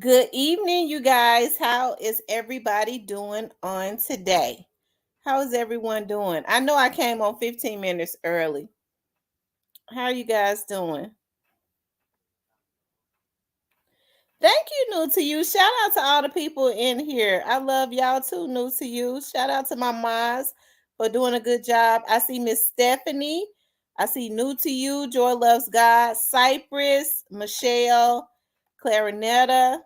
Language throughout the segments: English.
Good evening, you guys. How is everybody doing on today? How is everyone doing? I know I came on 15 minutes early. How are you guys doing? Thank you, new to you. Shout out to all the people in here. I love y'all too, new to you. Shout out to my moms for doing a good job. I see Miss Stephanie. I see new to you. Joy loves God. Cypress, Michelle, Clarinetta,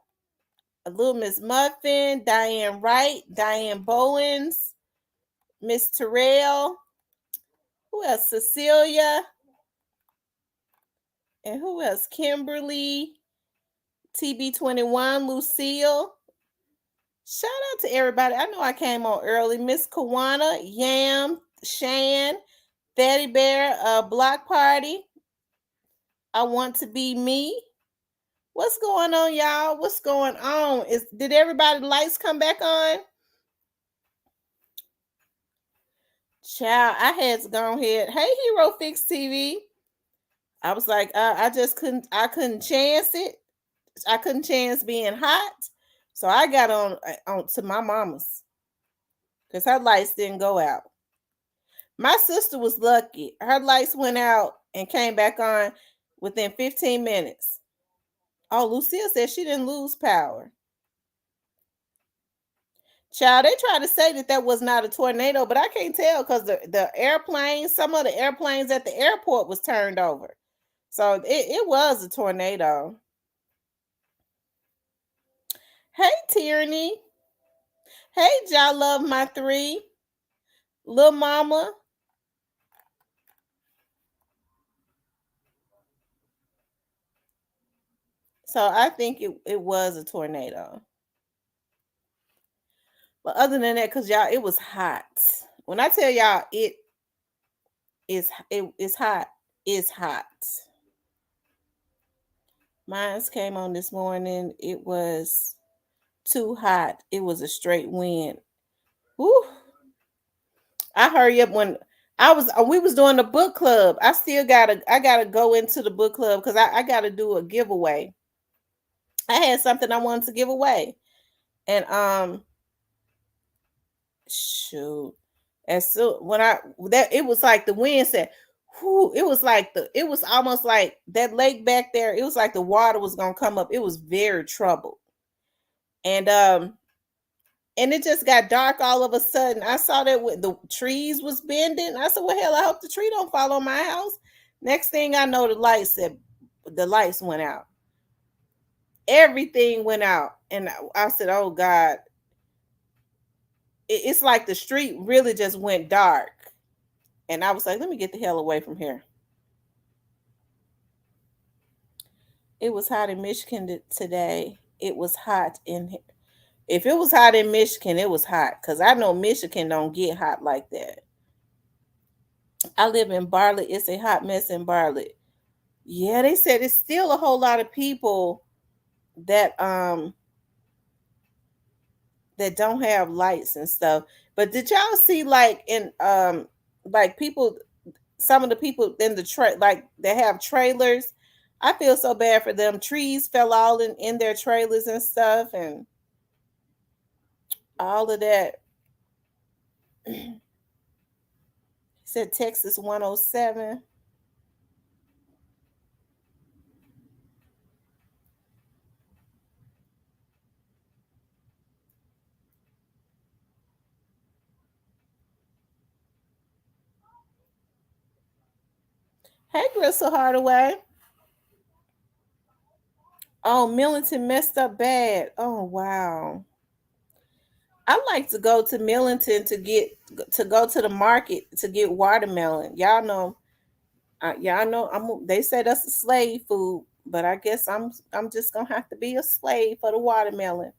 Little Miss Muffin, Diane Wright, Diane Bowens, Miss Terrell, who else? Cecilia, and who else? Kimberly, TB21, Lucille. Shout out to everybody. I know I came on early. Miss Kawana, Yam, Shan, Fatty Bear, Block Party. I want to be me. What's going on, y'all? What's going on? Did everybody lights come back on? Child, I had to go ahead. Hey, Hero Fix TV. I was like, I couldn't chance it. I couldn't chance being hot. So I got on to my mama's because her lights didn't go out. My sister was lucky. Her lights went out and came back on within 15 minutes. Oh, Lucille said she didn't lose power. Child, they tried to say that was not a tornado, but I can't tell because the airplanes, some of the airplanes at the airport was turned over. So it was a tornado. Hey, Tierney. Hey, y'all love my three. Little mama. So I think it was a tornado. But other than that, because y'all, it was hot. When I tell y'all it's hot, it's hot. Mines came on this morning. It was too hot. It was a straight wind. Woo. I hurry up when we was doing the book club. I gotta go into the book club because I gotta do a giveaway. I had something I wanted to give away. And shoot. And so when I that it was like the wind said, whoo, it was almost like that lake back there, it was like the water was gonna come up. It was very troubled. And it just got dark all of a sudden. I saw that with the trees was bending. I said, well, hell, I hope the tree don't fall on my house. Next thing I know, the lights went out. Everything went out. And I said, oh God. It's like the street really just went dark. And I was like, let me get the hell away from here. It was hot in Michigan today. It was hot in here. If it was hot in Michigan, it was hot. Because I know Michigan don't get hot like that. I live in Bartlett. It's a hot mess in Bartlett. Yeah, they said it's still a whole lot of people that that don't have lights and stuff. But did y'all see like people, some of the people in the like that have trailers? I feel so bad for them. Trees fell all in their trailers and stuff and all of that. He said Texas 107. Hey, Gristle Hardaway. Oh, Millington messed up bad. Oh, wow. I like to go to Millington to go to the market to get watermelon. Y'all know. They say that's a slave food, but I guess I'm just gonna have to be a slave for the watermelon,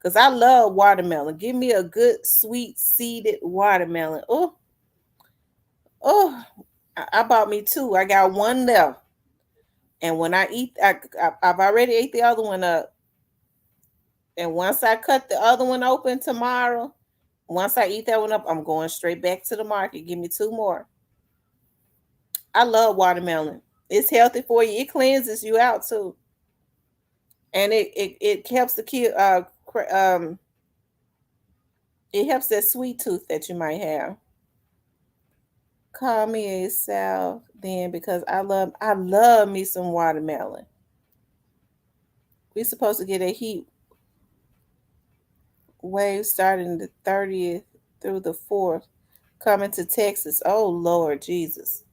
cause I love watermelon. Give me a good sweet seeded watermelon. Oh, oh, I bought me two. I got one left, and when I eat, I've already ate the other one up. And once I cut the other one open tomorrow, once I eat that one up, I'm going straight back to the market. Give me two more. I love watermelon. It's healthy for you. It cleanses you out too. and it helps the kid. It helps that sweet tooth that you might have. Call me a Sal then because I love me some watermelon. We supposed to get a heat wave starting the 30th through the 4th coming to Texas. Oh Lord Jesus.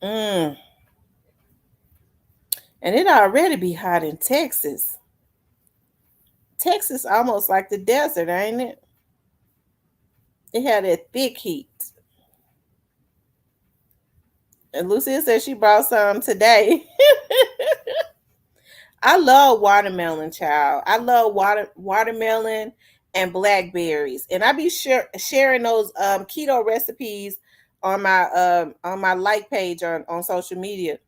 Mm. And it already be hot in Texas. Texas almost like the desert, ain't it? It had that thick heat. And Lucia said she brought some today. I love watermelon, child. I love watermelon and blackberries, and I be sharing those keto recipes on my like page on social media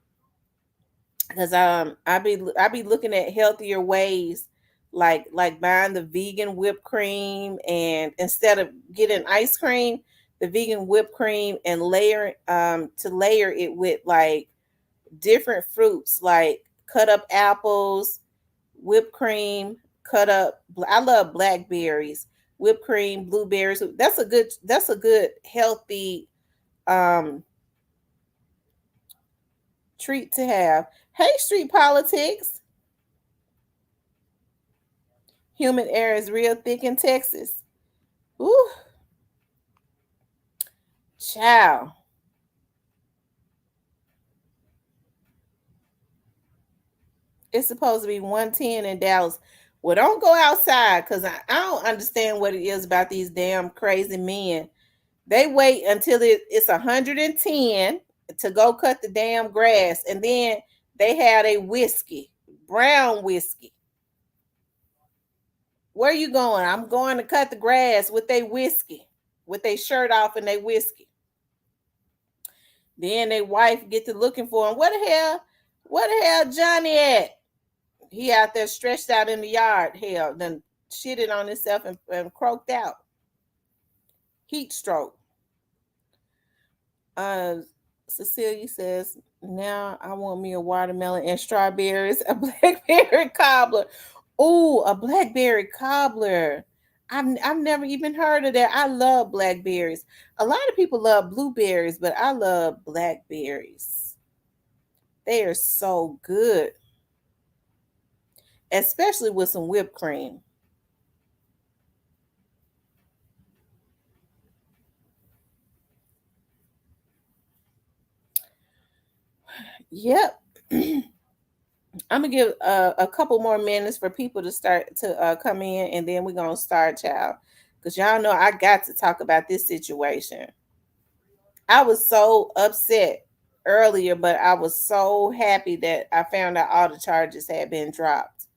because I be looking at healthier ways, like buying the vegan whipped cream, and instead of getting ice cream, the vegan whipped cream, and layer it with like different fruits like cut up apples, whipped cream, cut up. I love blackberries, whipped cream, blueberries. That's a good healthy um treat to have. Hey, street politics. Human air is real thick in Texas. Ooh, child. It's supposed to be 110 in Dallas. Well, don't go outside because I don't understand what it is about these damn crazy men. They wait until it's 110 to go cut the damn grass, and then they had a whiskey, brown whiskey. Where you going? I'm going to cut the grass with a whiskey, with a shirt off and a whiskey. Then they wife get to looking for him. What the hell, Johnny at? He out there stretched out in the yard. Hell, then shitted on himself and croaked out. Heat stroke. Uh, Cecilia says, now I want me a watermelon and strawberries, a blackberry cobbler. Ooh, a blackberry cobbler. I've never even heard of that. I love blackberries. A lot of people love blueberries, but I love blackberries. They are so good, especially with some whipped cream. Yep. I'm gonna give a couple more minutes for people to start to come in, and then we're gonna start, child, because y'all know I got to talk about this situation. I was so upset earlier, but I was so happy that I found out all the charges had been dropped.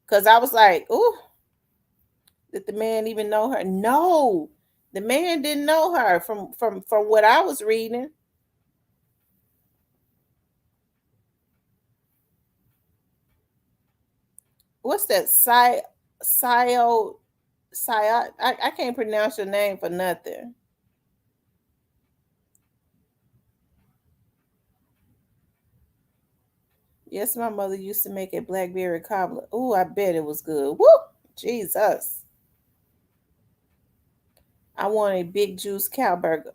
Because I was like, "Ooh, did the man even know her?" No, the man didn't know her from what I was reading. What's that? Sio, Sio. I can't pronounce your name for nothing. Yes, my mother used to make a blackberry cobbler. Ooh, I bet it was good. Woo! Jesus. I want a big juice cow burger.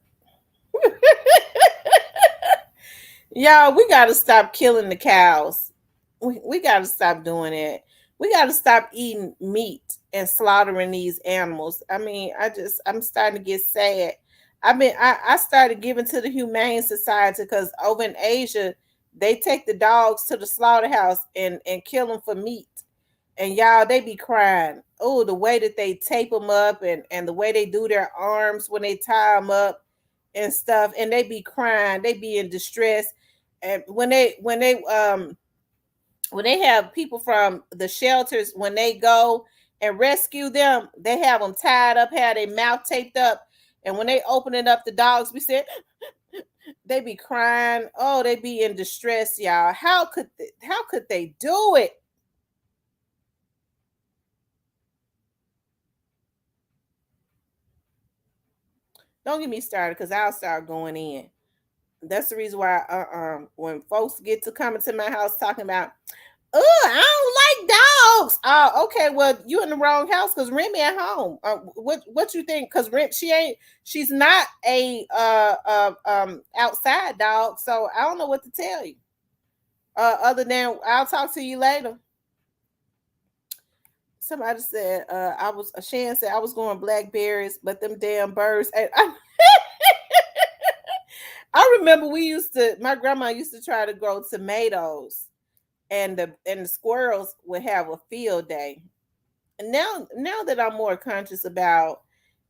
Y'all, we got to stop killing the cows. We got to stop doing it. We got to stop eating meat and slaughtering these animals. I mean, I'm starting to get sad. I started giving to the Humane Society because over in Asia, they take the dogs to the slaughterhouse and kill them for meat. And y'all, they be crying. Oh, the way that they tape them up, and the way they do their arms when they tie them up and stuff, and they be crying. They be in distress. And when they have people from the shelters, when they go and rescue them, they have them tied up, have their mouth taped up, and when they open it up, the dogs be saying, they be crying. Oh, they be in distress, y'all. How could they do it? Don't get me started because I'll start going in. That's the reason why when folks get to coming to my house talking about, oh, I don't like dogs. Oh, okay. Well, you in the wrong house because Remy at home. What you think? Because she's not a outside dog. So I don't know what to tell you. Other than I'll talk to you later. Somebody said Shan said I was going blackberries, but them damn birds. I remember my grandma used to try to grow tomatoes, and the squirrels would have a field day. And now that I'm more conscious about,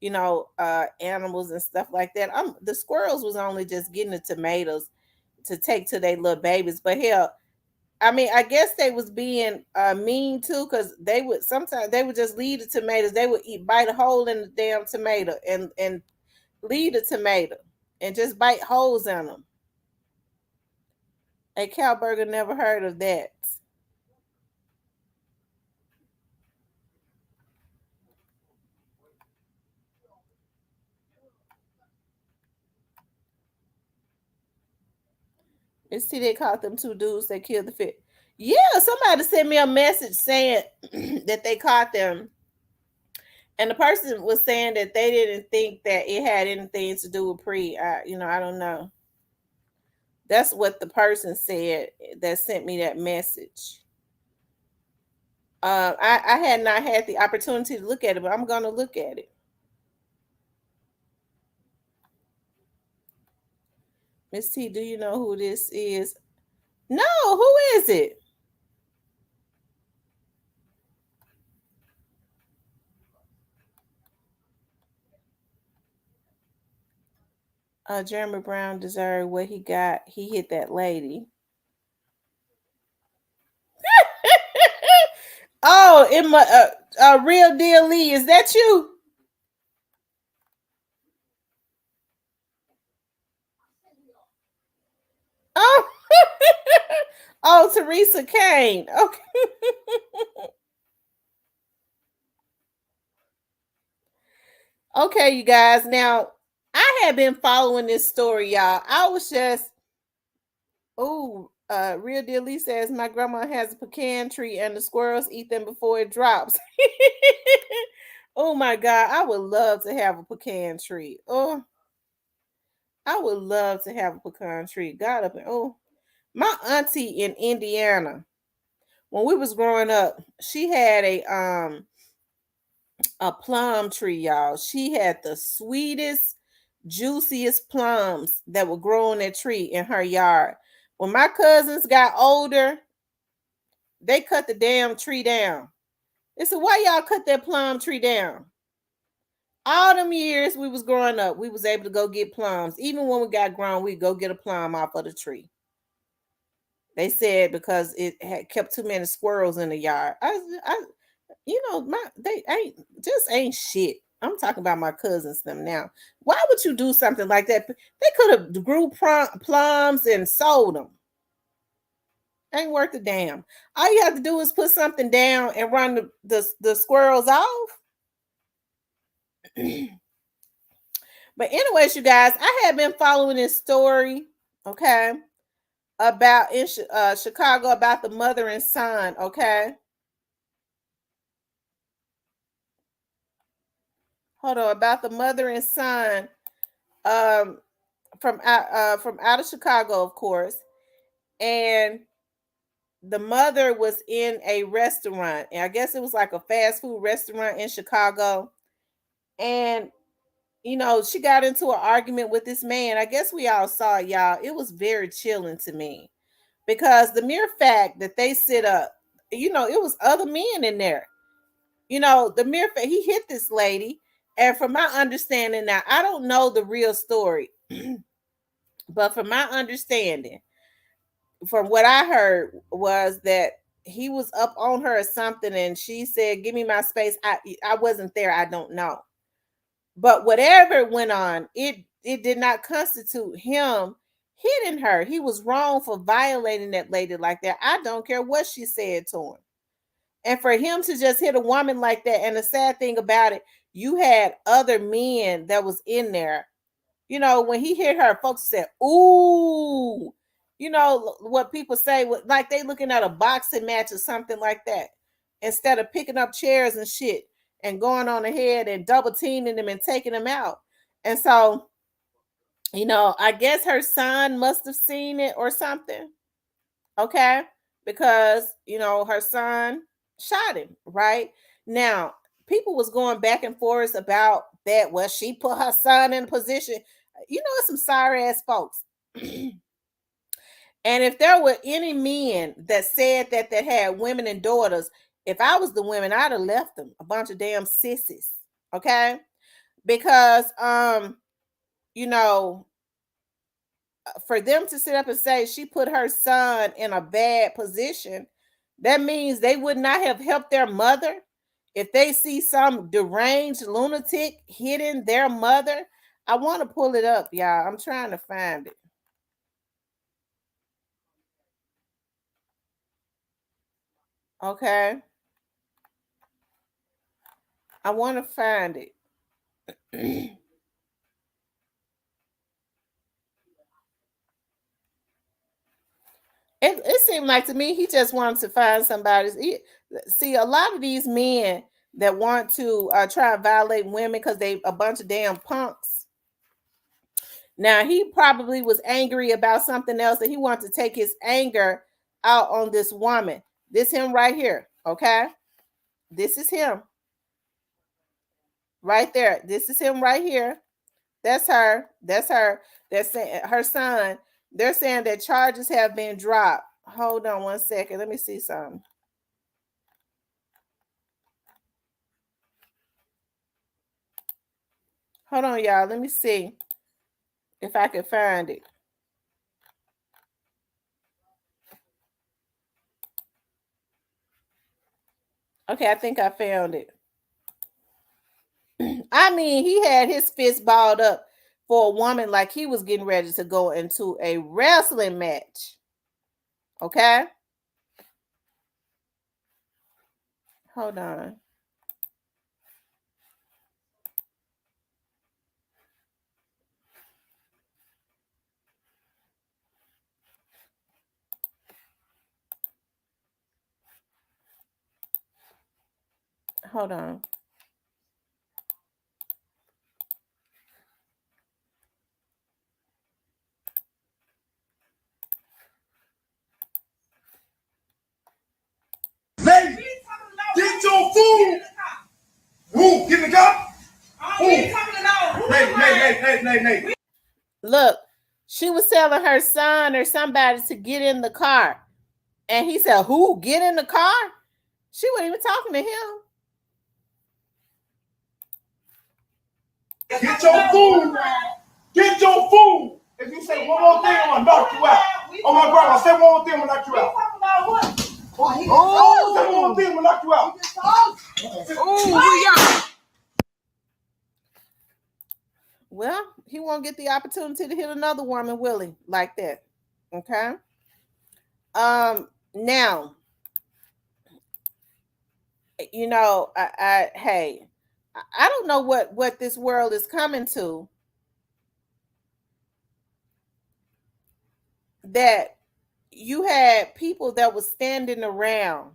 animals and stuff like that, the squirrels was only just getting the tomatoes to take to their little babies. But hell, I mean, I guess they was being mean too, because they would just leave the tomatoes. They would bite a hole in the damn tomato and leave the tomato and just bite holes in them. A cowburger never heard of that. And see, they caught them two dudes that killed the fish. Yeah, somebody sent me a message saying that they caught them, and the person was saying that they didn't think that it had anything to do with pre. I don't know. That's what the person said that sent me that message. I had not had the opportunity to look at it, but I'm gonna look at it. Miss T, do you know who this is? No, who is it? Jeremy Brown deserved what he got. He hit that lady. Oh, it my real deal Lee. Is that you? Oh, oh, Teresa Kane. Okay, okay, you guys. Now, I had been following this story, y'all. I was just, oh, real deal Lee says my grandma has a pecan tree and the squirrels eat them before it drops. Oh my God, I would love to have a pecan tree. Oh, I would love to have a pecan tree. God up and oh, my auntie in Indiana, when we was growing up, she had a plum tree, y'all. She had the sweetest, juiciest plums that would grow on that tree in her yard. When my cousins got older, they cut the damn tree down. They said, "Why y'all cut that plum tree down?" All them years we was growing up, we was able to go get plums. Even when we got grown, we'd go get a plum off of the tree. They said because it had kept too many squirrels in the yard. My they ain't shit. I'm talking about my cousins them now. Why would you do something like that? They could have grew plums and sold them. Ain't worth a damn. All you have to do is put something down and run the squirrels off. But anyways, you guys, I have been following this story, okay, about in Chicago about the mother and son, okay. Hold on, about the mother and son, um, from out of Chicago, of course, and the mother was in a restaurant, and I guess it was like a fast food restaurant in Chicago, and she got into an argument with this man. I guess we all saw it, y'all. It was very chilling to me because the mere fact that they sit up, it was other men in there. The mere fact he hit this lady, and from my understanding now, I don't know the real story, but from my understanding, from what I heard, was that he was up on her or something, and she said, "Give me my space." I wasn't there. I don't know, but whatever went on, it did not constitute him hitting her. He was wrong for violating that lady like that. I don't care what she said to him. And for him to just hit a woman like that, and the sad thing about it, you had other men that was in there, when he hit her, folks said, "Ooh." What people say, like they looking at a boxing match or something like that, instead of picking up chairs and shit and going on ahead and double teaming them and taking them out. And so, I guess her son must have seen it or something. Okay. Because, her son shot him, right? Now, people was going back and forth about that. Well, she put her son in a position. It's some sorry ass folks. And if there were any men that said that had women and daughters, if I was the women, I'd have left them a bunch of damn sissies. Okay. Because you know, for them to sit up and say she put her son in a bad position, that means they would not have helped their mother. If they see some deranged lunatic hitting their mother, I want to pull it up, y'all. I'm trying to find it. Okay. I want to find it. It seemed like to me he just wanted to find somebody. See, a lot of these men that want to try and violate women because they a bunch of damn punks. Now he probably was angry about something else, and he wanted to take his anger out on this woman. This him right here, okay? This is him right there. This is him right here. That's her. That's her. That's her son. They're saying that charges have been dropped. Hold on one second. Let me see something. Hold on, y'all. Let me see if I can find it. Okay, I think I found it. I mean, he had his fist balled up for a woman like he was getting ready to go into a wrestling match. Okay? Hold on. Hold on. Lady, get your food. Who? Get in the car. Who? Lady. Look, she was telling her son or somebody to get in the car. And he said, "Who? Get in the car?" She wasn't even talking to him. Get your food. Get your food. If you say one more thing, I'm gonna knock you out. Oh my grandma, say one more thing, I'm gonna knock you out. Oh, say one more thing, I'm gonna knock you out. Oh, Well, he won't get the opportunity to hit another woman, will he? Like that. Okay. Now, hey, I don't know what this world is coming to, that you had people that was standing around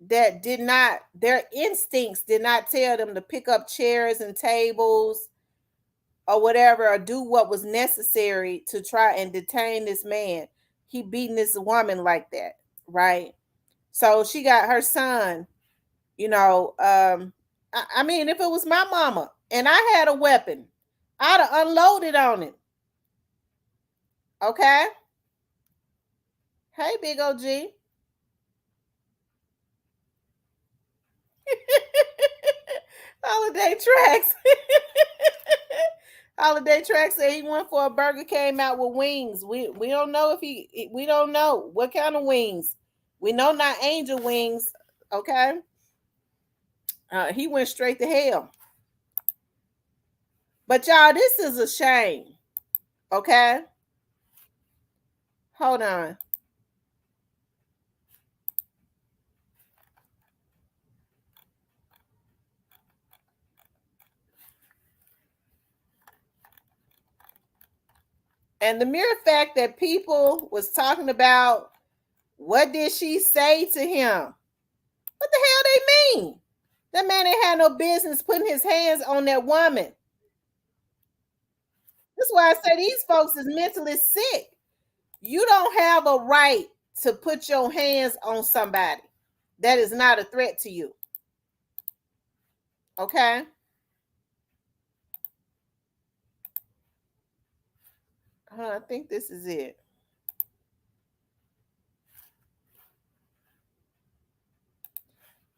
that did not, their instincts did not tell them to pick up chairs and tables or whatever, or do what was necessary to try and detain this man. He beating this woman like that, right? So she got her son, I mean, if it was my mama and I had a weapon, I'd have unloaded on it. Okay. Hey, big OG. Holiday Tracks. Holiday Tracks said he went for a burger, came out with wings. We don't know if we don't know what kind of wings. We know not angel wings. Okay. He went straight to hell. But y'all, this is a shame. Okay. Hold on. And the mere fact that people was talking about what did she say to him? What the hell they mean? That man ain't had no business putting his hands on that woman. That's why I say these folks is mentally sick. You don't have a right to put your hands on somebody that is not a threat to you. Okay? I think this is it.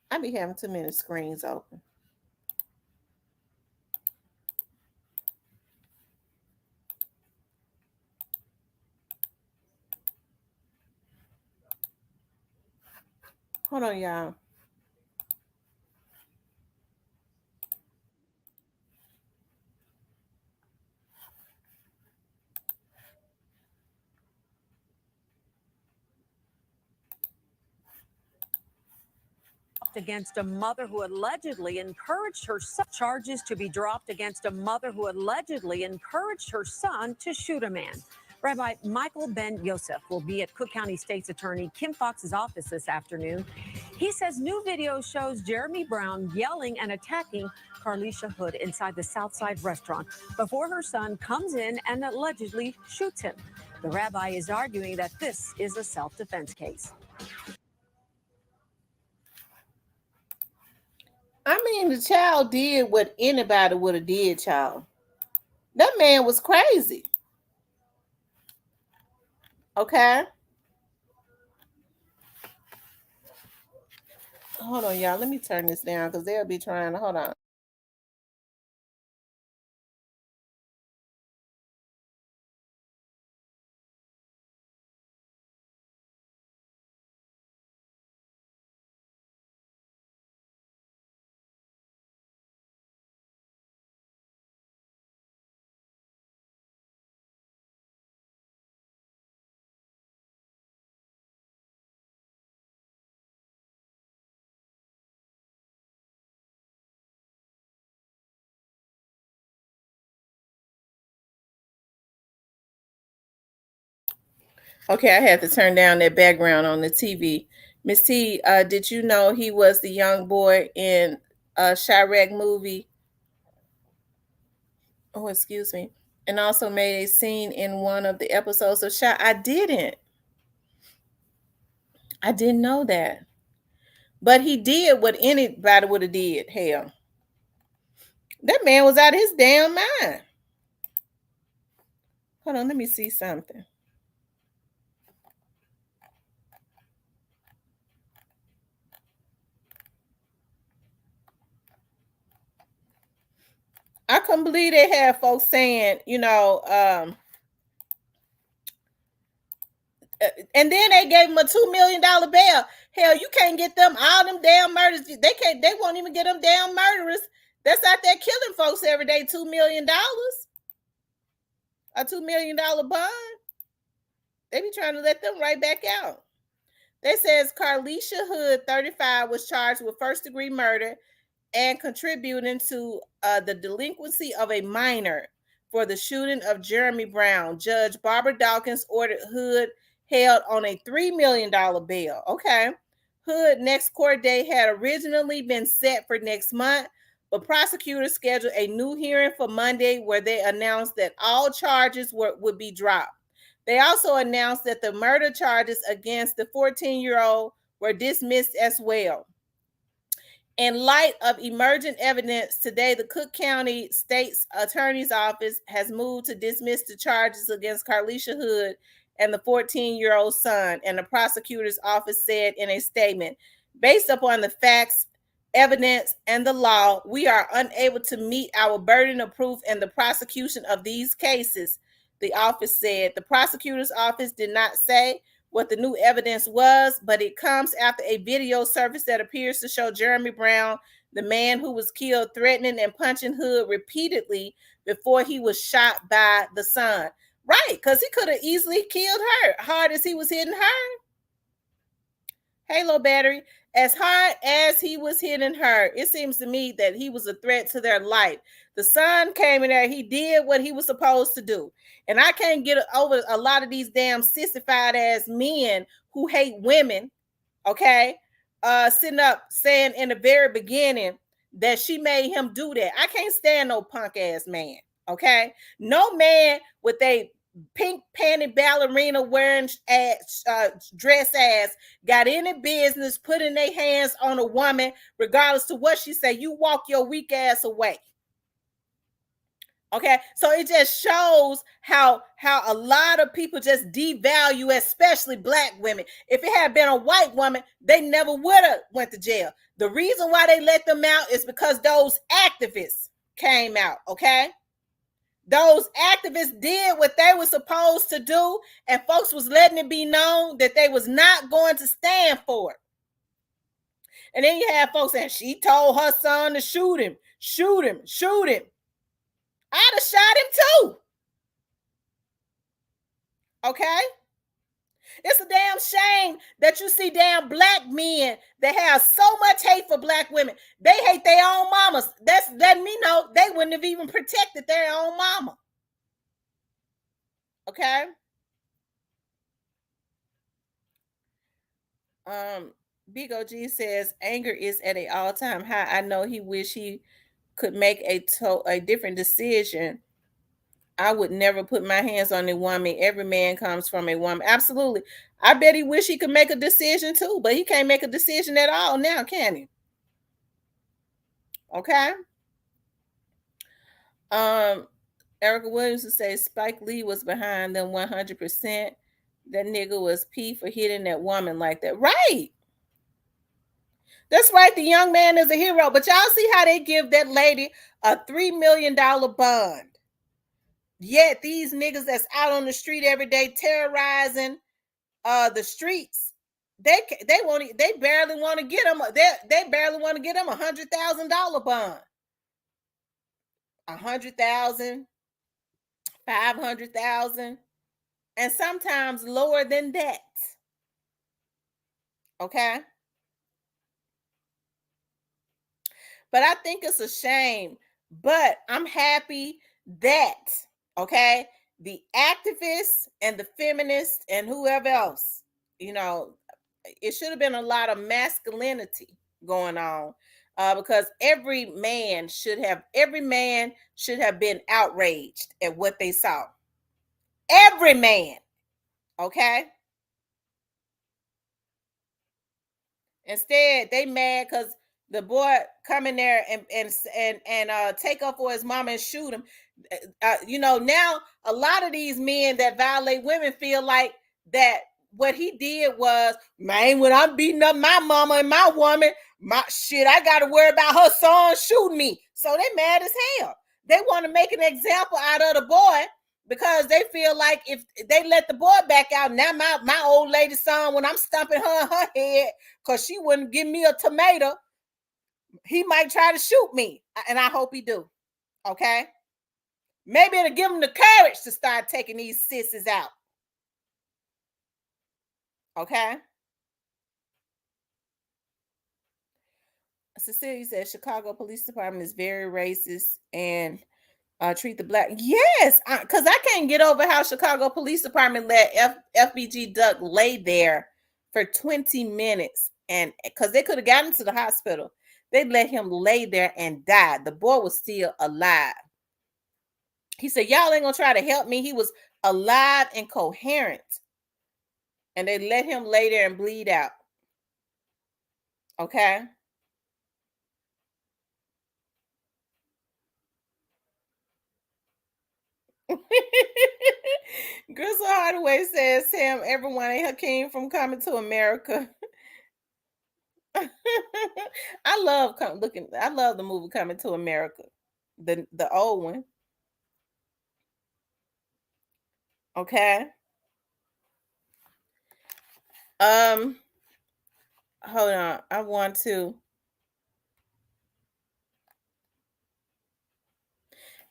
I be having too many screens open. Hold on, y'all. Against a mother who allegedly encouraged her son. Charges to be dropped against a mother who allegedly encouraged her son to shoot a man. Rabbi Michael Ben Yosef will be at Cook County State's Attorney Kim Foxx's office this afternoon. He says new video shows Jeremy Brown yelling and attacking Carlisha Hood inside the Southside restaurant before her son comes in and allegedly shoots him. The rabbi is arguing that this is a self-defense case. I mean, the child did what anybody would have did, child. That man was crazy. Okay? Hold on, y'all. Let me turn this down because they'll be trying to, hold on. Okay, I had to turn down that background on the TV. Miss T, did you know he was the young boy in a Chirac movie? Oh, excuse me. And also made a scene in one of the episodes of Chirac. I didn't know that. But he did what anybody would have did. Hell, that man was out of his damn mind. Hold on, let me see something. I couldn't believe they had folks saying, and then they gave him a $2 million bail. Hell, you can't get them all them damn murders. They won't even get them damn murderers that's out there killing folks every day $2 million. A $2 million bond. They be trying to let them right back out. They says Carlisha Hood, 35, was charged with first-degree murder and contributing to the delinquency of a minor for the shooting of Jeremy Brown. Judge Barbara Dawkins ordered Hood held on a $3 million bail. Okay. Hood next court date had originally been set for next month, but prosecutors scheduled a new hearing for Monday where they announced that all charges would be dropped. They also announced that the murder charges against the 14-year-old were dismissed as well. In light of emergent evidence, today the Cook County State's Attorney's Office has moved to dismiss the charges against Carlisha Hood and the 14-year-old son, and the prosecutor's office said in a statement, based upon the facts, evidence, and the law, we are unable to meet our burden of proof in the prosecution of these cases, the office said. The prosecutor's office did not say what the new evidence was, but it comes after a video surfaced that appears to show Jeremy Brown, the man who was killed, threatening and punching Hood repeatedly before he was shot by the son. Right, because he could have easily killed her, hard as he was hitting her. Halo battery. As hard as he was hitting her, it seems to me that he was a threat to their life. The son came in there, he did what he was supposed to do. And I can't get over a lot of these damn sissified ass men who hate women, okay? Sitting up saying in the very beginning that she made him do that. I can't stand no punk ass man, okay? No man with a pink panty ballerina wearing dress ass got any business putting their hands on a woman, regardless to what she say. You walk your weak ass away. Okay, so it just shows how a lot of people just devalue, especially black women. If it had been a white woman, they never would have went to jail. The reason why they let them out is because those activists came out. Okay, those activists did what they were supposed to do, and folks was letting it be known that they was not going to stand for it. And then you have folks saying she told her son to shoot him, shoot him, shoot him. I'd have shot him too. Okay? It's a damn shame that you see damn black men that have so much hate for black women. They hate their own mamas. That's letting me know they wouldn't have even protected their own mama. Okay? Big OG says anger is at an all-time high. I know he wish he could make a different decision. I would never put my hands on a woman. Every man comes from a woman. Absolutely. I bet he wish he could make a decision too, but he can't make a decision at all now, can he? Okay. Erica Williams would say Spike Lee was behind them 100%. That nigga was P for hitting that woman like that. Right. That's right. The young man is a hero. But y'all see how they give that lady a $3 million bond. Yet these niggas that's out on the street every day terrorizing the streets, they barely want to get them. They barely want to get them $100,000 bond. 100,000, 500,000, and sometimes lower than that. Okay. But I think it's a shame. But I'm happy that, okay, the activists and the feminists and whoever else, you know, it should have been a lot of masculinity going on, because every man should have been outraged at what they saw. Every man, okay. Instead, they mad because the boy come in there and take up for his mama and shoot him. You know, now a lot of these men that violate women feel like that what he did was, man, when I'm beating up my mama and my woman, my shit, I got to worry about her son shooting me. So they mad as hell. They want to make an example out of the boy because they feel like if they let the boy back out, now my old lady son, when I'm stumping her in her head because she wouldn't give me a tomato, he might try to shoot me. And I hope he do. Okay? Maybe it'll give him the courage to start taking these sissies out. Okay? Cecilia says Chicago Police Department is very racist and treat the black. Yes, because I can't get over how Chicago Police Department let FBG Duck lay there for 20 minutes, and because they could have gotten to the hospital, they let him lay there and die. The boy was still alive. He said, y'all ain't gonna try to help me. He was alive and coherent, and they let him lay there and bleed out. Okay. Gristle Hardaway says, Sam, everyone ain't Hakeem from Coming to America. I love the movie Coming to America. The old one. Okay. Hold on. I want to.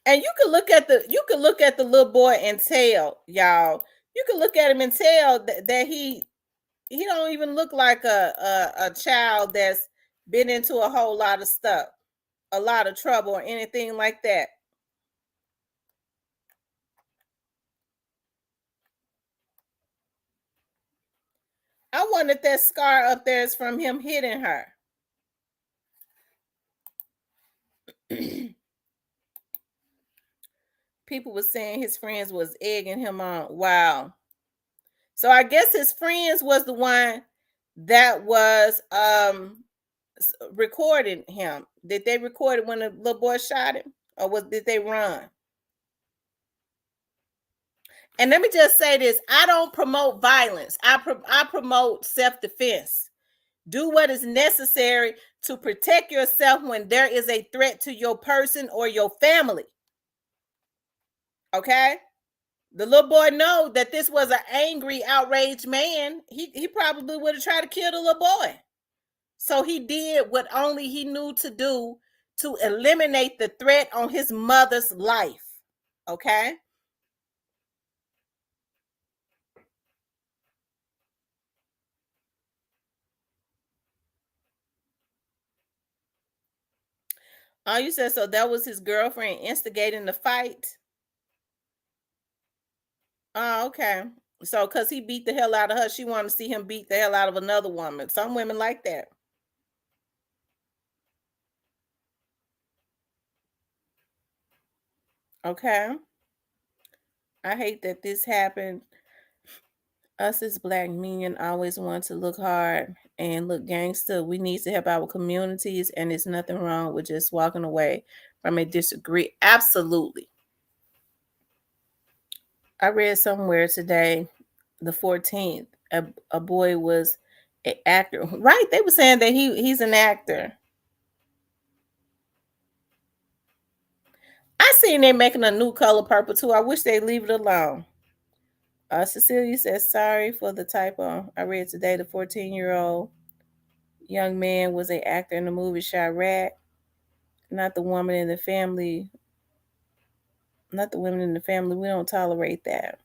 And you can look at the little boy and tell, y'all. You can look at him and tell that he He don't even look like a child that's been into a whole lot of stuff, a lot of trouble or anything like that. I wonder if that scar up there is from him hitting her. People were saying his friends was egging him on. Wow. So I guess his friends was the one that was recording him. Did they record it when the little boy shot him, or did they run? And let me just say this: I don't promote violence. I promote self-defense. Do what is necessary to protect yourself when there is a threat to your person or your family. Okay? The little boy know that this was an angry, outraged man. He probably would have tried to kill the little boy. So he did what only he knew to do to eliminate the threat on his mother's life. Okay? Oh, you said so that was his girlfriend instigating the fight? Oh, okay. So because he beat the hell out of her, she wanted to see him beat the hell out of another woman. Some women like that. Okay. I hate that this happened. Us as Black men always want to look hard and look gangster. We need to help our communities, and there's nothing wrong with just walking away from a disagree. Absolutely. I read somewhere today, the 14th, a boy was an actor. Right? They were saying that he's an actor. I seen they making a new color purple too. I wish they leave it alone. Cecilia says sorry for the typo. I read today the 14-year-old young man was an actor in the movie Chirac, not the woman in the family. Not the women in the family. We don't tolerate that.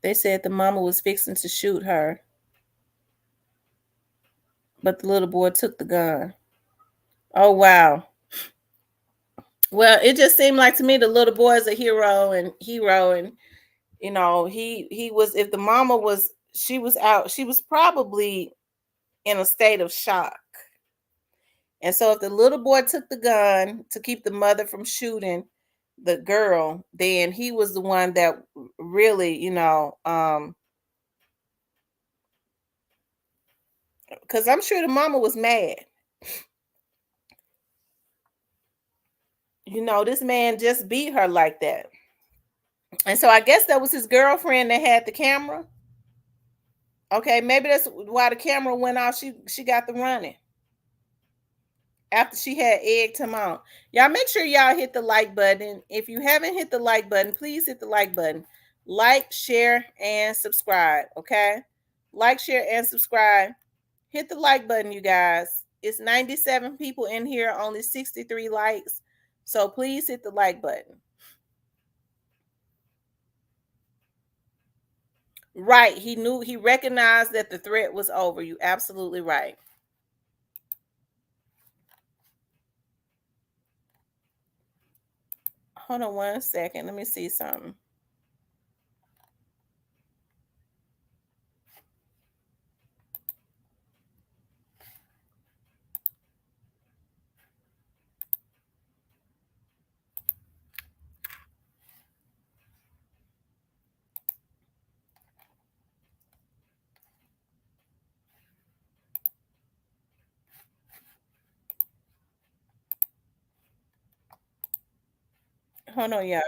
They said the mama was fixing to shoot her, but the little boy took the gun. Oh wow. Well, it just seemed like to me the little boy is a hero, and you know he was. If the mama was, she was out. She was probably in a state of shock. And so if the little boy took the gun to keep the mother from shooting the girl, then he was the one that really, because I'm sure the mama was mad. This man just beat her like that. And so I guess that was his girlfriend that had the camera. Okay, maybe that's why the camera went off. She got the running after she had egged him on. Y'all make sure y'all hit the like button. If you haven't hit the like button, please hit the like button. Like, share, and subscribe. Okay, like, share, and subscribe. Hit the like button, you guys. It's 97 people in here, only 63 likes. So please hit the like button. Right. He recognized that the threat was over. You absolutely right. Hold on 1 second. Let me see something. Hold on, y'all.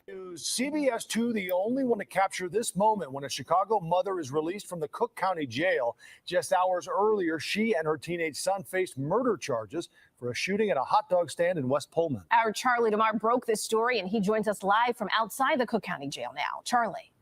CBS 2, the only one to capture this moment when a Chicago mother is released from the Cook County Jail. Just hours earlier, she and her teenage son faced murder charges for a shooting at a hot dog stand in West Pullman. Our Charlie DeMar broke this story, and he joins us live from outside the Cook County Jail now. Charlie.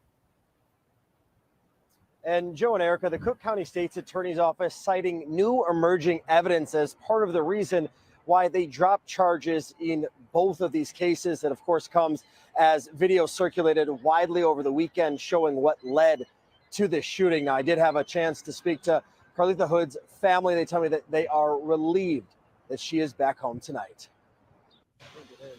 And Joe and Erica, the Cook County State's Attorney's Office citing new emerging evidence as part of the reason why they dropped charges in both of these cases. That, of course, comes as video circulated widely over the weekend showing what led to this shooting. Now, I did have a chance to speak to Carlitha Hood's family. They tell me that they are relieved that she is back home tonight.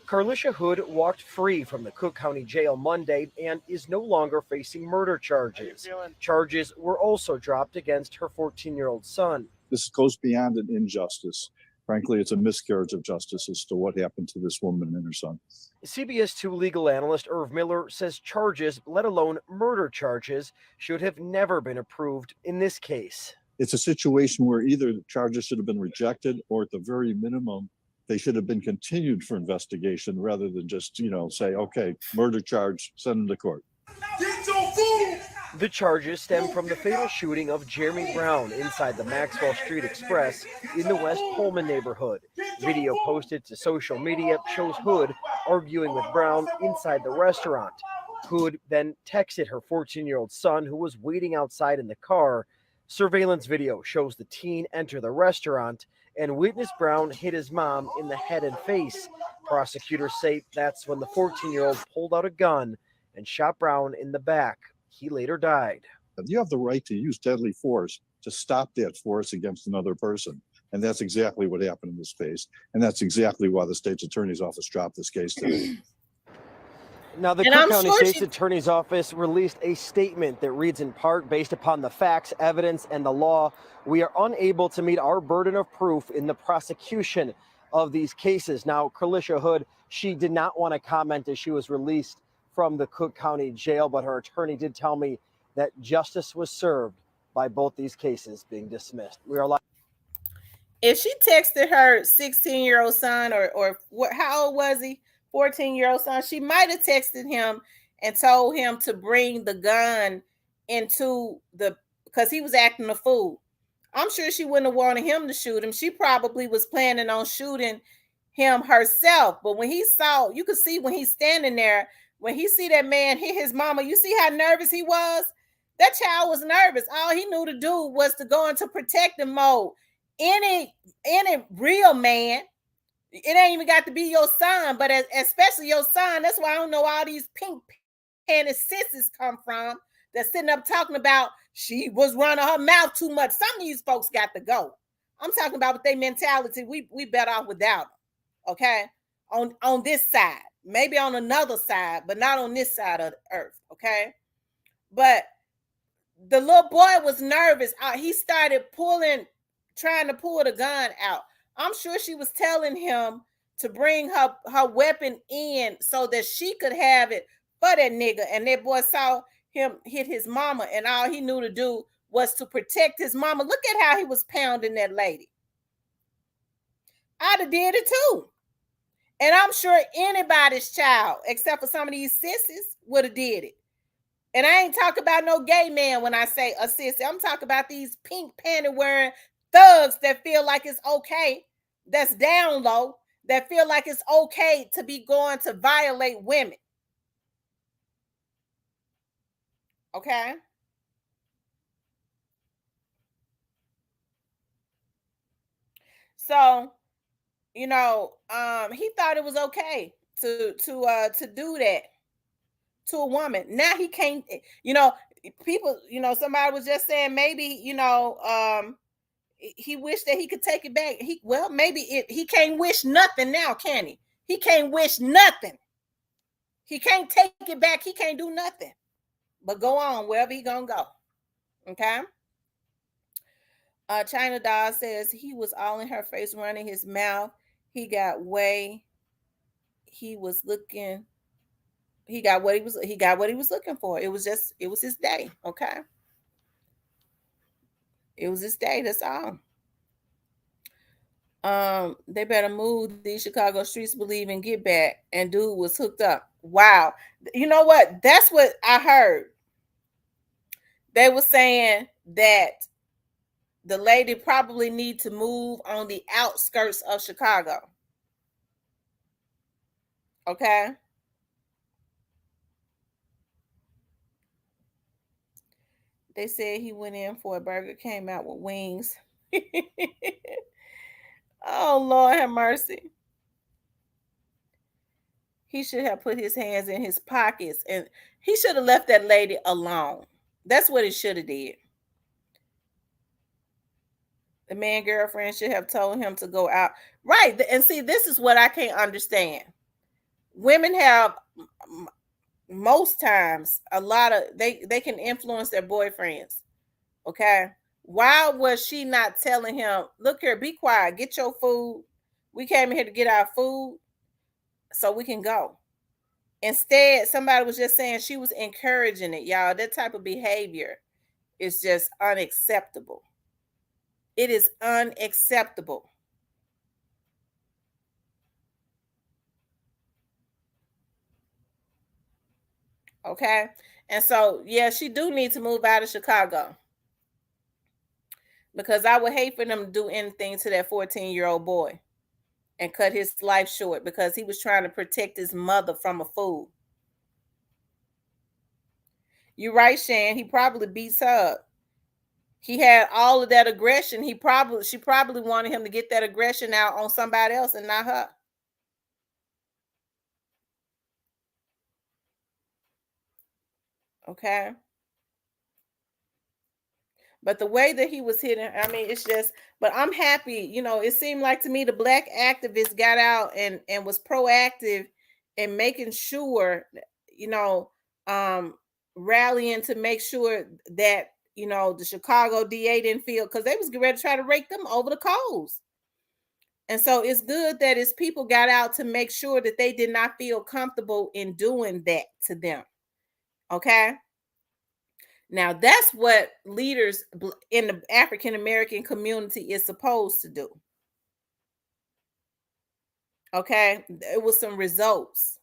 Carlisha Hood walked free from the Cook County Jail Monday and is no longer facing murder charges. Charges were also dropped against her 14-year-old son. This goes beyond an injustice. Frankly, it's a miscarriage of justice as to what happened to this woman and her son. CBS 2 legal analyst Irv Miller says charges, let alone murder charges, should have never been approved in this case. It's a situation where either the charges should have been rejected or at the very minimum, they should have been continued for investigation rather than just, say, okay, murder charge, send them to court. Get your food! The charges stem from the fatal shooting of Jeremy Brown inside the Maxwell Street Express in the West Pullman neighborhood. Video posted to social media shows Hood arguing with Brown inside the restaurant. Hood then texted her 14-year-old son, who was waiting outside in the car. Surveillance video shows the teen enter the restaurant and witness Brown hit his mom in the head and face. Prosecutors say that's when the 14-year-old pulled out a gun and shot Brown in the back. He later died. You have the right to use deadly force to stop that force against another person. And that's exactly what happened in this case. And that's exactly why the state's attorney's office dropped this case today. Now, the Cook County State's Attorney's Office released a statement that reads in part, based upon the facts, evidence, and the law, we are unable to meet our burden of proof in the prosecution of these cases. Now, Carlisha Hood, she did not want to comment as she was released from the Cook County Jail, but her attorney did tell me that justice was served by both these cases being dismissed. We are live. If she texted her 16-year-old son or what, how old was he? 14-year-old son, she might have texted him and told him to bring the gun into because he was acting a fool. I'm sure she wouldn't have wanted him to shoot him. She probably was planning on shooting him herself. But when he saw, you could see when he's standing there, when he see that man hit his mama, you see how nervous he was? That child was nervous. All he knew to do was to go into protective mode. Any real man, it ain't even got to be your son, but especially your son. That's why I don't know all these pink panted sissies come from. They're sitting up talking about she was running her mouth too much. Some of these folks got to go. I'm talking about with their mentality. We better off without them. Okay, on this side, maybe on another side, but not on this side of the earth. Okay, but the little boy was nervous. He started trying to pull the gun out. I'm sure she was telling him to bring her weapon in so that she could have it for that nigga. And that boy saw him hit his mama, and all he knew to do was to protect his mama. Look at how he was pounding that lady. I'd have did it too. And I'm sure anybody's child, except for some of these sissies, would have did it. And I ain't talking about no gay man when I say a sissy. I'm talking about these pink panty wearing thugs that feel like it's okay, that's down low, that feel like it's okay to be going to violate women. Okay? So, he thought it was okay to do that to a woman. Now he can't, people, somebody was just saying maybe, he wished that he could take it back. He can't wish nothing now, can he? He can't wish nothing. He can't take it back. He can't do nothing but go on wherever he gonna go. Okay. China Doll says he was all in her face, running his mouth. He got way. He got what he was looking for. It was his day. Okay. It was his day. That's all. They better move these Chicago streets, believe in Get Back. And dude was hooked up. Wow. You know what? That's what I heard. They were saying that the lady probably need to move on the outskirts of Chicago. Okay. They said he went in for a burger, came out with wings. Oh, Lord have mercy. He should have put his hands in his pockets and he should have left that lady alone. That's what he should have did. The man girlfriend should have told him to go out. Right. And see, this is what I can't understand. Women have most times a lot of they can influence their boyfriends. Okay. Why was she not telling him, look here, be quiet, get your food. We came here to get our food so we can go. Instead, somebody was just saying she was encouraging it, y'all. That type of behavior is just unacceptable. It is unacceptable. Okay. And so, yeah, she do need to move out of Chicago. Because I would hate for them to do anything to that 14-year-old boy and cut his life short because he was trying to protect his mother from a fool. You're right, Shan. He probably beats her up. He had all of that aggression. She probably wanted him to get that aggression out on somebody else and not her. Okay. But the way that he was hitting, I mean, it's just, but I'm happy, it seemed like to me the black activists got out and was proactive in making sure, rallying to make sure that, the Chicago DA didn't feel, because they was ready to try to rake them over the coals. And so it's good that his people got out to make sure that they did not feel comfortable in doing that to them. Okay. Now, that's what leaders in the African American community is supposed to do. Okay. It was some results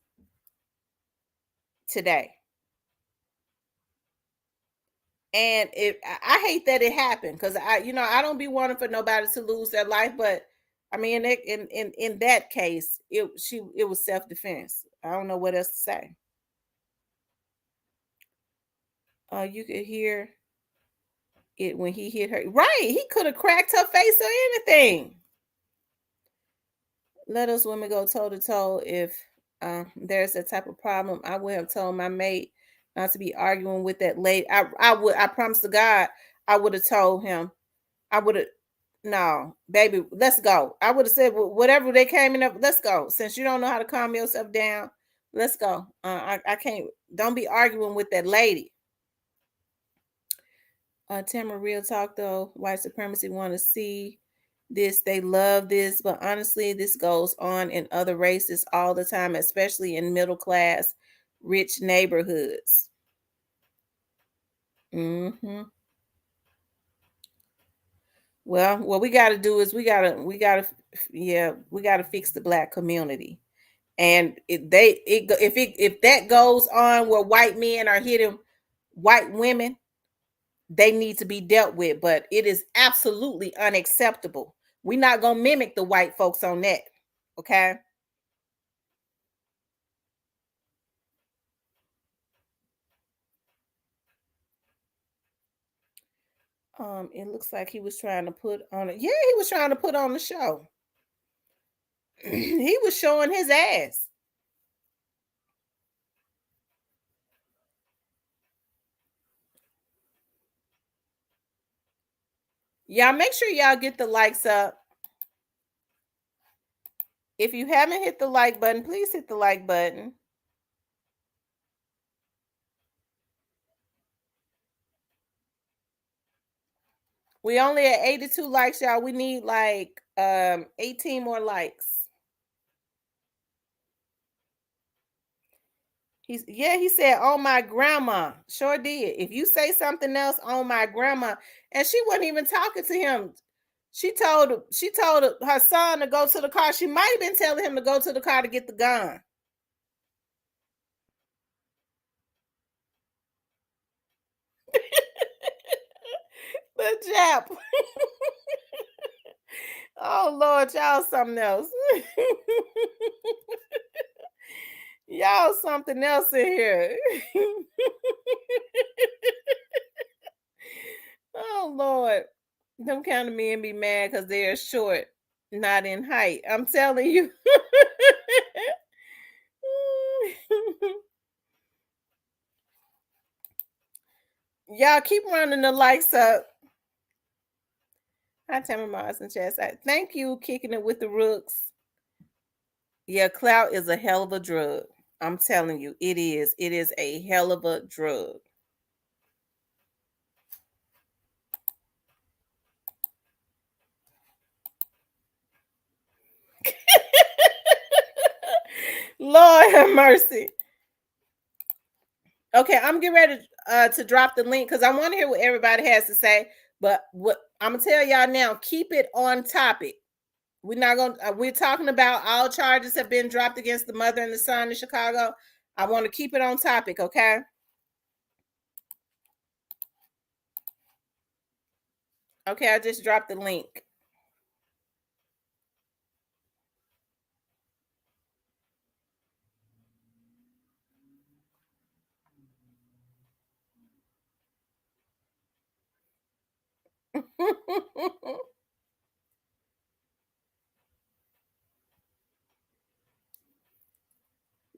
today. And I hate that it happened because I don't be wanting for nobody to lose their life, but I mean, in that case, it was self-defense. I don't know what else to say. You could hear it when he hit her. Right, he could have cracked her face or anything. Let us women go toe to toe. If there's that type of problem, I would have told my mate not to be arguing with that lady. I promise to God, I would have told him. I would have, no, baby, let's go. I would have said, whatever they came in, let's go. Since you don't know how to calm yourself down, let's go. I can't, don't be arguing with that lady. Tamara, real talk though, white supremacy want to see this, they love this, but honestly, this goes on in other races all the time, especially in middle class, rich neighborhoods. Well, what we got to do is we got to fix the black community. And if that goes on where white men are hitting white women, they need to be dealt with. But it is absolutely unacceptable. We're not gonna mimic the white folks on that. Okay. It looks like he was trying to put on it. Yeah, he was trying to put on the show. He was showing his ass. Y'all make sure y'all get the likes up. If you haven't hit the like button, please hit the like button. We only at 82 likes, y'all. We need like 18 more likes. He said, "Oh, my grandma." Sure did. If you say something else, "Oh, my grandma," and she wasn't even talking to him. She told her son to go to the car. She might have been telling him to go to the car to get the gun. The Jap. Oh Lord, y'all something else. Y'all something else in here. Oh Lord. Them kind of men be mad because they're short. Not in height. I'm telling you. Y'all keep running the likes up. Hi, Tammy Mars and Chess. Thank you, kicking it with the rooks. Yeah, clout is a hell of a drug. I'm telling you, it is. It is a hell of a drug. Lord have mercy. Okay, I'm getting ready to drop the link because I want to hear what everybody has to say. But what I'm gonna tell y'all now, keep it on topic. We're not gonna. We're talking about all charges have been dropped against the mother and the son in Chicago. I want to keep it on topic, okay? Okay, I just dropped the link.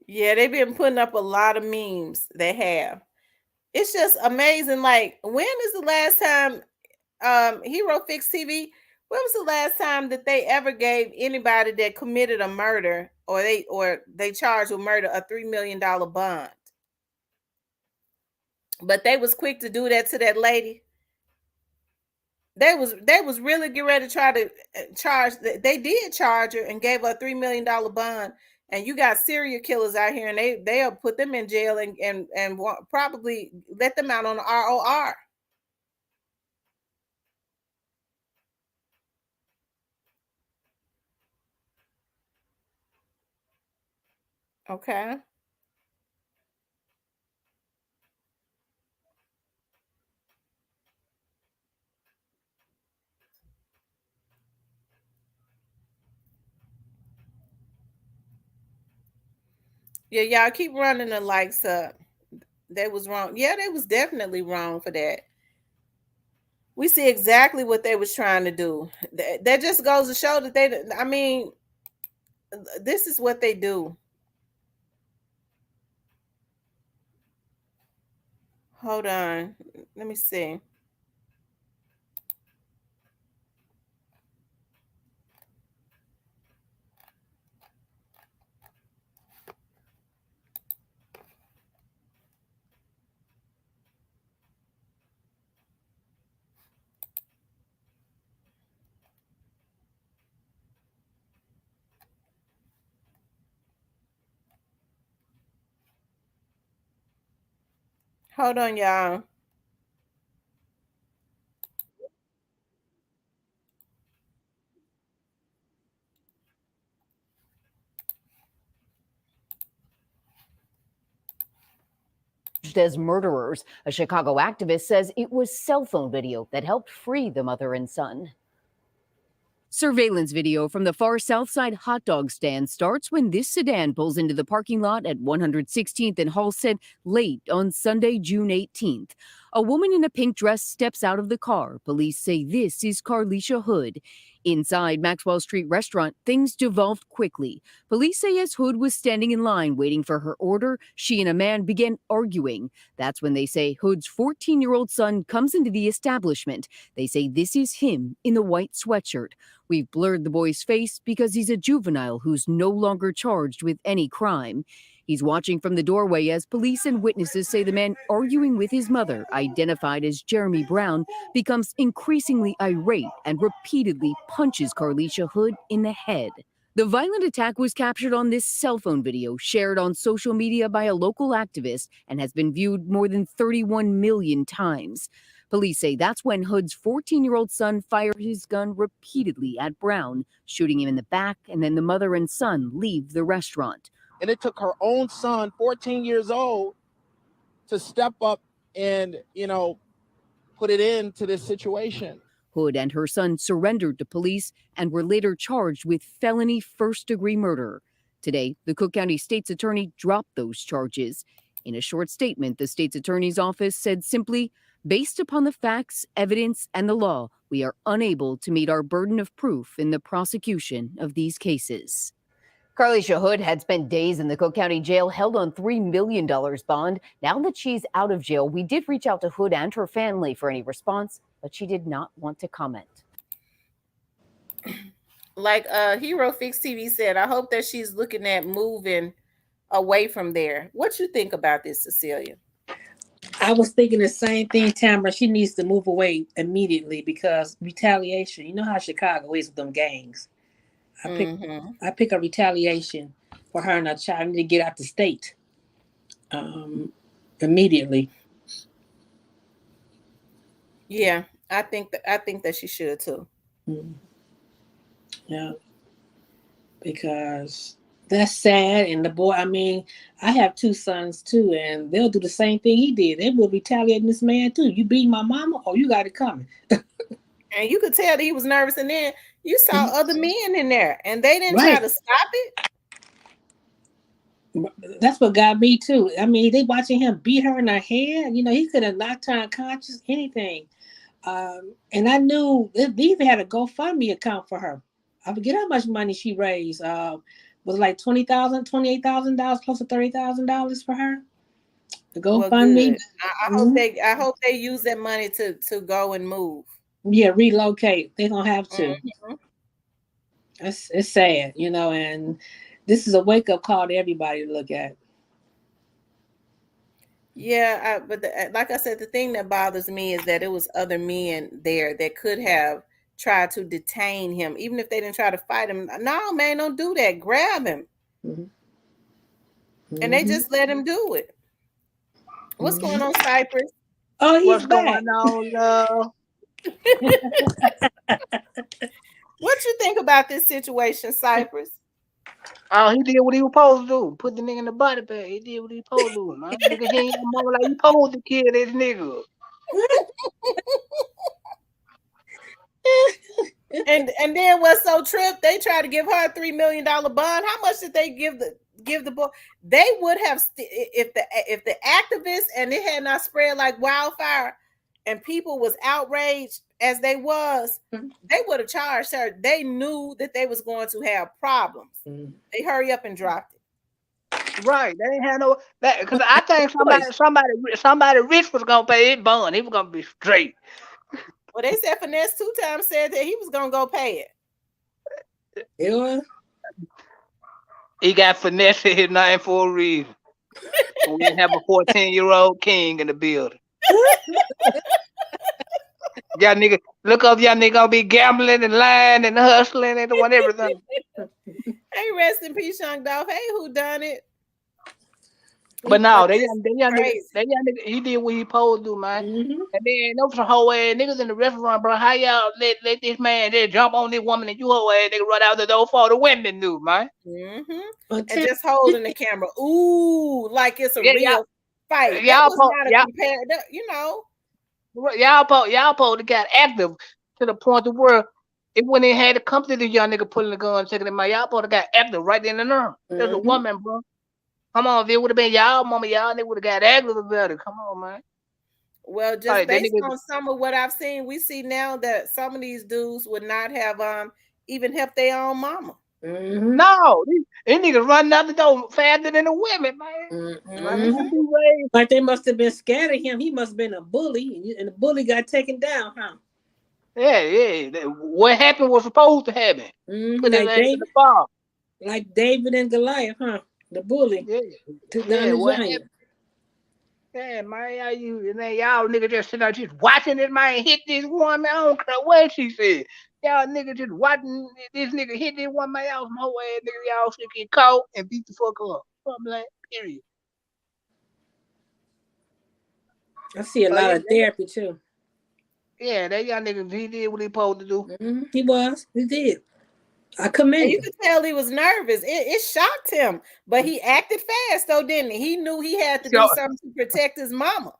Yeah, they've been putting up a lot of memes. They have. It's just amazing. Like, when is the last time Hero Fix TV? When was the last time that they ever gave anybody that committed a murder or they charged with murder a $3 million bond? But they was quick to do that to that lady. They was really getting ready to try to charge. They did charge her and gave her a $3 million bond. And you got serial killers out here, and they'll put them in jail and probably let them out on the ROR. Okay. Yeah, y'all keep running the likes up. They was wrong. Yeah, they was definitely wrong for that. We see exactly what they was trying to do. That just goes to show that I mean, this is what they do. Hold on. Let me see. Hold on, y'all. As murderers. A Chicago activist says it was cell phone video that helped free the mother and son. Surveillance video from the far south side hot dog stand starts when this sedan pulls into the parking lot at 116th and Halstead late on Sunday, June 18th. A woman in a pink dress steps out of the car. Police say this is Carlisha Hood. Inside Maxwell Street restaurant, things devolved quickly. Police say as Hood was standing in line waiting for her order, she and a man began arguing. That's when they say Hood's 14-year-old son comes into the establishment. They say this is him in the white sweatshirt. We've blurred the boy's face because he's a juvenile who's no longer charged with any crime. He's watching from the doorway as police and witnesses say the man arguing with his mother, identified as Jeremy Brown, becomes increasingly irate and repeatedly punches Carlisha Hood in the head. The violent attack was captured on this cell phone video shared on social media by a local activist and has been viewed more than 31 million times. Police say that's when Hood's 14-year-old son fired his gun repeatedly at Brown, shooting him in the back, and then the mother and son leave the restaurant. And it took her own son, 14 years old, to step up and, put it into this situation. Hood and her son surrendered to police and were later charged with felony first-degree murder. Today, the Cook County State's attorney dropped those charges. In a short statement, the state's attorney's office said simply, based upon the facts, evidence, and the law, we are unable to meet our burden of proof in the prosecution of these cases. Carlisha Hood had spent days in the Cook County Jail held on $3 million bond. Now that she's out of jail, we did reach out to Hood and her family for any response, but she did not want to comment. Like Hero Fix TV said, I hope that she's looking at moving away from there. What you think about this, Cecilia? I was thinking the same thing, Tamara. She needs to move away immediately because retaliation. You know how Chicago is with them gangs. I pick a retaliation for her and her child. I need to get out the state immediately. Yeah, I think that she should too. Yeah, because that's sad. And the boy, I mean, I have 2 sons too, and they'll do the same thing he did. They will retaliate this man too. You beat my mama, or you got it coming. And you could tell that he was nervous, and then you saw other men in there, and they didn't try to stop it. That's what got me too. I mean, they watching him beat her in her head. You know, he could have knocked her unconscious, anything. And I knew they even had a GoFundMe account for her. I forget how much money she raised. Was like $20,000, $28,000, close to $30,000 for her. The GoFundMe. I hope they use that money to go and move. Yeah, relocate. They're gonna have to. It's sad, you know, and this is a wake-up call to everybody to look at. Yeah, but like I said, the thing that bothers me is that it was other men there that could have tried to detain him, even if they didn't try to fight him. No, man, don't do that. Grab him. And they just let him do it. What's going on, Cypress? Oh, he's What's back. going on, love? What you think about this situation, Cypress? Oh, he did what he was supposed to do. Put the nigga in the body bag. He did what he supposed to do, man. Nigga, he ain't no mama like you supposed to kill this nigga. And then what's so tripped? They tried to give her a $3 million bond. How much did they give the boy? They would have if the activists and it had not spread like wildfire, and people was outraged as they was, they would have charged her. They knew that they was going to have problems. They hurry up and dropped it. Right. They ain't had no that because I think somebody rich was gonna pay his bond. He was gonna be straight. Well, they said Finesse 2 times said that he was gonna go pay it. Yeah. He got Finesse in his name for a reason. We didn't have a 14-year-old king in the building. Y'all nigga, look up, y'all nigga gonna be gambling and lying and hustling and doing everything. Hey, rest in peace, Young Dolph. Hey, who done it? But no, they young nigga, he did what he supposed to do, man. And then those some whole ass niggas in the restaurant, bro. How y'all let this man just jump on this woman and you whole ass nigga run out the door for the women do, man? And just holding the camera, ooh, like it's a real fight. Y'all you know. Y'all supposed to got active to the point to where it wouldn't have had to come to the young nigga pulling the gun, taking him out. Y'all supposed to got active right then and there. There's a woman, bro. Come on, if it would have been y'all mama, y'all nigga would have got active about it. Come on, man. Well, just based on some of what I've seen, we see now that some of these dudes would not have even helped their own mama. No, these niggas running out the door faster than the women, man. Like they must have been scared of him. He must have been a bully, and the bully got taken down, huh? Yeah. What happened was supposed to happen. Put his ass in the bar. Like David and Goliath, huh? The bully. Took down the giant. Yeah, man, y'all niggas just sitting out just watching this man hit this woman. I don't care what she said. Y'all niggas just watching this nigga hit this one man. Y'all some whole ass niggas. Y'all should get caught and beat the fuck up. Period. I see a lot of therapy too. Yeah, that young nigga, he did what he supposed to do. He did. I commend. You could tell he was nervous. It shocked him, but he acted fast though, didn't he? He knew he had to do something to protect his mama.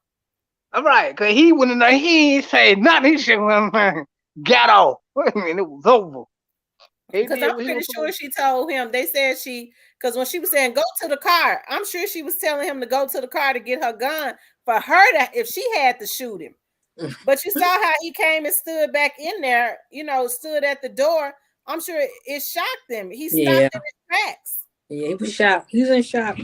All right, cause he wouldn't know. He ain't say nothing. He said, "Got off," and it was over. Because I'm pretty sure she told him. They said because when she was saying go to the car, I'm sure she was telling him to go to the car to get her gun for her to, if she had to shoot him. But you saw how he came and stood back in there, stood at the door. I'm sure it shocked him. He stopped in his tracks. Yeah, he was shocked. He was in shock.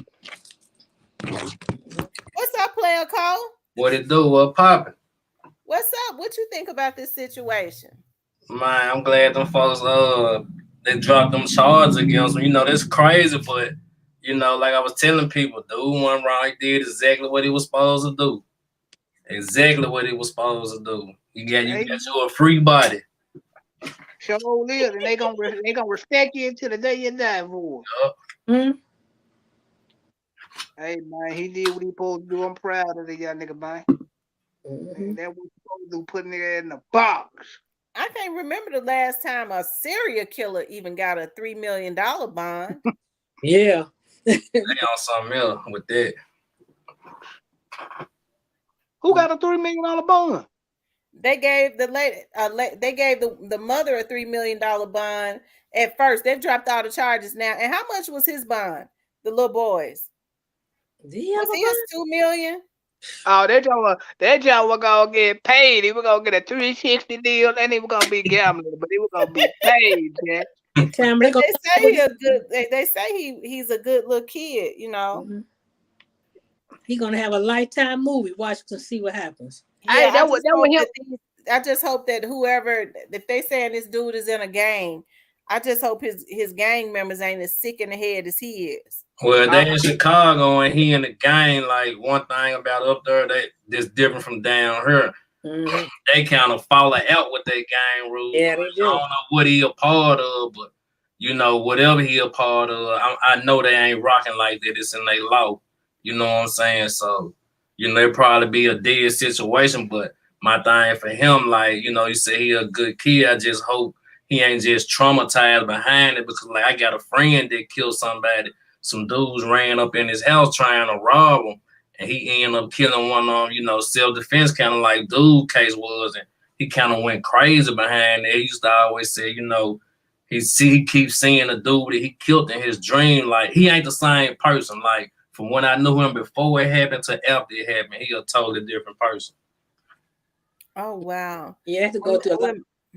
What's up, player Cole? What it do? What poppin'? What's up? What you think about this situation? Man, I'm glad them folks they dropped them charges against him. That's crazy, but like I was telling people, dude went wrong. He did exactly what he was supposed to do. Exactly what he was supposed to do. You got you a free body. Sure live, and they gonna respect you until the day you die for it. Hey man, he did what he supposed to do. I'm proud of the young nigga, man. That was supposed to do, putting nigga in the box. I can't remember the last time a serial killer even got a $3 million bond. Yeah. They on something else with that. Who got a $3 million bond? They gave the lady, they gave the mother a $3 million bond at first. They've dropped all the charges now. And how much was his bond? The little boys. Was his $2 million? Oh, that y'all was gonna get paid. He was gonna get a 360 deal, and he was gonna be gambling, but he was gonna be paid, Jack. They say he's a good little kid, He's gonna have a lifetime movie. Watch to see what happens. Yeah, I just hope that if they saying this dude is in a gang, I just hope his gang members ain't as sick in the head as he is. Well, they in Chicago and he in the gang. Like, one thing about up there that's different from down here. They kind of follow out with their gang rules. Yeah, they do. I don't know what he a part of, but whatever he a part of, I know they ain't rocking like that. It's in their law. You know what I'm saying? So, it'd probably be a dead situation, but my thing for him, like, you say he a good kid. I just hope he ain't just traumatized behind it, because like I got a friend that killed somebody. Some dudes ran up in his house trying to rob him, and he ended up killing one of them, self-defense, kind of like dude case was, and he kind of went crazy behind it. He used to always say, he keeps seeing a dude that he killed in his dream. Like, he ain't the same person. Like, from when I knew him before it happened to after it happened, he a totally different person. Oh, wow. Yeah, he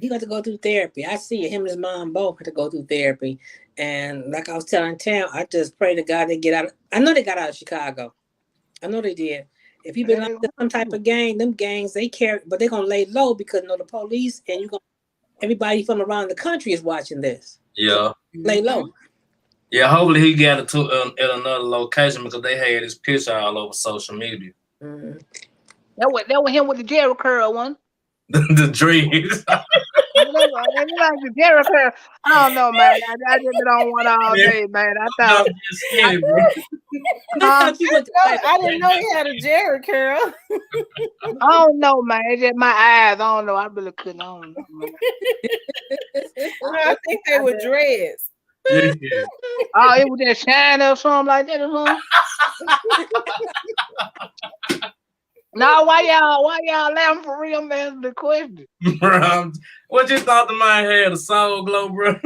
got to go through therapy. I see him and his mom both had to go through therapy. And like I was telling Tam, I just pray to God they get out. I know they got out of Chicago. I know they did. If he been under some type of gang, them gangs, they care, but they're going to lay low because, the police and everybody from around the country is watching this. Yeah. So lay low. Yeah, hopefully he got it at another location, because they had his picture all over social media. That was him with the Jerry curl one. The dreams. Like the Jerry curl. I don't know, man. I just been on one all day, man. I thought. I didn't know he had a Jerry curl. I don't know, man. It's just my eyes. I don't know. I really couldn't. I don't know, man. I think they were dreads. Oh, it was that shine or something like that or something. Now, why y'all laughing for real, man? The question. Bro, what you thought the man had, a soul glow, bro?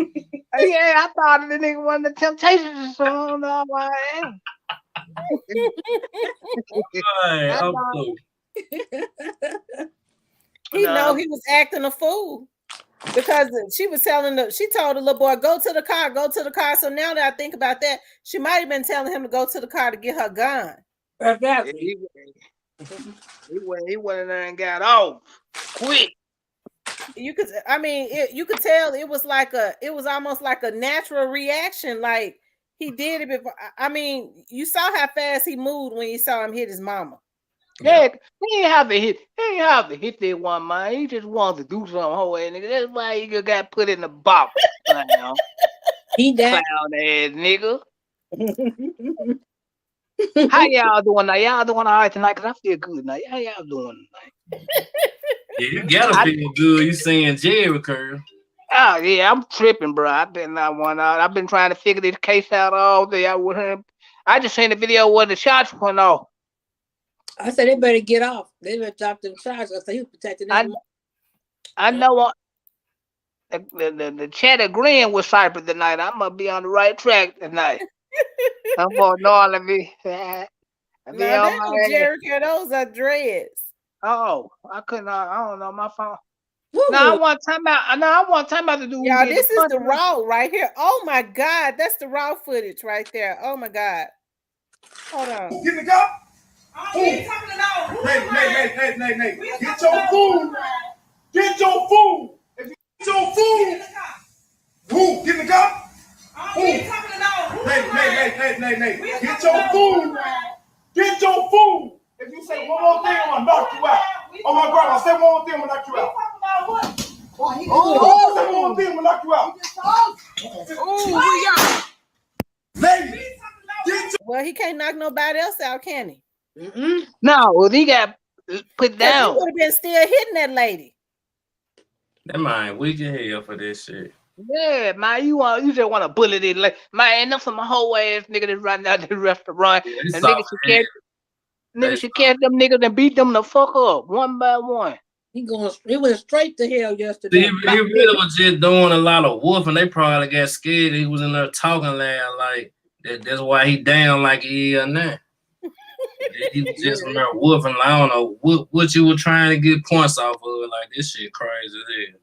Yeah, I thought the nigga one of the Temptations or something. I don't know why I am. He know he was acting a fool, because she told the little boy, go to the car. So now that I think about that, she might have been telling him to go to the car to get her gun. He went in there and got off quick. You could tell it was almost like a natural reaction. Like, he did it before. I mean, you saw how fast he moved when you saw him hit his mama. Yeah, he ain't have to hit that one, man. He just wanted to do something, whole ass nigga. That's why he got put in the box. He died. Clown ass nigga. How y'all doing now? Y'all doing all right tonight? Cause I feel good now. How y'all doing tonight? Yeah, you gotta feel good. You seeing Jerry curl. Oh yeah, I'm tripping, bro. I've been I've been trying to figure this case out all day. I just seen the video where the shots went off. I said they better get off. They better drop them charges. I said he was protecting them. I know. the chat agreeing with Cypress tonight. I must be on the right track tonight. I'm going all of me. No, that was Jericho. Those are dreads. Oh, I couldn't. I don't know my phone. No, I want time out. No, I want time out to do. Y'all, this is the raw right here. Oh my God, that's the raw footage right there. Oh my God. Hold on. Get the cup. Nay. Get your food. Get your food. If you get your food, who? Get the cup. Nay. Get your food. Get your food. If you say one more thing, I'm gonna knock you out. Oh my grandma, say one more thing, I'm gonna knock you out. Oh, say one more thing, I'm gonna knock you out. Well, he can't knock nobody else out, can he? No, well, he got put down. He would have been still hitting that lady. That man weak as hell for this shit. Yeah, man, you just want to bully this like man, enough of my whole ass nigga that's running out the restaurant. Yeah, and niggas should catch them niggas and beat them the fuck up one by one. He went straight to hell yesterday. He really was just doing a lot of woofing. They probably got scared. He was in there talking loud like that. That's why he down like he is now. He was just in there woofing. Like, I don't know what you were trying to get points off of. Like, this shit crazy as hell.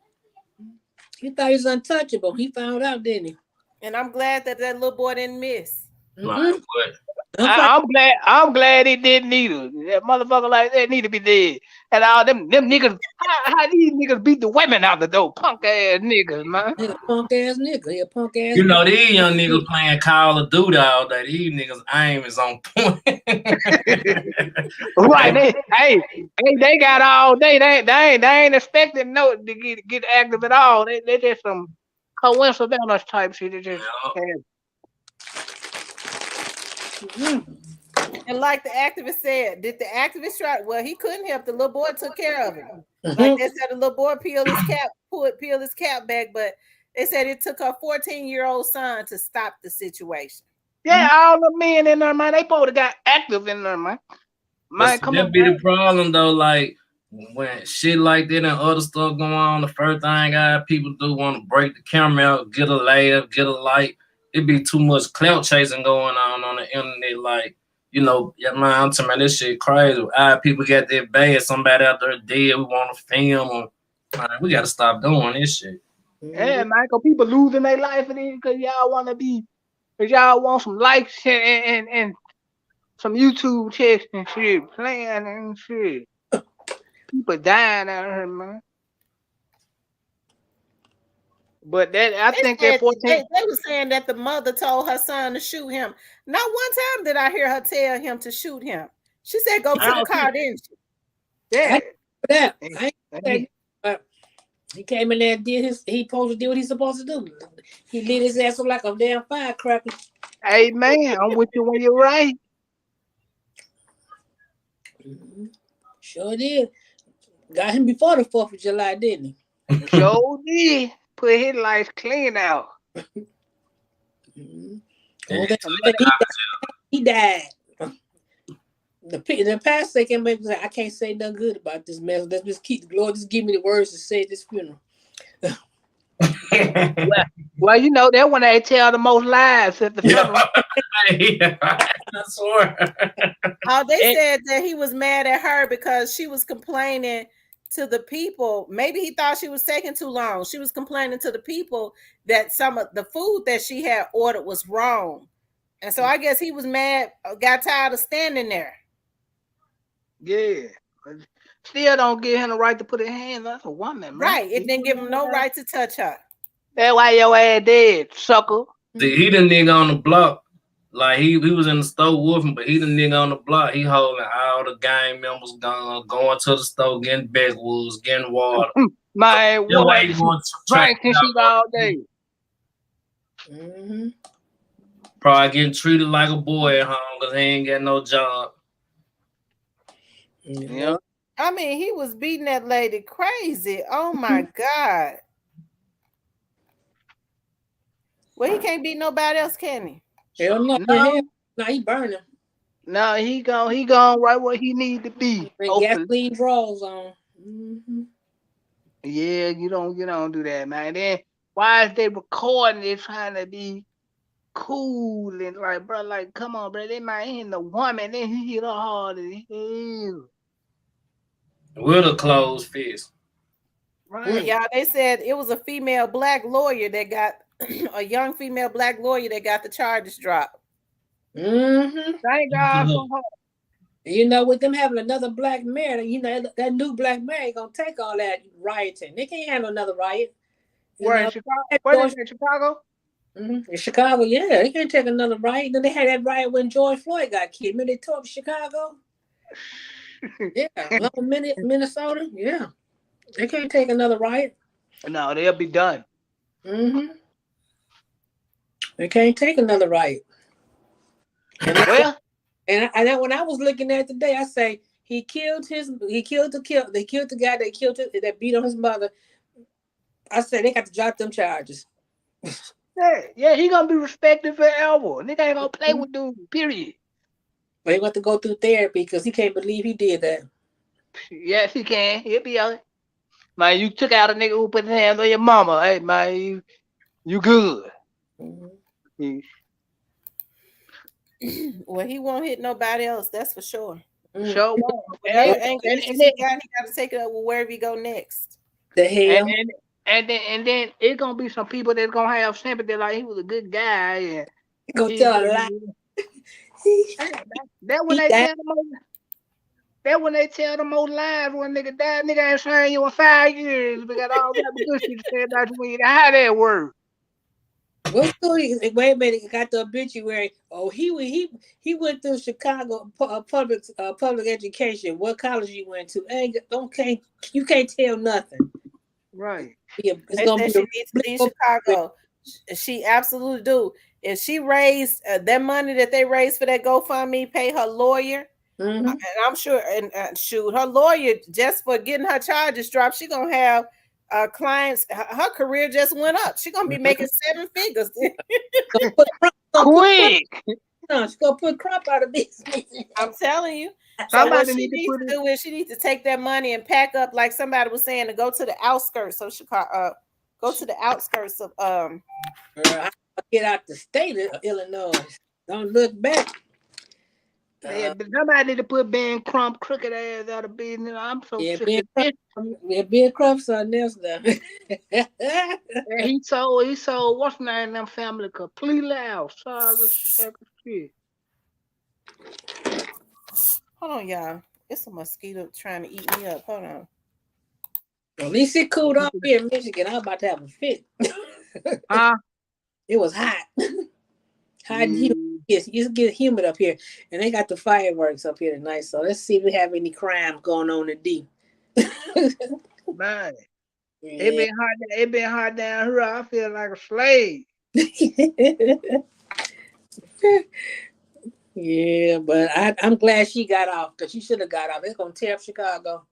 He thought he was untouchable. He found out, didn't he? And I'm glad that little boy didn't miss. Like, what? I'm glad he didn't either. That motherfucker like that need to be dead. And all them niggas, how these niggas beat the women out the door? Punk ass niggas, man. Punk ass nigga. Yeah, punk ass. You know, these young niggas playing Call of Duty all day. These niggas aim is on point. Right. They got all day. They ain't expecting to get active at all. They just some coincidental type shit. They just And like the activist said, did the activist try? Well, he couldn't help. The little boy took care of him. Like they said, the little boy peeled his cap back, but they said it took her 14-year-old son to stop the situation. Yeah, all the men in there, man, they both got active in there, man. That be the problem though. Like when shit like that and other stuff going on, the first thing people do want to break the camera out, get a layer, get a light. It be too much clout chasing going on the internet. Like, you know, yeah, man, I'm talking about this shit crazy. People got that bad, somebody out there dead, we want to film them. Man, we got to stop doing this shit. Yeah, man, because people losing their life because y'all want to be, because y'all want some likes and some YouTube checks and shit, playing and shit. People dying out here, man. But I think that 14. They were saying that the mother told her son to shoot him. Not one time did I hear her tell him to shoot him. She said, "Go to the car," didn't she? Yeah. He came in there and he supposed to do what he's supposed to do. He lit his ass up like a damn firecracker. Hey man, I'm with you when you're right. Sure did. Got him before the 4th of July, didn't he? Sure did. Put his life clean out. He died. The pastor came back and said, "I can't say nothing good about this mess. Let's just keep the Lord. Just give me the words to say at this funeral." well, you know that when they tell the most lies at the funeral. I swear. Oh, they said that he was mad at her because she was complaining to the people. Maybe he thought she was taking too long. She was complaining to the people that some of the food that she had ordered was wrong. And so I guess he was mad, got tired of standing there. Yeah. Still don't give him the right to put his hands on a woman, man. Right. It didn't give him no right to touch her. That's why your ass dead, sucker. See, he the nigga on the block. Like he was in the store with him, but he the nigga on the block. He holding all the gang members going to the store, getting backwoods, getting water. Man, what? Drinking shit all day. Probably getting treated like a boy at home because he ain't got no job. Yeah. I mean, he was beating that lady crazy. Oh my God. Well, he can't beat nobody else, can he? Hell no. No, he burning. No, he gone right where he need to be. Gasoline draws on. Yeah, you don't do that, man. Then why is they recording it trying to be cool and like, bro, like, come on, bro. They might hit the woman, then he hit her hard as hell. With a closed fist. Right. Yeah, they said it was a female black lawyer that got a young female black lawyer that got the charges dropped. Thank God for her. You know, with them having another black mayor, you know, that new black mayor ain't gonna take all that rioting. They can't handle another riot. Where in Chicago? What is it in Chicago? In Chicago, yeah, they can't take another riot. Then they had that riot when George Floyd got killed. Remember they tore up Chicago? Yeah, Minnesota. Yeah, they can't take another riot. No, they'll be done. They can't take another riot. And well, and when I was looking at it today, I say they killed the guy that beat on his mother. I said they got to drop them charges. Yeah, he gonna be respected forever. Nigga ain't gonna play with dude, period. But he got to go through therapy because he can't believe he did that. Yes, he can. He'll be all right. Man, you took out a nigga who put his hands on your mama. Hey, man, you good. Well, he won't hit nobody else, that's for sure. Sure won't. He got to take it up with wherever he go next. The hell. And then it's gonna be some people that's gonna have sympathy, like he was a good guy, and he gonna tell a lie. That when they tell them old lies when nigga died, nigga ain't saying you in 5 years. We got all that good shit to say about you when you how that work. Wait a minute, he got the obituary. Oh, he went through Chicago public education. What college you went to? You can't tell nothing. Right. Yeah, she needs to leave Chicago. She absolutely do. If she raised that money that they raised for that GoFundMe, pay her lawyer, and I'm sure, and shoot, her lawyer just for getting her charges dropped, she gonna have clients. Her career just went up. She gonna be making 7 figures. Quick. She's gonna put crap out of business. I'm telling you. So what she needs to do is she needs to take that money and pack up, like somebody was saying, to go to the outskirts of Chicago. Go to the outskirts of get out the state of Illinois. Don't look back. Yeah, but somebody need to put Ben Crump crooked ass out of business. I'm so sick of this. Ben Crump's on this now. He sold what's the name of them family completely out. Sorry, shit. Hold on, y'all. It's a mosquito trying to eat me up. Hold on. At least it cooled off here in Michigan. I was about to have a fit. It was hot. Hot and humid. Yes, you get humid up here. And they got the fireworks up here tonight. So let's see if we have any crime going on in D. Man. Yeah. It been hot down here. I feel like a slave. Yeah, but I'm glad she got off, because she should have got off. It's gonna tear up Chicago.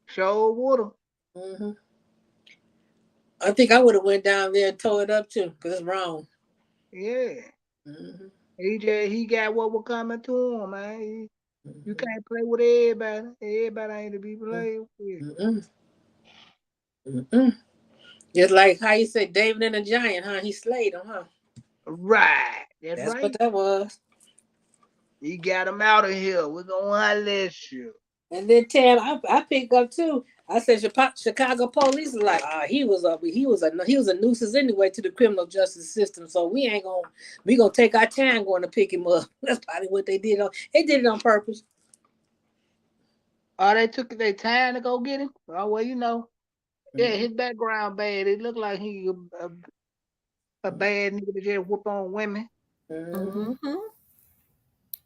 Sure would. I think I would have went down there and tore it up too, because it's wrong. Yeah. He got what was coming to him, man. You can't play with everybody. Everybody ain't to be played with. Just like how you said David and the Giant, huh? He slayed him, huh? Right. That's right. What that was. He got him out of here. We're gonna let you. And then Tam, I picked up too. I said Chicago police are like, he was a nuisance anyway to the criminal justice system. So we gonna take our time going to pick him up. That's probably what they did. They did it on purpose. Oh, they took their time to go get him. Oh well, you know, yeah, his background bad. It looked like he a bad nigga that just whoop on women.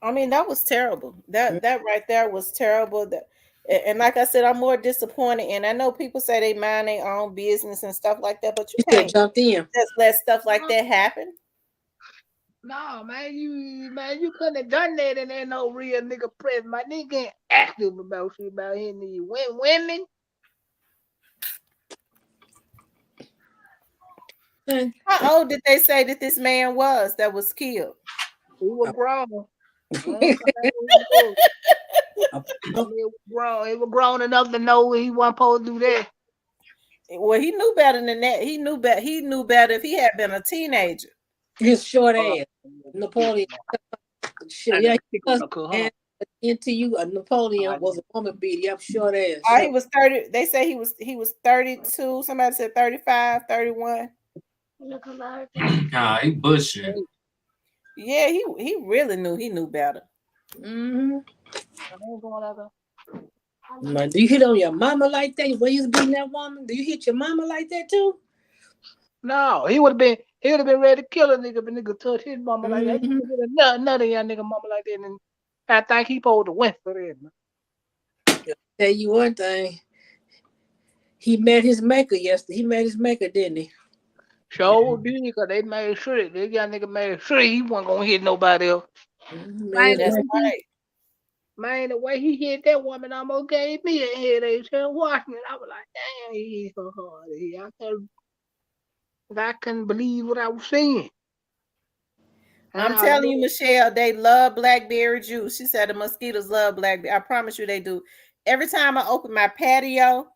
I mean, that was terrible. That right there was terrible. And like I said, I'm more disappointed. And I know people say they mind their own business and stuff like that, but you can't jumped in. Just let stuff like that happen. No, man, you couldn't have done that, and ain't no real nigga present. My nigga ain't active about shit about hitting these women. How old did they say that this man was that was killed? He was grown. He was grown enough to know he wasn't supposed to do that. Well, he knew better than that. He knew better. He knew better if he had been a teenager. His short ass, Napoleon. Shit, yeah, he was and into you. Napoleon was a woman beater. Yep, short ass. Oh, he was 30. They say he was 32. Somebody said 35, 31. Nah, he bullshit. Yeah, he really knew. He knew better. Mm-hmm. Man, do you hit on your mama like that? When you was beating that woman, do you hit your mama like that too? No, he would have been ready to kill a nigga if a nigga touch his mama like that. None of y'all nigga mama like that. And I think he supposed to win for that, man. Tell you one thing. He met his maker yesterday. He met his maker, didn't he? Sure did, because they made sure they got nigga made sure he wasn't gonna hit nobody else. Man, That's right. Man, the way he hit that woman almost gave me a headache. She watching it. I was like, damn, he's so hard. I couldn't believe what I was seeing. I'm telling you, Michelle, they love blackberry juice. She said the mosquitoes love blackberry. I promise you they do. Every time I open my patio,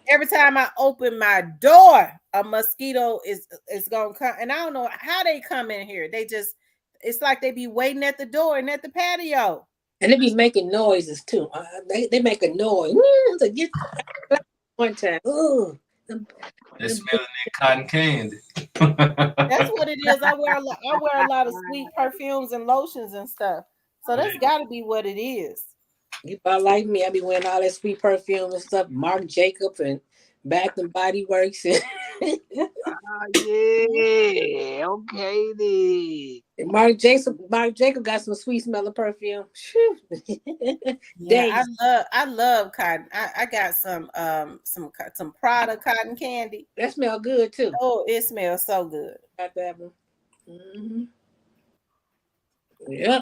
every time I open my door, a mosquito is gonna come. And I don't know how they come in here. It's like they be waiting at the door and at the patio. And they be making noises too. They make a noise. To get one time. Ooh. They're smelling that cotton candy. That's what it is. I wear a lot of sweet perfumes and lotions and stuff. So that's got to be what it is. You probably like me. I be wearing all that sweet perfume and stuff. Marc Jacobs and Bath and Body Works. Yeah, okay then. Marc Jacob got some sweet smelling perfume. Yeah, I love cotton. I got some Prada cotton candy. That smell good too. Oh, it smells so good. Got that one. Mm-hmm. Yeah.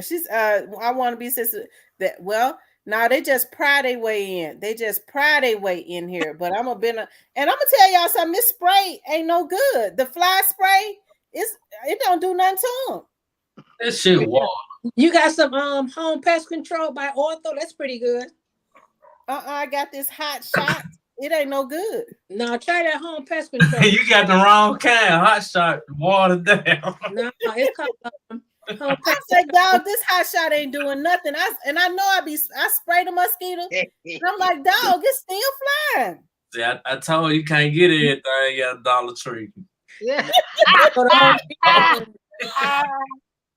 She's I want to be sister that now they just pry their way in. They just pry their way in here. But and I'm gonna tell y'all something. This spray ain't no good. The fly spray, it don't do nothing to them. That shit wild. You got some home pest control by Ortho. That's pretty good. I got this hot shot. It ain't no good. No, try that home pest control. You got the wrong kind. Hot shot watered down. No, it's called I said, dog, this hot shot ain't doing nothing. I know I spray the mosquito. And I'm like, dog, it's still flying. See, I told you can't get everything at Dollar Tree. Yeah.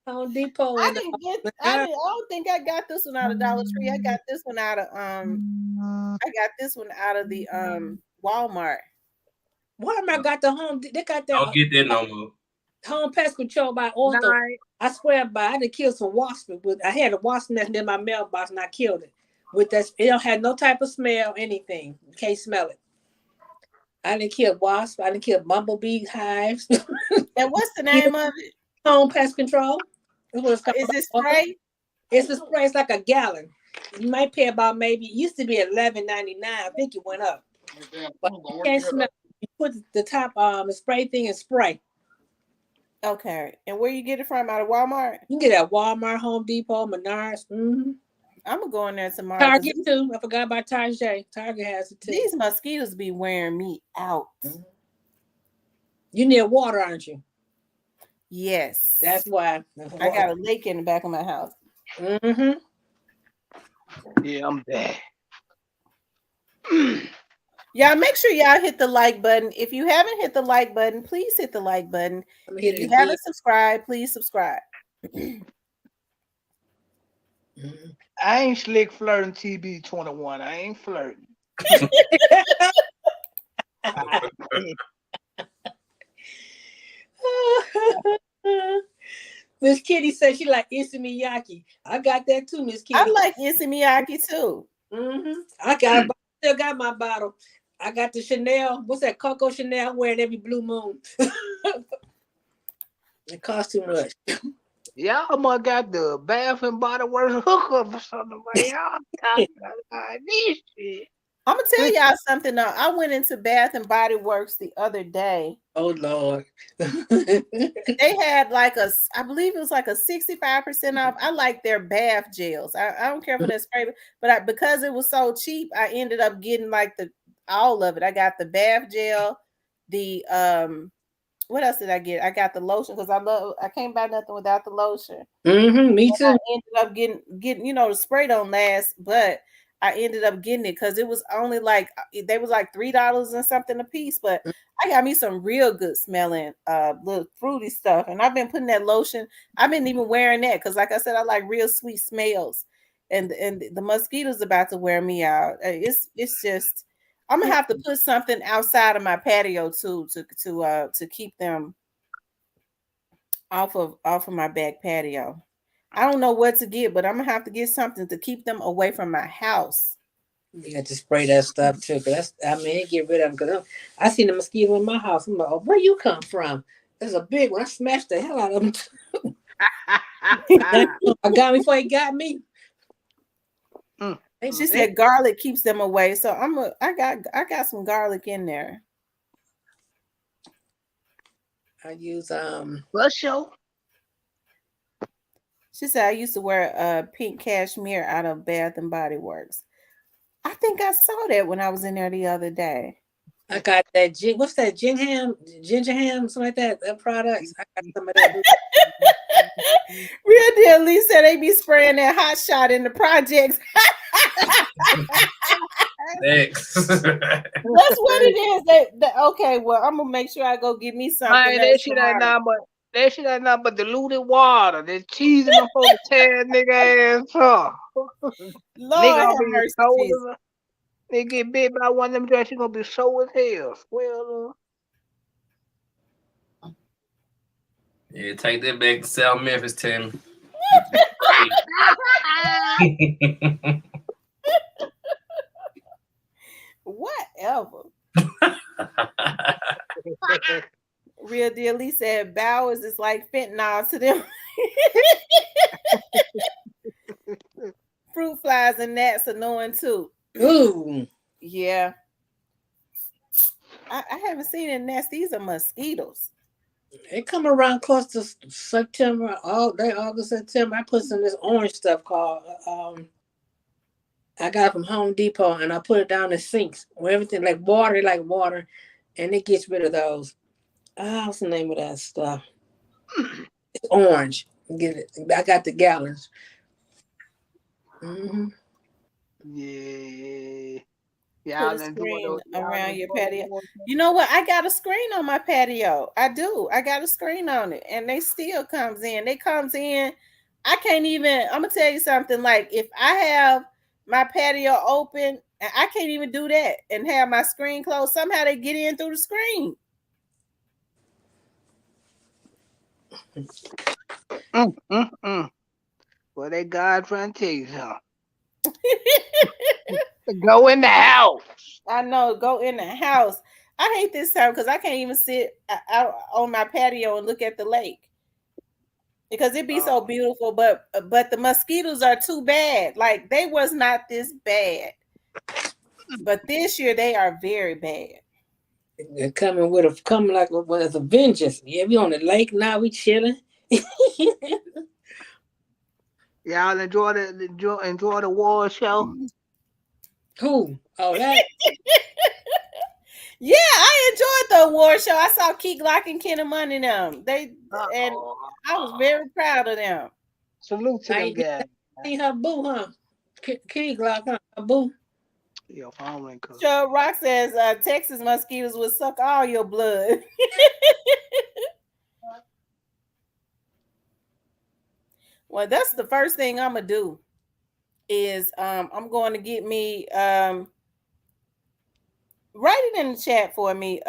Home Depot. I don't think I got this one out of Dollar Tree. I got this one out of the Walmart. Walmart got the home. They got that. Don't get that no more. Home pest control by Ortho. I swear by, I done killed some wasps. I had a wasp nest in my mailbox and I killed it. With that, it don't have no type of smell, anything. You can't smell it. I done killed wasps. I done killed bumblebee hives. And what's the name of it? Home pest control. Is it spray? It's a spray. It's like a gallon. You might pay about maybe. It used to be $11.99. I think it went up. But you can't smell. You put the top spray thing and spray. Okay. And where you get it from? Out of Walmart? You can get it at Walmart, Home Depot, Menards. Mm-hmm. I'm gonna go in there tomorrow. Target too. I forgot about Target. Target has it too. These mosquitoes be wearing me out. Mm-hmm. You need water, aren't you? Yes. That's why. I got a lake in the back of my house. Mm-hmm. Yeah, I'm bad. Y'all make sure y'all hit the like button. If you haven't hit the like button, please hit the like button. If you haven't subscribed, please subscribe. I ain't slick flirting TB21. I ain't flirting. Miss Kitty said she like Issey Miyake. I got that too, Miss Kitty. I like Issey Miyake too. Mm-hmm. Still got my bottle. I got the Chanel. What's that? Coco Chanel. I wear it every blue moon. It costs too much. Y'all must got the Bath and Body Works hookup or something. Y'all talking about this shit. I'm gonna tell y'all something though. I went into Bath and Body Works the other day. Oh Lord. They had I believe it was like a 65% off. I like their bath gels. I don't care for that spray, but because it was so cheap, I ended up getting like all of it. I got the bath gel, the what else did I get? I got the lotion because I can't buy nothing without the lotion. Me too. I ended up getting the spray don't last, but I ended up getting it because it was only like they was like $3 and something a piece. But I got me some real good smelling little fruity stuff, and I've been putting that lotion. I've been even wearing that because, like I said, I like real sweet smells, and the mosquitoes about to wear me out. It's just I'm gonna have to put something outside of my patio too to keep them off of my back patio. I don't know what to get, but I'm gonna have to get something to keep them away from my house. You got to spray that stuff too, because get rid of them. Because I seen the mosquito in my house. I'm like, oh, where you come from? There's a big one. I smashed the hell out of them too. I got me before he got me. She said garlic keeps them away, so I got some garlic in there. I use What's show? She said I used to wear pink cashmere out of Bath and Body Works. I think I saw that when I was in there the other day. I got that what's that ginger ham, something like that. That products. I got some of that. Real deal. Lee said they be spraying that hot shot in the projects. Thanks. That's what it is. Okay, well, I'm gonna make sure I go get me something. Man, that shit ain't nothing but diluted water. They're cheesing them for the tear nigga ass up. Lord have mercy. They get bit by one of them drugs, you gonna be so as hell. Well, Yeah, take that back to South Memphis, Tim. Whatever. Real deal. Lee said Bowers is like fentanyl to them. Fruit flies and gnats annoying too. Ooh. Yeah. I haven't seen any gnats. These are mosquitoes. They come around close to September, August, September. I put some of this orange stuff called I got it from Home Depot, and I put it down the sinks where everything like water, and it gets rid of those. What's the name of that stuff? It's orange. Get it. I got the gallons. Yeah. Put a screen around your patio. You know what? I got a screen on my patio. I do. I got a screen on it, and they still comes in. They comes in. I can't even. I'm gonna tell you something. Like if I have my patio open, I can't even do that and have my screen closed. Somehow they get in through the screen. Well, they God trying to tell you something. Go in the house. I know. Go in the house. I hate this time because I can't even sit out on my patio and look at the lake because it be so beautiful. But the mosquitoes are too bad. Like they was not this bad, but this year they are very bad. They're coming with a vengeance. Yeah, we on the lake now. We chilling. Y'all enjoy the war show. Who? Oh, that. Yeah, I enjoyed the award show. I saw Key Glock and Kenny Money them. And I was very proud of them. Salute to them guys. See her boo, huh? Key Glock, huh? Her boo. Yo, phone Sure, Rock says Texas mosquitoes will suck all your blood. Well, that's the first thing I'm gonna do. Is I'm going to get me write it in the chat for me,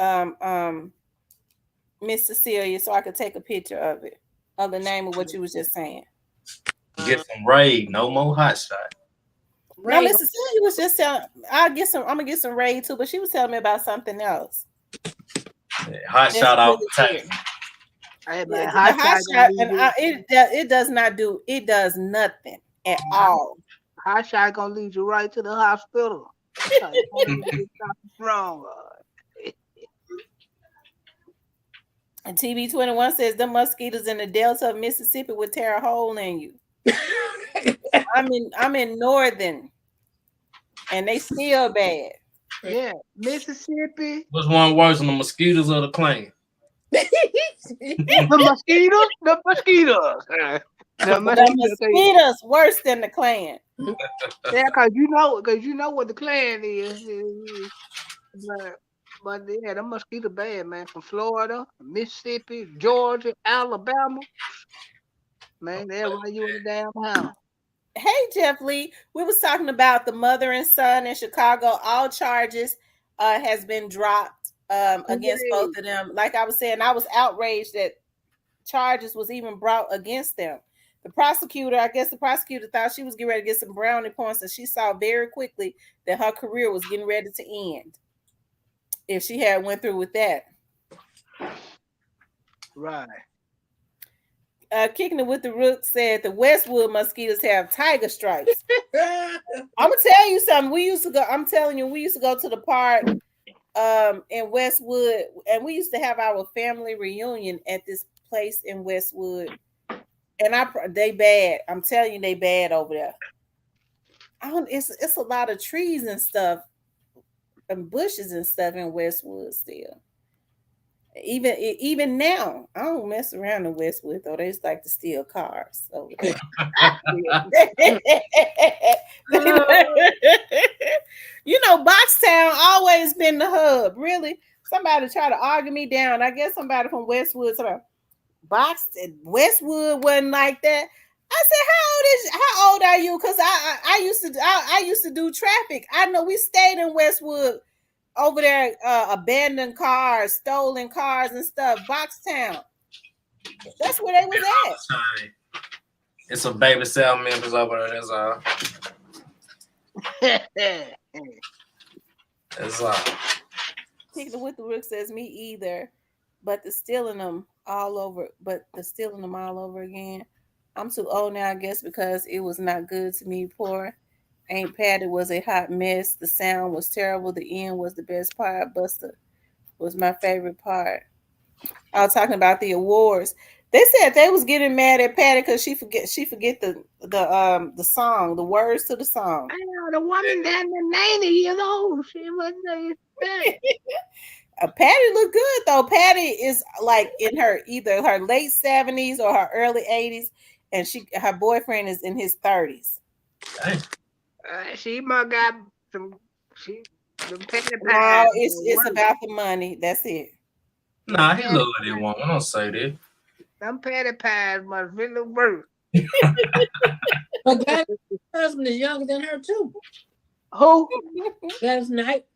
Miss Cecilia, so I could take a picture of it, of the name of what you was just saying. Get some raid, no more hot shot. No, Miss Cecilia was just telling. I'm gonna get some raid too, but she was telling me about something else. Yeah, hot shot off the tank. Hot shot, and it does not do. It does nothing at all. Hot shot gonna lead you right to the hospital. Wrong. And TB21 says the mosquitoes in the Delta of Mississippi would tear a hole in you. I'm in Northern, and they still bad. Yeah, Mississippi. Which one worse than the mosquitoes or the Klan? The mosquitoes. The mosquitoes. The The mosquitoes. mosquitoes worse than the Klan. Yeah, cause you know what the Klan is. But yeah, the mosquito bad, man. From Florida, Mississippi, Georgia, Alabama. Man, they'll run you in the damn house. Hey, Jeff Lee, we was talking about the mother and son in Chicago. All charges has been dropped against both of them. Like I was saying, I was outraged that charges was even brought against them. The prosecutor thought she was getting ready to get some brownie points, and she saw very quickly that her career was getting ready to end if she had went through with that. Right. Kicking it with the Rook said the Westwood mosquitoes have tiger stripes. I'm gonna tell you something. We used to go to the park in Westwood, and we used to have our family reunion at this place in Westwood. And they bad. I'm telling you, they bad over there. It's a lot of trees and stuff, and bushes and stuff in Westwood still. Even now, I don't mess around in Westwood though. They just like to steal cars. So. You know, Boxtown always been the hub. Really, somebody try to argue me down. I guess somebody from Westwood. Westwood wasn't like that. I said, how old are you? Because I used to do traffic. I know we stayed in Westwood over there, abandoned cars, stolen cars and stuff. Boxtown. That's where they was at. It's a baby South Memphis over there. That's all. That's all. Kicking with the Rook says me either, but the stealing them all over again. I'm too old now, I guess, because it was not good to me. Poor Aunt Patty was a hot mess. The sound was terrible. The end was the best part. Buster was my favorite part. I was talking about the awards. They said they was getting mad at Patty because she forget the song, the words to the song. I know the woman down there 90 years old. She was Patty look good though. Patty is like in either her late 70s or her early 80s, and her boyfriend is in his 30s. She must got some. No, it's about the money. That's it. Nah, he look what he want. I don't say that. Some patty pies must really work. But Gladys' husband is younger than her too. Who? Gladys Knight.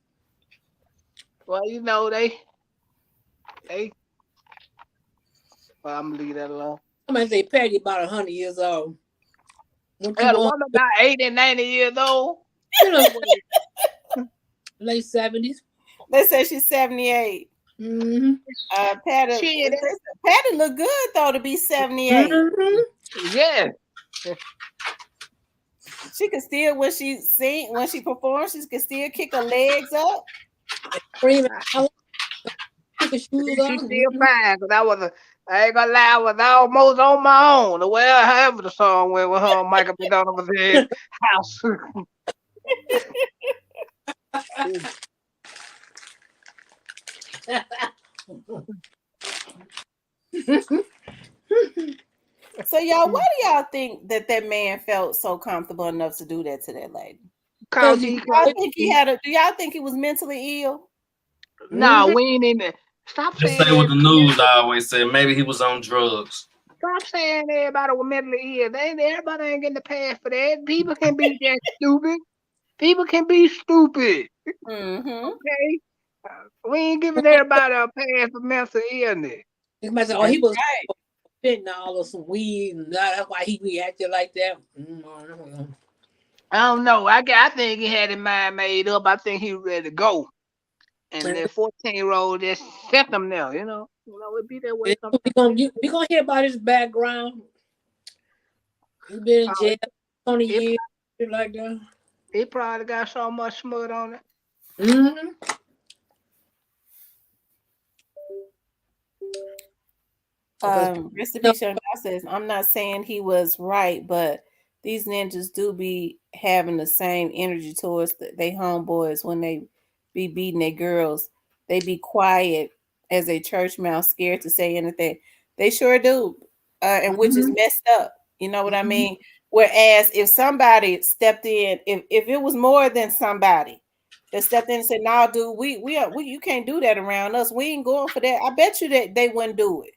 Well, you know they. Well, I'm gonna leave that alone. Somebody say Patty about 100 years old. The woman about 80, 90 years old. Late 70s. They say she's 78. Mm-hmm. Patty look good though to be 78. Mm-hmm. Yeah. She can still when she performs, she can still kick her legs up. She's still fine because I ain't gonna lie, I was almost on my own. The way however the song went with her and Michael McDonald was in his house. So y'all, why do y'all think that man felt so comfortable enough to do that to that lady? Cause do y'all think he was mentally ill? No, we ain't even. Stop Just saying say what the news always said. Maybe he was on drugs. Stop saying everybody was mentally ill. Everybody ain't getting the pass for that. People can be that stupid. People can be stupid. Mm-hmm. Okay? We ain't giving everybody a pass for mental illness. He might say, "Oh, he was fentanyl or some weed, and that's why he reacted like that." I don't know. I think he had his mind made up. I think he was ready to go. And the 14-year-old just sent him there, you know. It be that way sometimes. We gonna hear about his background. He's been in jail 20 years, like that. He probably got so much smut on it. Mm-hmm. Recipe says, I'm not saying he was right, but these ninjas do be having the same energy towards they homeboys when they be beating their girls. They be quiet as a church mouse, scared to say anything. They sure do, and which is messed up. You know what I mean? Whereas if somebody stepped in, if it was more than somebody that stepped in and said, "No, dude, we you can't do that around us. We ain't going for that." I bet you that they wouldn't do it.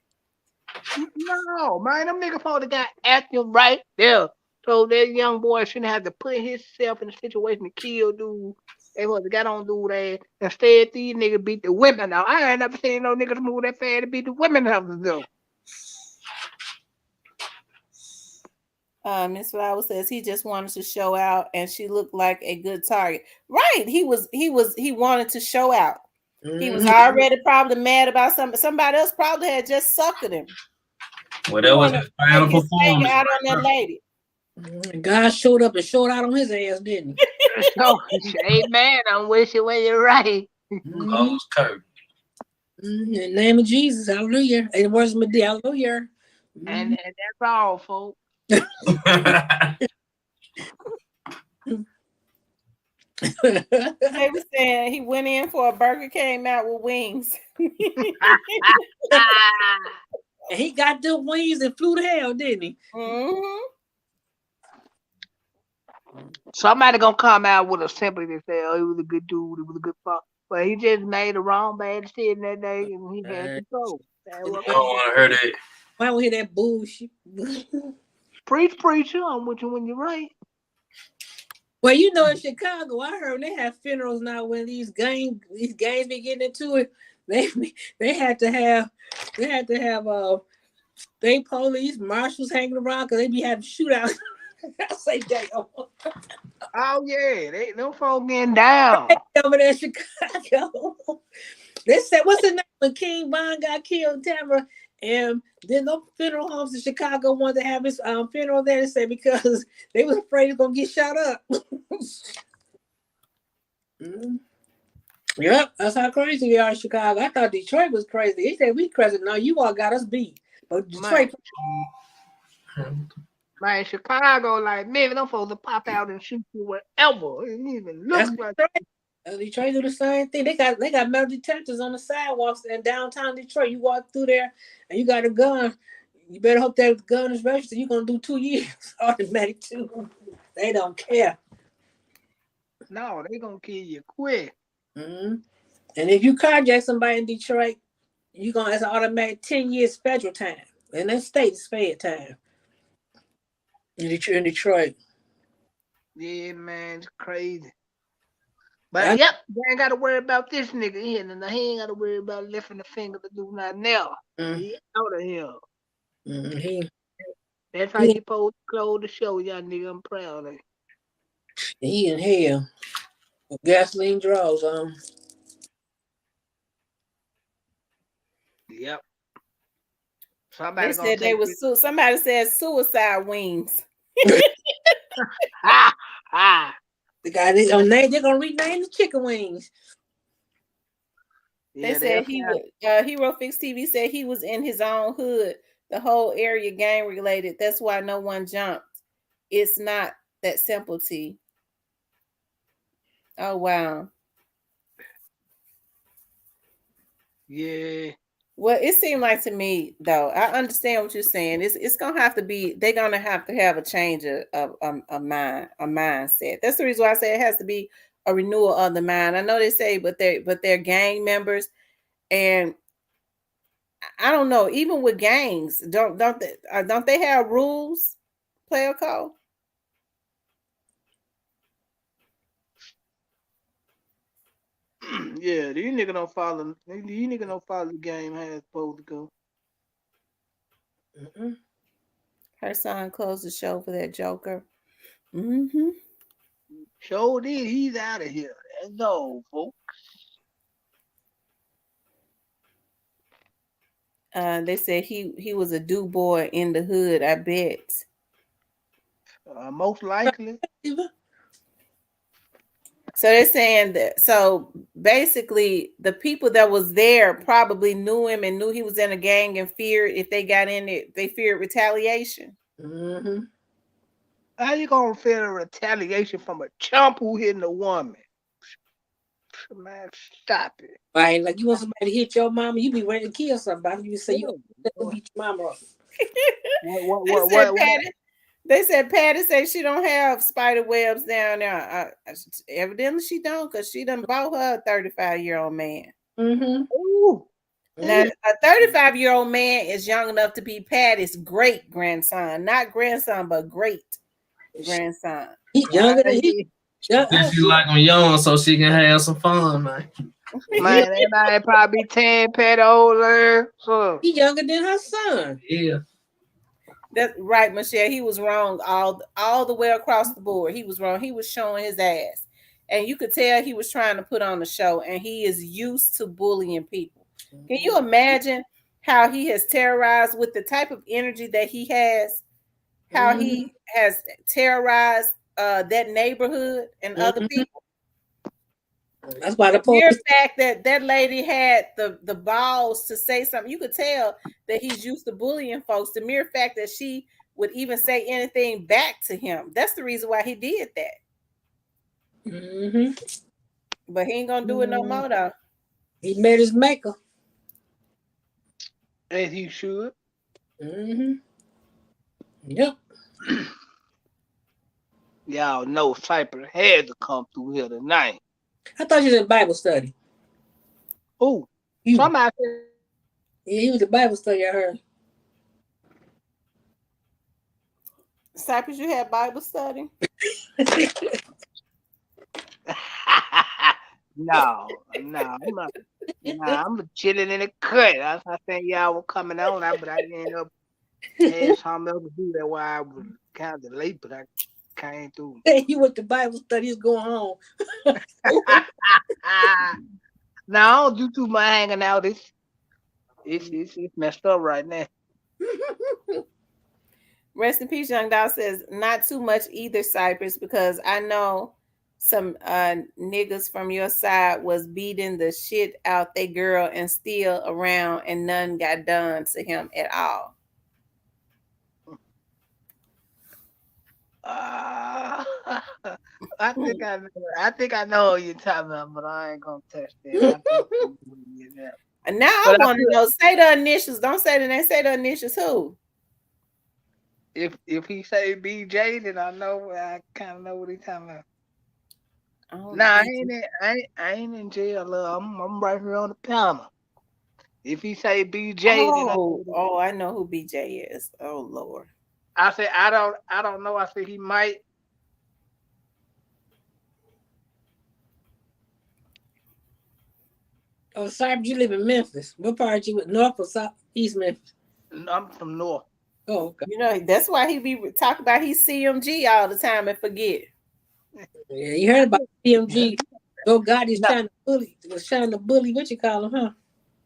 No, man, them niggas supposed to got acting right there. So that young boy shouldn't have to put himself in a situation to kill dude. They supposed to got on dude ass. Instead, these niggas beat the women. Now, I ain't never seen no niggas move that fast to beat the women up though. Miss Flower says he just wanted to show out, and she looked like a good target. Right? He wanted to show out. He was already probably mad about something. Somebody else probably had just suckered him. Well, that was his final performance. Out on that lady. God showed up and showed out on his ass, didn't he? So, amen. I'm wishing when you're right. Close curtain. In the name of Jesus, hallelujah. And the words of Medea, hallelujah. And that's all, folks. They were saying he went in for a burger, came out with wings. And he got the wings and flew to hell, didn't he? Somebody gonna come out with a sympathy and say, "Oh, he was a good dude. He was a good fuck." But he just made the wrong bad decision that day, and he had to go. I don't want to hear that. Why don't hear that bullshit? Preach, I'm with you when you're right. Well, you know, in Chicago, I heard they have funerals now when these gangs be getting into it. They had to have state police, marshals hanging around because they be having shootouts. I say damn. Oh yeah, them folks getting down over there in Chicago. They said, what's the name when King Von got killed, Tamara? And then no funeral homes in Chicago wanted to have his funeral there. They said because they was afraid he was gonna get shot up. Yep, that's how crazy they are in Chicago. I thought Detroit was crazy. He said we crazy. No, you all got us beat. But Detroit. Man, Chicago, like maybe them folks will pop out and shoot you wherever. It even looks like Detroit do the same thing. They got metal detectors on the sidewalks in downtown Detroit. You walk through there and you got a gun. You better hope that gun is registered. You're gonna do 2 years automatic too. They don't care. No, they gonna kill you quick. And if you carjack somebody in Detroit, you're gonna have an automatic 10 years federal time. And that state is fed time. In Detroit. Yeah, man, it's crazy. But yep, they ain't gotta worry about this nigga here, and he ain't gotta worry about lifting the finger to do nothing else. He out of here. That's how you supposed to close the show, young nigga. I'm proud of you. He in hell. Gasoline draws on. Yep. Somebody said suicide wings. The guy they're gonna rename the chicken wings. They said he would. Hero Fix TV said he was in his own hood. The whole area gang related. That's why no one jumped. It's not that simple, T. Oh wow. Yeah. Well, it seemed like to me though. I understand what you're saying. It's gonna have to be. They're gonna have to have a change of mindset. That's the reason why I say it has to be a renewal of the mind. I know they say, but they're gang members, and I don't know. Even with gangs, don't they have rules? Player code. Yeah, these niggas don't follow. These niggas don't follow the game how it's supposed to go. Her son closed the show for that Joker. Show did. He's out of here. That's all, folks. They said he was a do boy in the hood. I bet. Most likely. So they're saying that. So basically, the people that was there probably knew him and knew he was in a gang and feared if they got in it, they feared retaliation. How you gonna fear retaliation from a chump who hitting a woman? Man, stop it. Right, like you want somebody to hit your mama, you be ready to kill somebody. You say you gonna beat your mama up. They said Patty said she don't have spider webs down there. Evidently she don't, because she done bought her a 35-year-old man. Mm-hmm. Ooh. Now, a 35-year-old man is young enough to be Patty's great grandson, not grandson, but great grandson. He younger than he. She like him young so she can have some fun, man. Man, that might probably 10 Patty older. So he younger than her son. Yeah. That's right, Michelle. He was wrong all the way across the board. He was wrong. He was showing his ass. And you could tell he was trying to put on a show, and he is used to bullying people. Can you imagine how he has terrorized with the type of energy that he has, how he has terrorized that neighborhood and other people? That's why the mere fact that lady had the balls to say something, you could tell that he's used to bullying folks. The mere fact that she would even say anything back to him, that's the reason why he did that. Mm-hmm. But he ain't gonna do it no more though. He made his maker. As he should. Mm-hmm. Yep. Y'all know Cypress had to come through here tonight. I thought you was in Bible study. Oh, somebody said. Yeah, he was in Bible study, I heard. Cypress, you had Bible study? No, I'm chilling in the cut. I think y'all were coming on, but I ended up had something else to do. That's why I was kind of late, but I came through. Hey, you went to Bible study, he's going home. Now I don't do too much hanging out. It's messed up right now. Rest in peace, Young Doll says, not too much either, Cypress, because I know some niggas from your side was beating the shit out they girl and still around, and none got done to him at all. I think I know what you're talking about, but I ain't gonna touch that. And now I want to know, say the initials. Don't say the name. Say the initials. Who? If he say BJ, then I kind of know what he's talking about. Oh, nah, I ain't in jail. I'm right here on the panel. If he say BJ, then I know who BJ is. Oh Lord. I said I don't know. I said he might. Oh, Cypress, you live in Memphis. What part you with? North or South? East Memphis? I'm from North. Oh, okay. You know, that's why he be talking about he's CMG all the time and forget. Yeah, you heard about CMG. Oh God, he's trying to bully. What you call him, huh?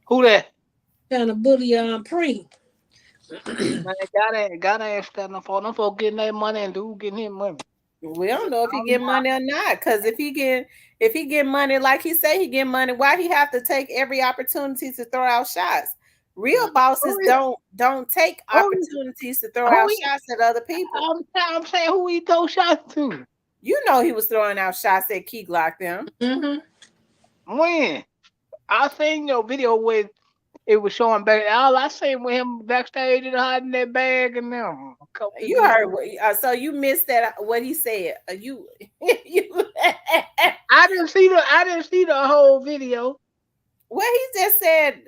Who that? Trying to bully Pre. Man, gotta ask that no for getting that money and dude getting his money. We don't know if he get money or not, because if he get money, like he say he get money, why he have to take every opportunity to throw out shots? Real bosses don't take opportunities to throw out shots at other people. I'm saying who he throw shots to. You know he was throwing out shots at Key Glock them. Mm-hmm. When I seen your video with it was showing back. All I seen with him backstage and hiding that bag and them. You heard so you missed that what he said. You I didn't see the whole video. Well, he just said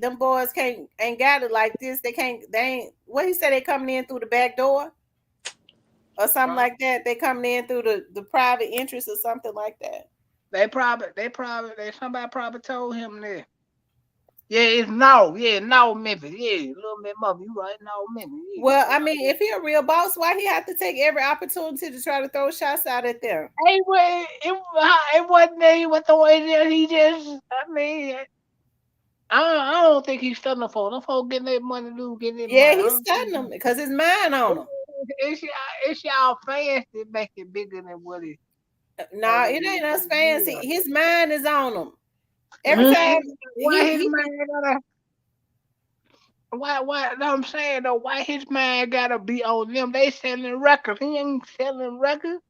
them boys ain't got it like this. They ain't what he said, they coming in through the back door or something like that. They coming in through the private entrance or something like that. Somebody probably told him that. Yeah, it's now Memphis. Yeah, little bit mother, you right now Memphis. Yeah. Well, I mean, if he a real boss, why he have to take every opportunity to try to throw shots out at them? It wasn't that he was throwing it. He just, I don't think he's studying for them. Folks getting that money, dude. Yeah, he's studying them because his mind on them. It's y'all fans that make it bigger than what it. No, it ain't us fans. His mind is on them. Every time. Why I'm saying though, why his mind gotta be on them? They selling records. He ain't selling records.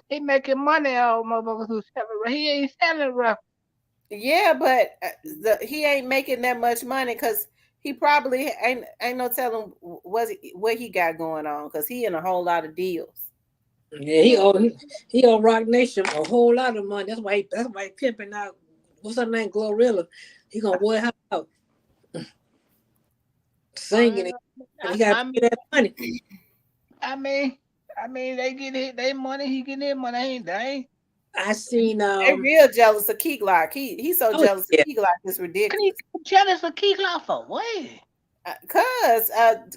He making money out of motherfuckers who selling. He ain't selling rough. Yeah, but he ain't making that much money because he probably ain't no telling what he got going on because he in a whole lot of deals. Yeah, he on Rock Nation a whole lot of money. That's why he pimping out. What's her name? Glorilla. He gonna wear her out. Singing. He got that money. I mean, they get it. They money. He getting their money. Ain't they? I seen. They real jealous of Key Glock. He's so jealous of Key Glock. It's ridiculous. Jealous of Key Glock for what? Cause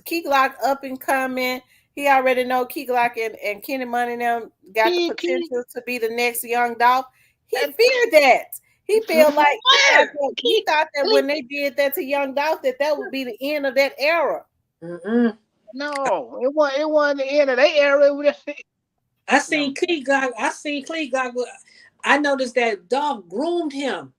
Key Glock up and coming. He already know Key Glock and Kenny Money them got the potential to be the next Young Dolph. He feared that. He feel like he thought that when they did that to Young Dolph that would be the end of that era. Mm-mm. No, it wasn't the end of that era. I seen Key Glock. I noticed that Dolph groomed him.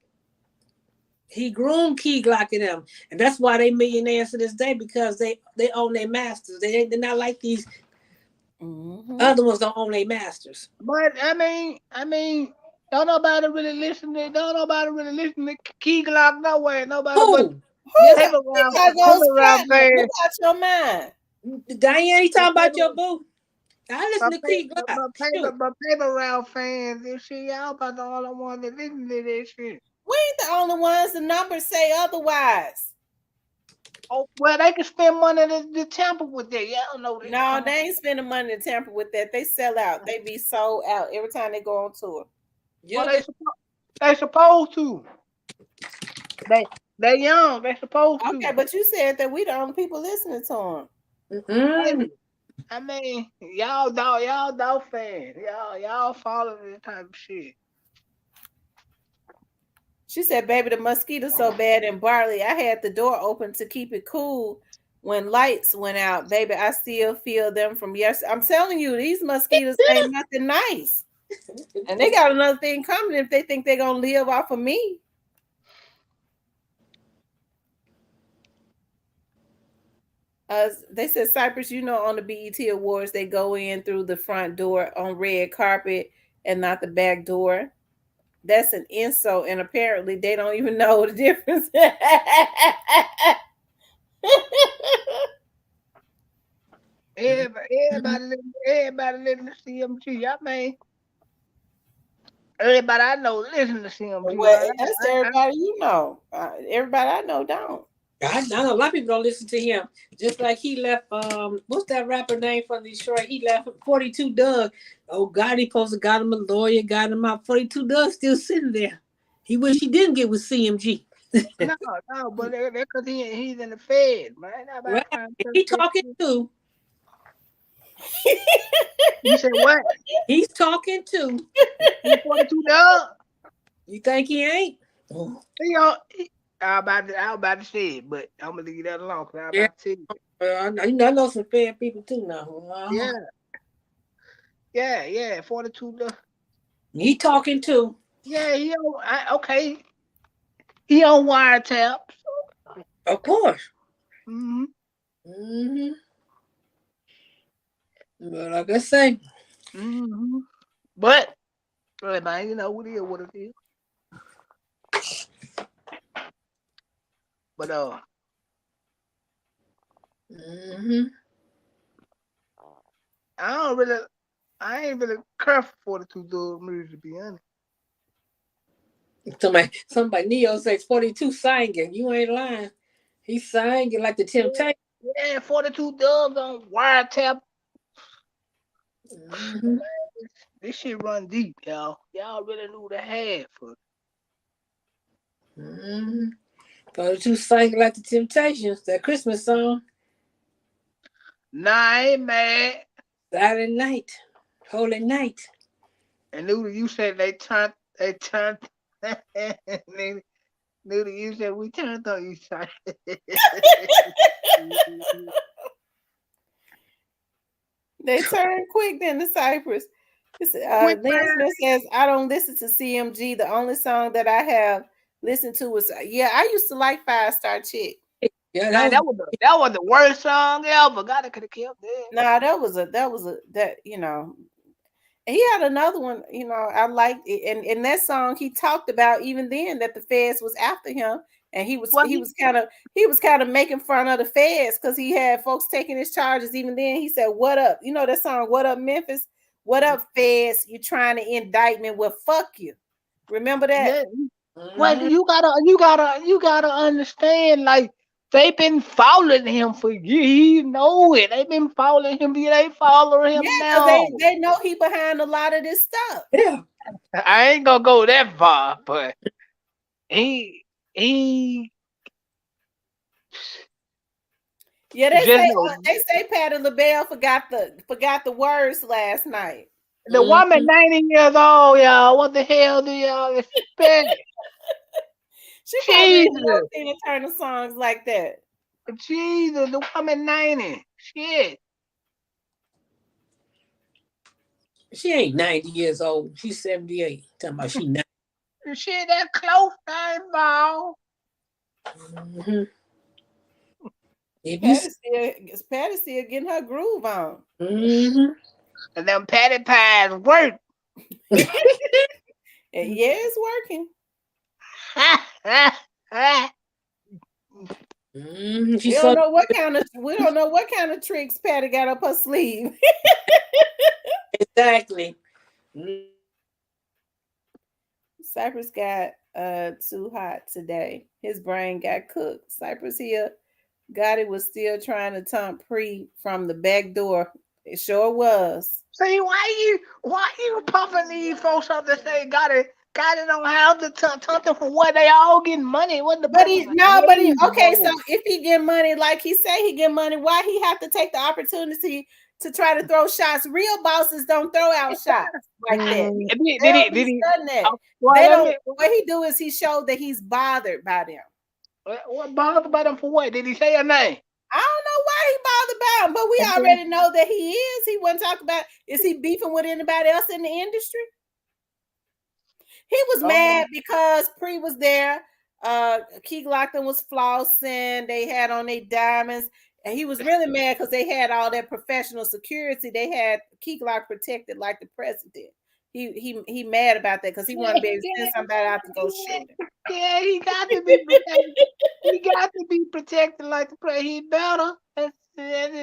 He groomed Key Glock and them, and that's why they millionaires to this day because they own their masters. They're not like these other ones don't own their masters. But I mean, don't nobody really listen to Key Glock nowhere. Nobody. Who? Who got your mind? Diane, you talking about your boo? I listen to Key Glock. But paper round fans and shit, y'all about the only one that listen to that shit. We ain't the only ones. The numbers say otherwise. Oh well, they can spend money to tamper with that. Y'all know that. No, they ain't spending money to tamper with that. They sell out. They be sold out every time they go on tour. Yeah, well, they supposed to. They young. They supposed to. Okay, but you said that we the only people listening to them. Mm-hmm. I mean, y'all dog fans. Y'all follow this type of shit. She said, baby, the mosquitoes so bad in Barley. I had the door open to keep it cool when lights went out. Baby, I still feel them from yesterday. I'm telling you, these mosquitoes ain't nothing nice. And they got another thing coming if they think they're going to live off of me. They said, Cypress, on the BET Awards, they go in through the front door on red carpet and not the back door. That's an insult, and apparently they don't even know the difference. Everybody listen to CMG. I mean, everybody I know listen to CMG. Well, that's everybody you know. Everybody I know don't. I know a lot of people don't listen to him. Just like he left, what's that rapper name from Detroit? He left 42 Doug. Oh God, he supposed to got him a lawyer, got him out. 42 Doug still sitting there. He wish he didn't get with CMG. No, but that's because he's in the Fed, man. Right. He talking too. You said what? He's talking too. He 42 Doug. You think he ain't? I was about to say it, but I'm gonna leave that alone. I know some fair people too now. Yeah. 42. He talking too. Yeah, he on. Okay. He on wiretap. Of course. Mm-hmm. Mm-hmm. But like I say. Mm-hmm. But, man, what it is. But I ain't really care for 42 Doug music, to be honest. Somebody Neo says 42 singing. You ain't lying. He's singing like the Temptation. Yeah, 42 Doug on wiretap. Mm-hmm. This shit run deep, y'all. Y'all really knew the half for it. Mm-hmm. 42 singing like the Temptations, that Christmas song. Nah, I ain't mad. Saturday night, holy night. And Nudie, you said they turned. Nudie, you said we turned on you, side. They turn quick then to Cypress. Lance Smith says, I don't listen to CMG. The only song that I have listened to was, I used to like 5 Star Chick. Yeah, that was the worst song ever. God, I could have killed that. Nah, that was He had another one, you know, I liked it. And in that song, he talked about even then that the feds was after him, and he was kind of making fun of the feds because he had folks taking his charges. Even then, he said, "What up?" You know that song, "What Up, Memphis? What up, feds? You trying to indict me? Well, fuck you." Remember that? Well, you gotta understand, like they've been following him for years. He know it. They've been following him. They follow him Yeah, now. because they know he behind a lot of this stuff. Yeah. I ain't gonna go that far, but he Yeah, they just say Patti LaBelle forgot the words last night. the woman 90 years old, y'all. What the hell do y'all expect? She probably Jesus. never seen Tina Turner songs like that. Jesus, the woman 90. Shit. She ain't 90 years old. She's 78. Talking about she 90. Shit, that close time, ball. Mm-hmm. If you Patty still getting her groove on. Mm-hmm. And them patty pies work. Yeah, it's working. Mm-hmm. We don't know what kind of tricks Patty got up her sleeve. Exactly. Cypress got too hot today. His brain got cooked. Cypress here. Gotti was still trying to taunt Pre from the back door. It sure was. See, why you pumping these folks up to say Gotti don't have to taunt them for what? They all getting money. What the okay, so if he get money, like he say he get money, why he have to take the opportunity to try to throw shots? Real bosses don't throw out shots like that. Did he? What he do is he showed that he's bothered by them. What bothered by them for what? Did he say a name? I don't know why he bothered by him, but we already know that he is. He wasn't talking about, is he beefing with anybody else in the industry? He was mad because Pre was there. Key Glockton was flossing. They had on their diamonds. And he was really mad because they had all that professional security. They had Key Glock protected like the president. He mad about that because he wanted to be able to send somebody out to go shoot him. Yeah, he got to be protected. He got to be protected like the president. He better. That's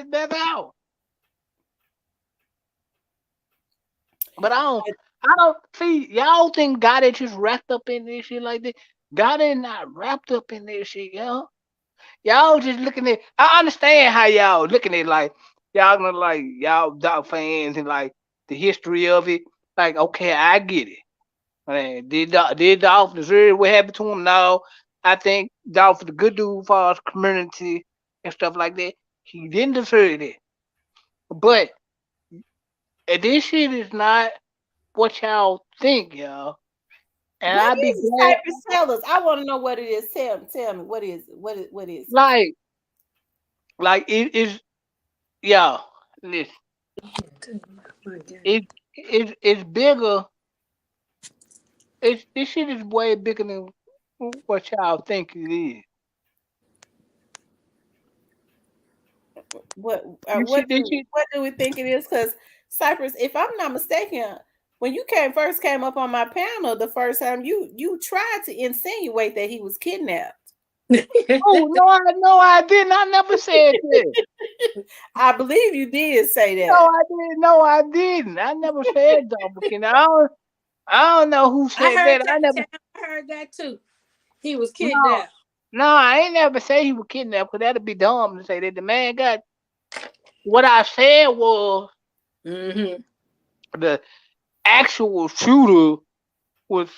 better out. But I don't see y'all think Gotti just wrapped up in this shit like this. Gotti not wrapped up in this shit, y'all. Y'all just looking at. I understand how y'all looking at like y'all gonna like y'all dog fans and like the history of it. Like, okay, I get it. Did Dolph deserve what happened to him? No, I think Dolph was a good dude for our community and stuff like that. He didn't deserve it. But this shit is not what y'all think, y'all. And what I be is glad. Cypress? Tell us. I want to know what it is. Tell me what is it? What is it? Like it is, y'all. Listen, it's bigger. This shit is way bigger than what y'all think it is. What do we think it is? Because Cypress, if I'm not mistaken, when you first came up on my panel the first time, you tried to insinuate that he was kidnapped. Oh no, I didn't. I never said that. I believe you did say that. No, I didn't. No, I didn't. I never said double kidnapped. I don't know who said that. I heard that too. He was kidnapped. No, I ain't never say he was kidnapped because that'd be dumb to say that the man got. What I said was the actual shooter was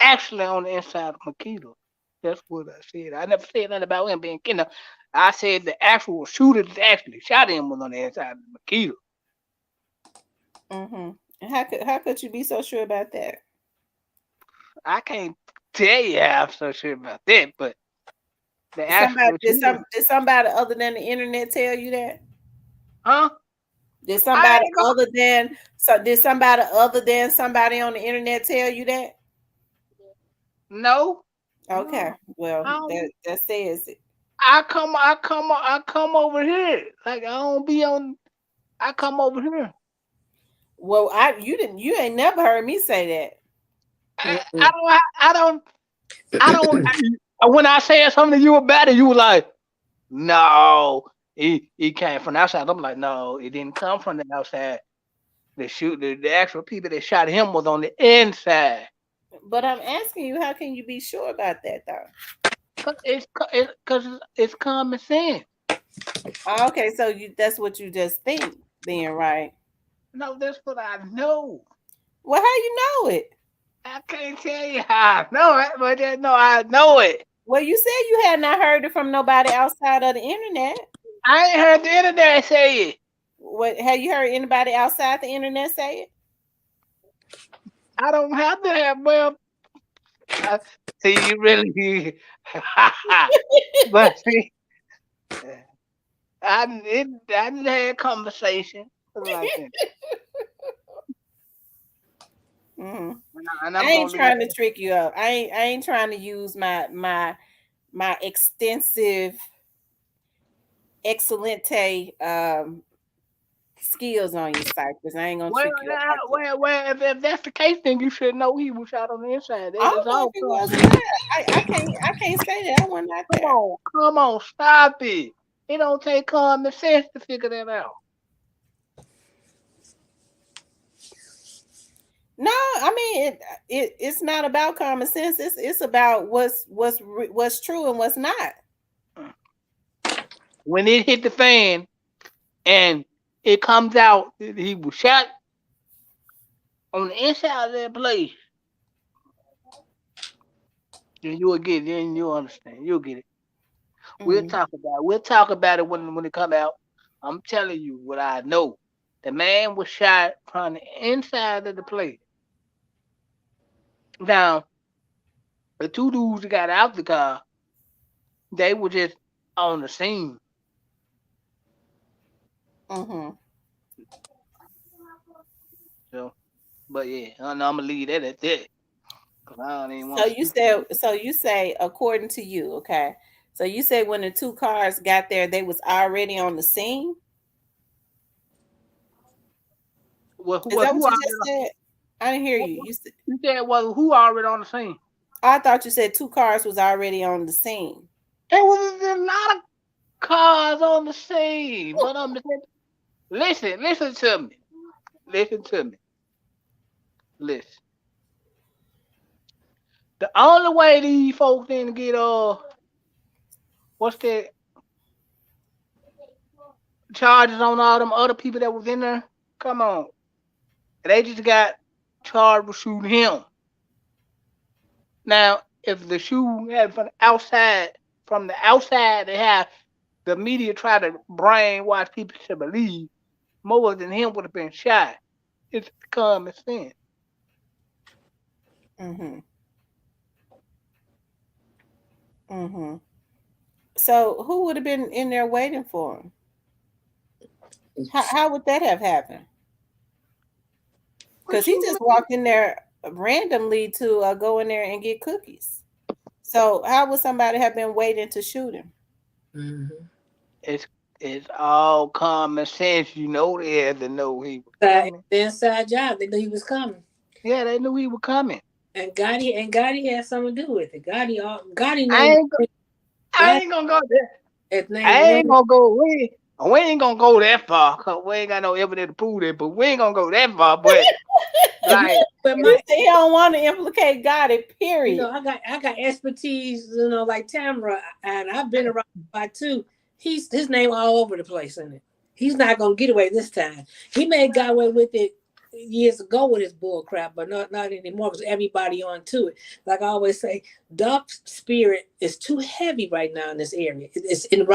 actually on the inside of Makita. That's what I said. I never said nothing about him being kidnapped. I said the actual shooter that actually shot him was on the inside of Makita. How could you be so sure about that? I can't tell you how I'm so sure about that, but did somebody other than the internet tell you that? Huh? Did somebody other than somebody on the internet tell you that? No. Okay. Well, that says it. I come over here. Like I don't be on. I come over here. Well, you ain't never heard me say that. I don't. When I said something to you about it, you were like, "No, he came from the outside." I'm like, "No, it didn't come from the outside. The actual people that shot him was on the inside." But I'm asking you, how can you be sure about that though? Because it's common sense. Okay, so that's what you just think then, right? No, that's what I know. Well, how you know it? I can't tell you how I know it, but just know I know it. Well, you said you had not heard it from nobody outside of the internet. I ain't heard the internet say it. What, have you heard anybody outside the internet say it? I don't have to have, well, see, you really, but see, I didn't have conversation like that. I ain't trying to trick you up. I ain't trying to use my extensive excelente skills on you, Cypress. I ain't gonna trick you up. Well, if that's the case, then you should know he was shot on the inside. I don't know if he was or not. I can't say that. I wasn't out there. Come on, stop it. It don't take common sense to figure that out. No, I mean it's not about common sense. It's about what's true and what's not. When it hit the fan and it comes out that he was shot on the inside of that place, then you'll get it. Then you'll understand. You'll get it. We'll talk about it when it come out. I'm telling you what I know. The man was shot from the inside of the place. Now, the two dudes that got out the car, they were just on the scene. So, but yeah, I'm gonna leave that at that. I don't even want So you say, according to you, okay. So you say when the two cars got there, they was already on the scene? Well, Is that what you just said? I didn't hear you. You said, well, who already on the scene? I thought you said two cars was already on the scene. There was a lot of cars on the scene. But listen to me. Listen. The only way these folks didn't get what's that? Charges on all them other people that was in there. Come on. They just got charged with shooting him. Now, if the shooting had from the outside, they have the media try to brainwash people to believe more than him would have been shot. It's common sense. So who would have been in there waiting for him? How would that have happened? Because he just walked in there randomly to go in there and get cookies. So how would somebody have been waiting to shoot him? It's all common sense. You know they had to know he was coming. The inside job, they knew he was coming. Yeah, they knew he was coming. And Gotti had something to do with it. Gotti I ain't gonna go there. I ain't gonna go. We ain't gonna go that far because we ain't got no evidence to prove it. But we ain't gonna go that far. But like, they don't want to implicate Gotti. Period. You know, I got expertise. You know, like Tamara, and I've been around by too. His name all over the place in it. He's not gonna get away this time. He may have got away with it years ago with his bull crap, but not anymore because everybody on to it. Like I always say, dark spirit is too heavy right now in this area. It's in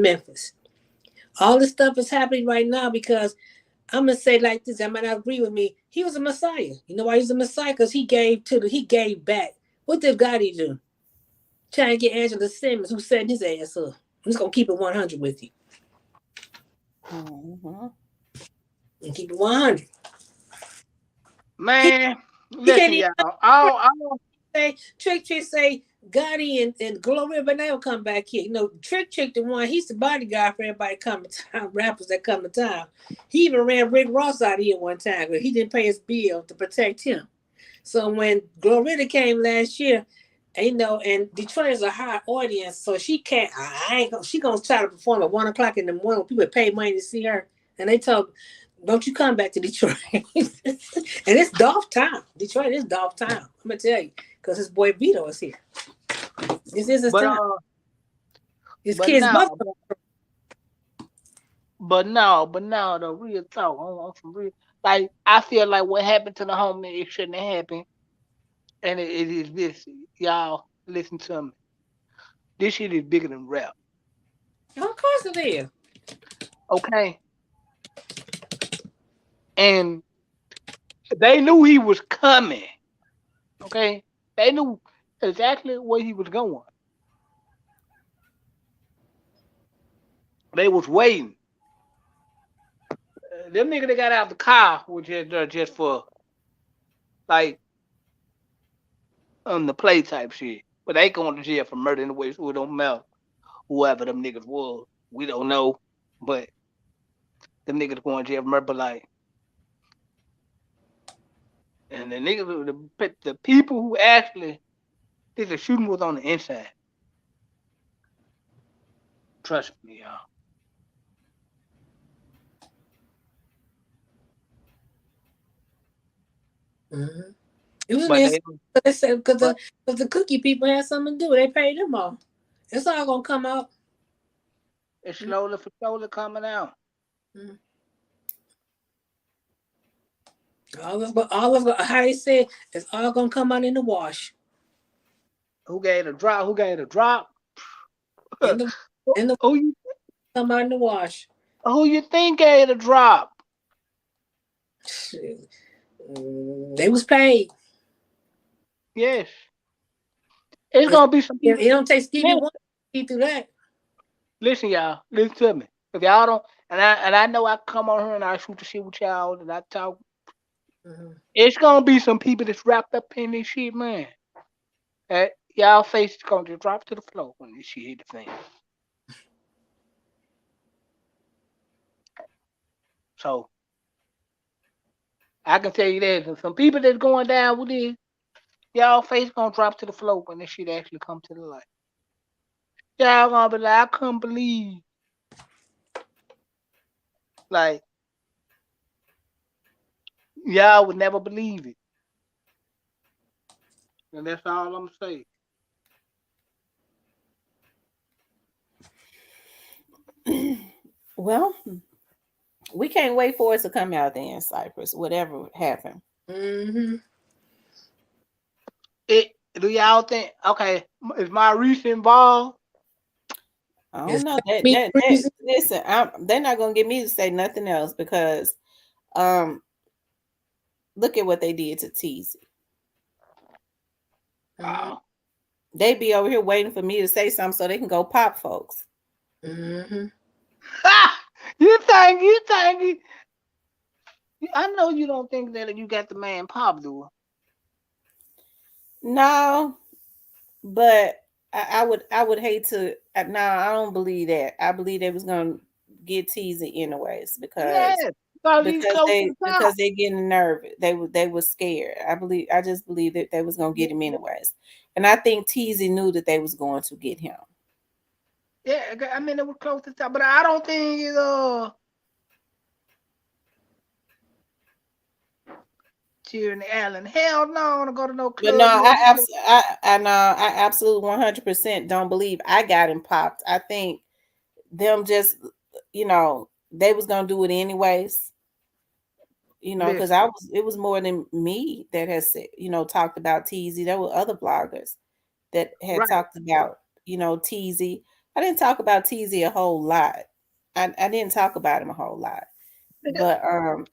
Memphis. All this stuff is happening right now because I'm gonna say like this. I might not agree with me. He was a Messiah. You know why he's a Messiah? Because he gave back. What did Gotti do? Trying to get Angela Simmons, who set his ass up. I'm just gonna keep it 100 with you. And keep it 100. Man, listen, y'all. Trick say Gotti and Gloria Beneo come back here. You know, Trick, the one, he's the bodyguard for everybody coming to town, rappers that come to town. He even ran Rick Ross out here one time, but he didn't pay his bill to protect him. So when Gloria came last year, you know, and Detroit is a high audience, so she can't. She gonna try to perform at 1 o'clock in the morning when people pay money to see her, and they told, "Don't you come back to Detroit?" And it's Dolph town. Detroit is Dolph town. I'm gonna tell you, because his boy Vito is here. This is his time. His but kids. now, but now, the real talk. On some real, like I feel like what happened to the homie, it shouldn't have happened. And it is this, y'all. Listen to me. This shit is bigger than rap. Of course it is. Okay. And they knew he was coming. Okay. They knew exactly where he was going. They was waiting. Them niggas that got out the car was just for like on the play type shit. But they going to jail for murder in the way, so it don't matter. Whoever them niggas was, we don't know. But them niggas going to jail for murder, but like, and the niggas, the people who actually did the shooting was on the inside. Trust me, y'all. Mm-hmm. It was they said because the cookie people had something to do. They paid them off. It's all gonna come out. It's slowly for slowly coming out. Mm-hmm. All of how they said it's all gonna come out in the wash. Who gave a drop? Who gave a drop? In the who you come out in the wash? Who you think gave a drop? They was paid. Yes. It's gonna be some people. It don't take Stevie Wonder to see through that. Listen, y'all. Listen to me. If y'all don't, and I know I come on here and I shoot the shit with y'all and I talk. Mm-hmm. It's gonna be some people that's wrapped up in this shit, man. Y'all face is gonna just drop to the floor when this shit hit the fan. So I can tell you that some people that's going down with this, y'all face gonna drop to the floor when this shit actually come to the light. Y'all gonna be like, I couldn't believe. Like, y'all would never believe it. And that's all I'm saying. Well, we can't wait for it to come out there in Cypress, whatever happened. Mm-hmm. Do y'all think, okay, is Maurice involved? I don't know. Listen, they're not gonna get me to say nothing else because look at what they did to Teezy. Wow. They be over here waiting for me to say something so they can go pop folks. Mm-hmm. You think I know you don't think that you got the man pop, do No, but I would hate to. No, I don't believe that. I believe they was gonna get Teezy anyways because they getting nervous. They were scared. I just believe that they was gonna get him anyways, and I think Teezy knew that they was going to get him. Yeah, I mean it was close to top, but I don't think it's Tyranny Allen. Hell no, I want to go to no club. But no, I absolutely 100% don't believe I got him popped. I think them just, they was gonna do it anyways. Because it was more than me that has talked about Teezy. There were other bloggers that had talked about Teezy. I didn't talk about Teezy a whole lot. I didn't talk about him a whole lot. But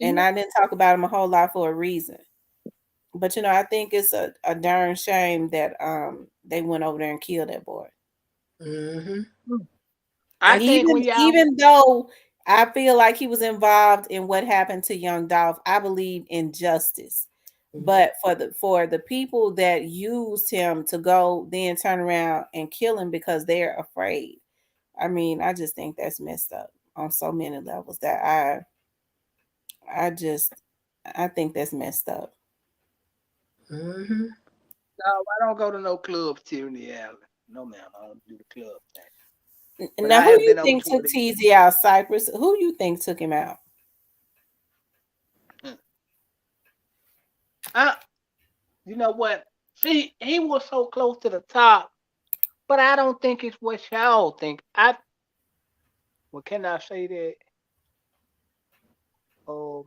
and I didn't talk about him a whole lot for a reason. But I think it's a darn shame that they went over there and killed that boy. Mm-hmm. Even though I feel like he was involved in what happened to Young Dolph, I believe in justice. But for the people that used him to go then turn around and kill him because they're afraid. I mean, I just think that's messed up on so many levels that I think that's messed up. No, I don't go to no clubs here in the alley. No, ma'am, I don't do the club thing. But Now, I who have you been over think to took it. TZ out, Cypress? Who you think took him out? You know what? See, he was so close to the top, but I don't think it's what y'all think. Well, can I say that? Oh,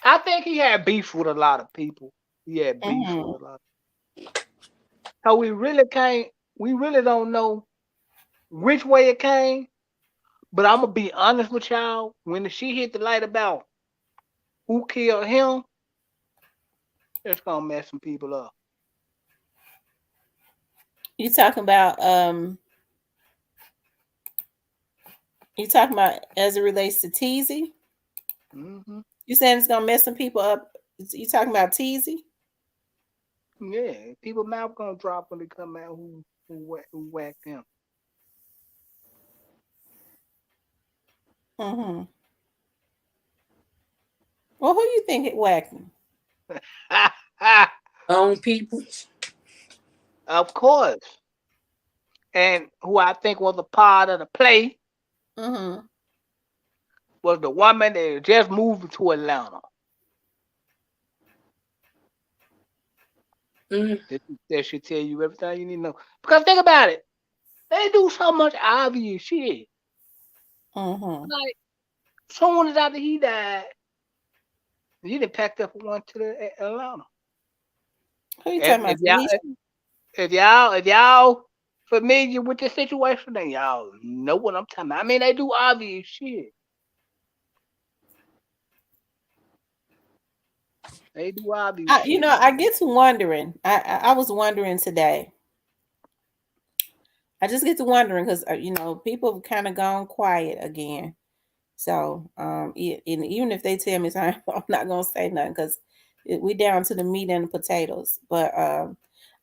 I think he had beef with a lot of people. He had beef Mhm. with a lot. So we really don't know which way it came. But I'm gonna be honest with y'all. When the shit hit the light about who killed him, it's gonna mess some people up. You talking about as it relates to TZ? Mm-hmm. You saying it's gonna mess some people up? You talking about TZ? Yeah, people mouth gonna drop when they come out who whacked him. Mm-hmm. Well, who you think it whacked him? Own people. Of course. And who I think was a part of the play Mm-hmm. was the woman that just moved to Atlanta. That should tell you everything you need to know. Because think about it. They do so much obvious shit. Mm-hmm. Like, soon as after he died, he done packed up and went to the Atlanta. Who you talking about? Felicia? If y'all familiar with the situation, then y'all know what I'm talking about. I mean, they do obvious shit. They do obvious shit. I get to wondering. I was wondering today. I just get to wondering because people have kind of gone quiet again. So and even if they tell me something, I'm not gonna say nothing because we down to the meat and the potatoes. But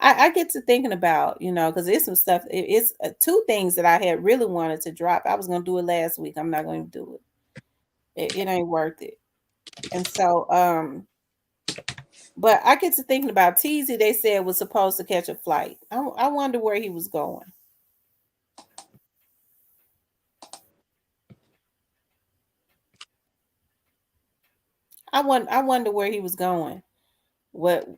I get to thinking about because there's some stuff. It's two things that I had really wanted to drop. I was gonna do it last week. I'm not going to do it. It ain't worth it. And so but I get to thinking about TZ. They said was supposed to catch a flight. I wonder where he was going. I wonder where he was going. What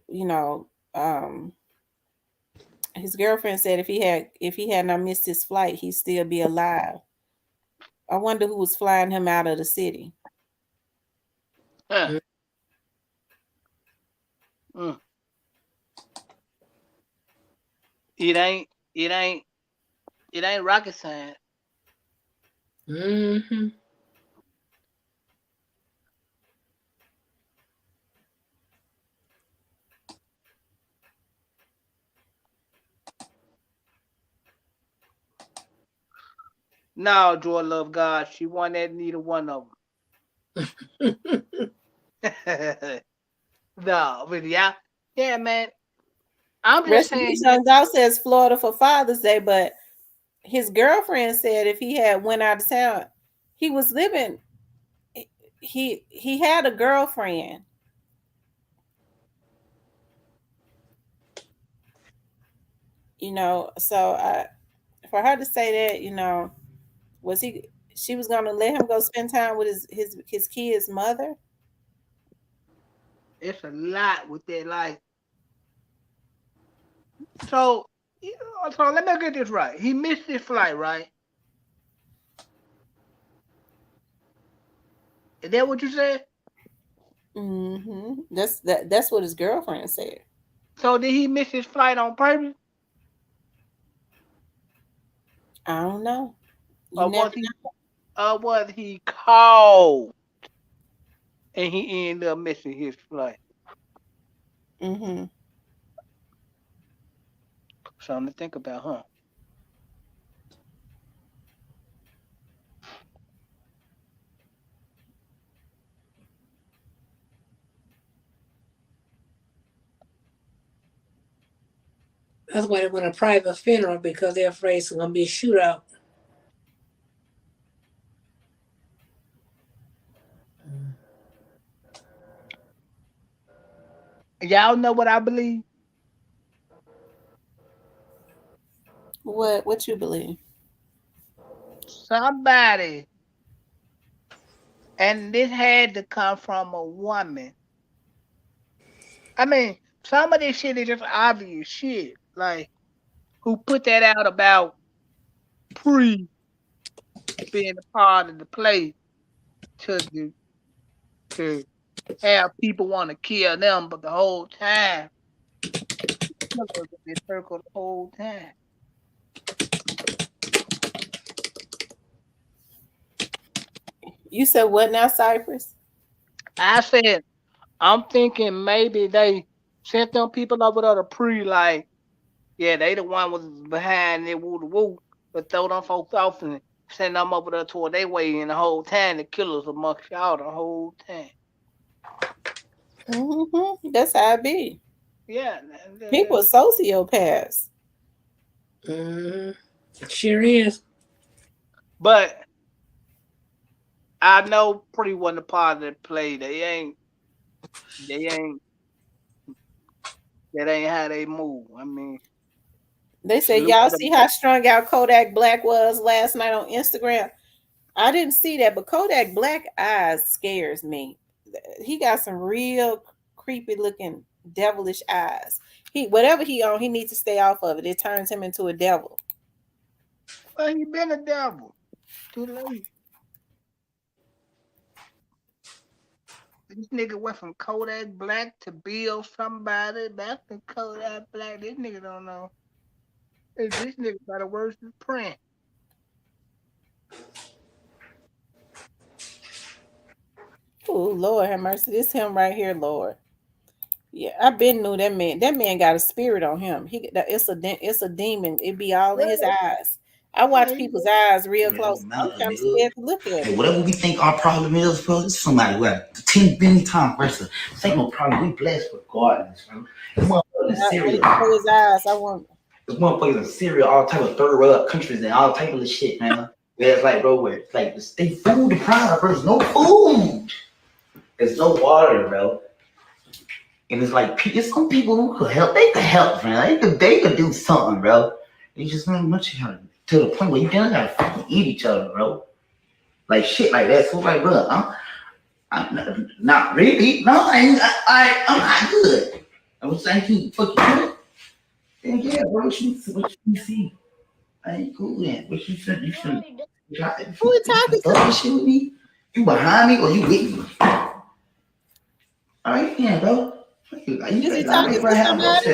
his girlfriend said if he had not missed his flight, he'd still be alive. I wonder who was flying him out of the city. Huh. Mm. It ain't rocket science. Mm-hmm. No, Joy love God. She won that neither one of them. No, but yeah, man. I'm just saying. Dog says Florida for Father's Day, but his girlfriend said if he had went out of town, he was living. He had a girlfriend. So for her to say that, she was gonna let him go spend time with his kid's mother? It's a lot with that, like. So let me get this right. He missed his flight, right? Is that what you said? Mm-hmm. That's what his girlfriend said. So did he miss his flight on purpose? I don't know. Or was he called and he ended up missing his flight? Mm-hmm. Something to think about, huh? That's why they want a private funeral, because they're afraid it's gonna be a shootout. Y'all know what I believe? What you believe? Somebody, and this had to come from a woman. I mean, some of this shit is just obvious shit. Like, who put that out about pre being a part of the play to have people want to kill them, but the whole time, they circle the whole time. You said what now, Cypress? I said, I'm thinking maybe they sent them people over there to pre, like, yeah, they the one was behind it, woo the woo, but throw them folks off and send them over there toward their way, and the whole time the killers amongst y'all the whole time. That's how it be. Yeah. People are sociopaths. Sure is. But I know pretty wasn't a part of the play. That ain't how they move. I mean, They say, y'all see how strung out Kodak Black was last night on Instagram? I didn't see that, but Kodak Black eyes scares me. He got some real creepy looking devilish eyes. Whatever he on, he needs to stay off of it. It turns him into a devil. Well, he been a devil. Too late. This nigga went from Kodak Black to Bill somebody, back to Kodak Black. This nigga don't know. This nigga got a worse than Prince. Oh, Lord have mercy. This him right here, Lord. Yeah, I been knew that man. That man got a spirit on him. It's a demon. It be all in his eyes. I watch people's eyes real close. I'm kind of scared to look at it. Whatever we think our problem is, bro, it's somebody what 10 billion times worse. This ain't no problem. We blessed regardless, bro. This motherfucker in Syria. His eyes, I want. This motherfuckers in Syria, all type of third world countries and all type of shit, man. Where it's like, bro, where it's like they food deprived, bro. There's no food. There's no water, bro. And it's like, there's some people who could help. They could help, man. They could do something, bro. They just not much to the point where you gotta fucking eat each other, bro. Like shit like that. So like, bro, I'm not really. No, I'm not good. I was saying you fucking good. Then yeah, bro, what you see? I ain't cool then. What you said? You should. Who you talking to? Shit with me? You behind me or you with me? All right, yeah, bro. Is he talking to somebody?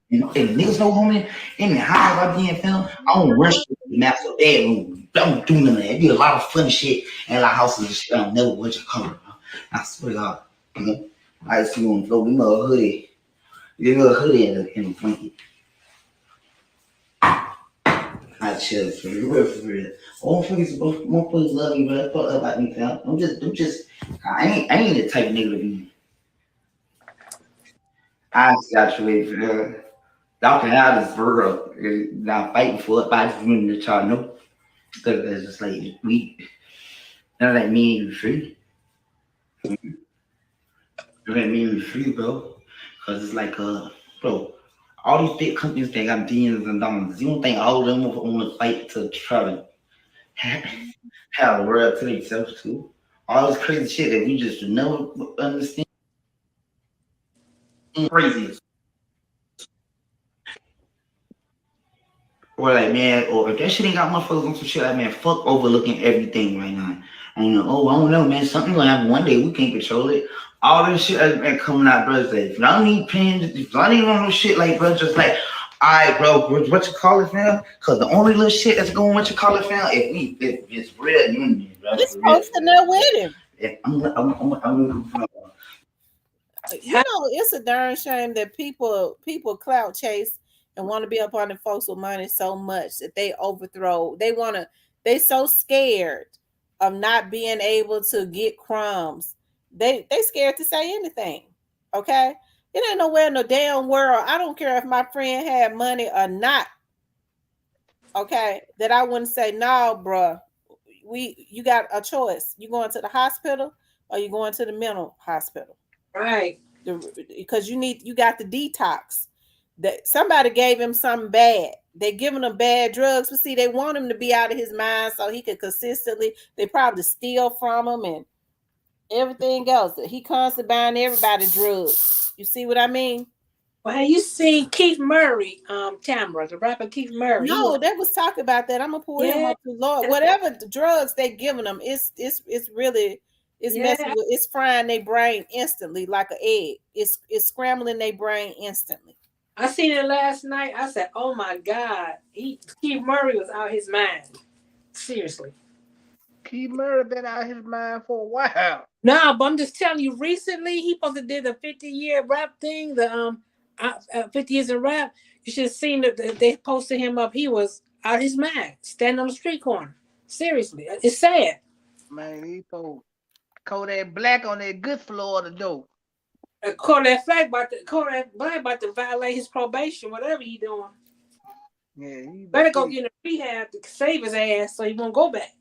You know, and niggas know homie in the house I be in film. I don't rush to the master bedroom. Don't do none of that. It be a lot of funny shit and like houses and shit. I don't never watch your color, bro. I swear to God. You know, I see you on the floor. We know a hoodie. You know a hoodie in the blanket. I chill for real. All motherfuckers love you, but fuck up about me, fam. Don't just. I ain't the type of nigga to be. I got you waiting for that. Y'all can have this burger. Now fighting for it, but I just wanted to y'all know. Because it's just like, none of that mean you free. None of that mean you free, bro. Because it's like, bro, all these big companies that got billions and dollars, you don't think all of them want to fight to try to have the world to themselves too? All this crazy shit that we just never understand. Crazy. Or like, man, or if that shit ain't got motherfuckers on some shit like, man, fuck overlooking everything right now. I don't know, man, something gonna happen one day, we can't control it. All this shit has been coming out, bro. If y'all need pins, if y'all need no shit like, bro, just like, all right, bro, what you call it, fam? Because the only little shit that's going, what you call it, fam, if it's real unity, bro. You're supposed to know with him. You know, it's a darn shame that people clout chase and want to be up on the folks with money so much that they overthrow. They so scared of not being able to get crumbs. They scared to say anything. Okay. It ain't nowhere in the damn world. I don't care if my friend had money or not. Okay, that I wouldn't say, no, bruh. You got a choice. You going to the hospital or you going to the mental hospital. Right. Because you got the detox. That somebody gave him something bad. They giving him bad drugs, but see, they want him to be out of his mind so he could consistently. They probably steal from him and everything else. He constantly buying everybody drugs. You see what I mean? Well, have you seen Keith Murray, Tamara, the rapper Keith Murray? No, they was talking about that. I'm gonna pull him up to Lord. Whatever the drugs they giving them, it's really messing with, it's frying their brain instantly like an egg. It's scrambling their brain instantly. I seen it last night. I said, "Oh my God, Keith Murray was out his mind." Seriously, Keith Murray been out his mind for a while. No, but I'm just telling you. Recently, he supposed to did the 50-year rap thing. The 50 years of rap. You should have seen that they posted him up. He was out his mind, standing on the street corner. Seriously, it's sad. Man, he told Kodak Black on that good floor of the door. Kodak Black about to violate his probation, whatever he doing. Yeah, he better go get a rehab to save his ass so he won't go back.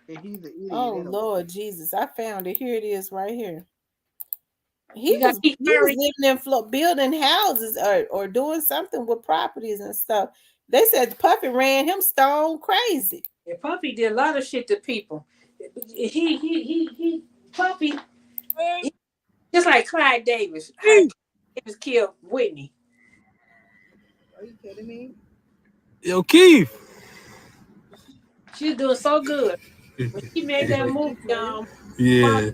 Yeah, he's an idiot. Oh Lord Jesus, I found it. Here it is, right here. He was living in building houses or doing something with properties and stuff. They said Puffy ran him stone crazy. Yeah, Puffy did a lot of shit to people. Puffy, just like Clyde Davis. Clyde Davis killed Whitney. Are you kidding me? Yo, Keith. She's doing so good. When she made that movie, Yeah,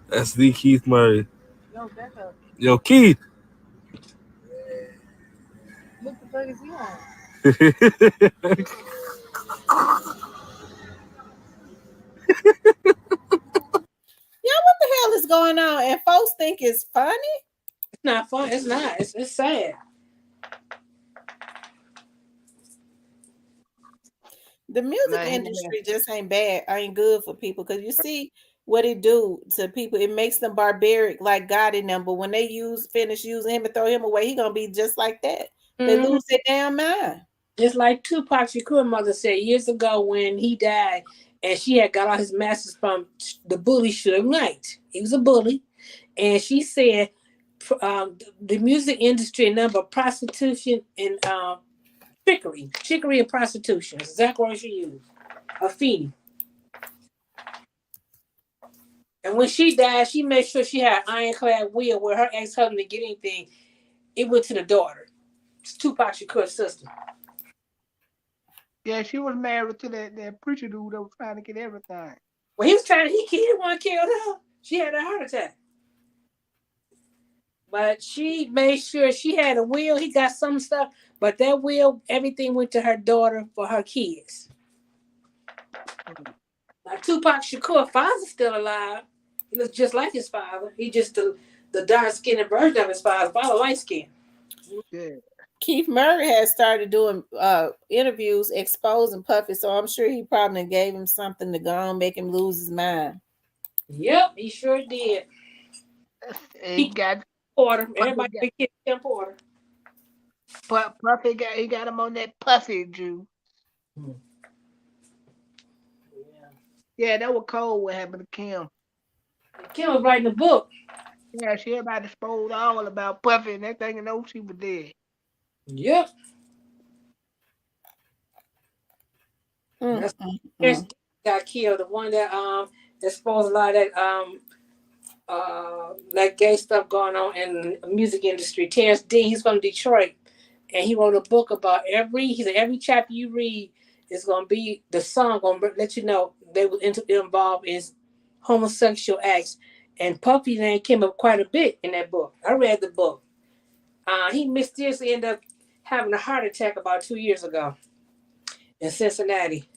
that's the Keith Murray. Yo, Keith. What the fuck is he on? Yeah, what the hell is going on? And folks think it's funny? It's not fun. It's not. It's sad. The music industry just ain't bad. Ain't good for people because you see what it do to people. It makes them barbaric like God in them. But when they finish using him and throw him away, he gonna be just like that. They lose their damn mind. Just like Tupac Shakur mother said years ago when he died, and she had got all his masters from the bully Suge Knight. He was a bully, and she said the music industry number prostitution and trickery and prostitution. That's exactly what she used. A fiend. And when she died, she made sure she had an ironclad will where her ex-husband to get anything. It went to the daughter. It's Tupac Shakur's sister. Yeah, she was married to that preacher dude that was trying to get everything. Well, he didn't want to kill her. She had a heart attack. But she made sure she had a will. He got some stuff, but that will, everything went to her daughter for her kids. Now, Tupac Shakur, father's still alive. He looks just like his father. He just the dark-skinned version of his father. Father light skin. Yeah. Keith Murray has started doing interviews exposing Puffy, so I'm sure he probably gave him something to go on, make him lose his mind. Yep, he sure did. He got Porter. Everybody get Tim Porter. Puffy got him on that puffy juice. Yeah, that was cold what happened to Kim. Kim was writing a book. Yeah, everybody spoke all about Puffy and that thing, and know she was dead. Yep. Got killed. The one that exposed a lot of that gay stuff going on in the music industry. Terrence Dean, he's from Detroit, and he wrote a book about every chapter you read is gonna be the song gonna let you know they were involved in homosexual acts. And Puffy name came up quite a bit in that book. I read the book. He mysteriously ended up having a heart attack about 2 years ago in Cincinnati.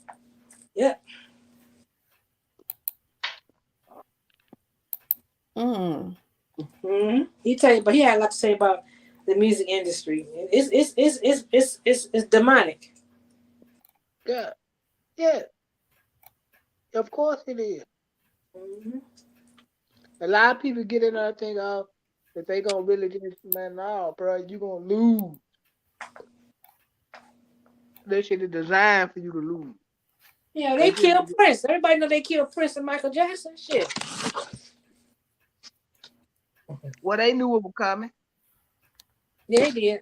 Yep. He tell you, but he had a lot to say about the music industry. It's demonic. Yeah, yeah. Of course it is. A lot of people get in there and think, oh, If they gonna really just, man, no, bro, you gonna lose. That shit is designed for you to lose. Yeah, they killed Prince. Everybody know they killed Prince and Michael Jackson. Shit. Well, they knew it was coming. Yeah, they did.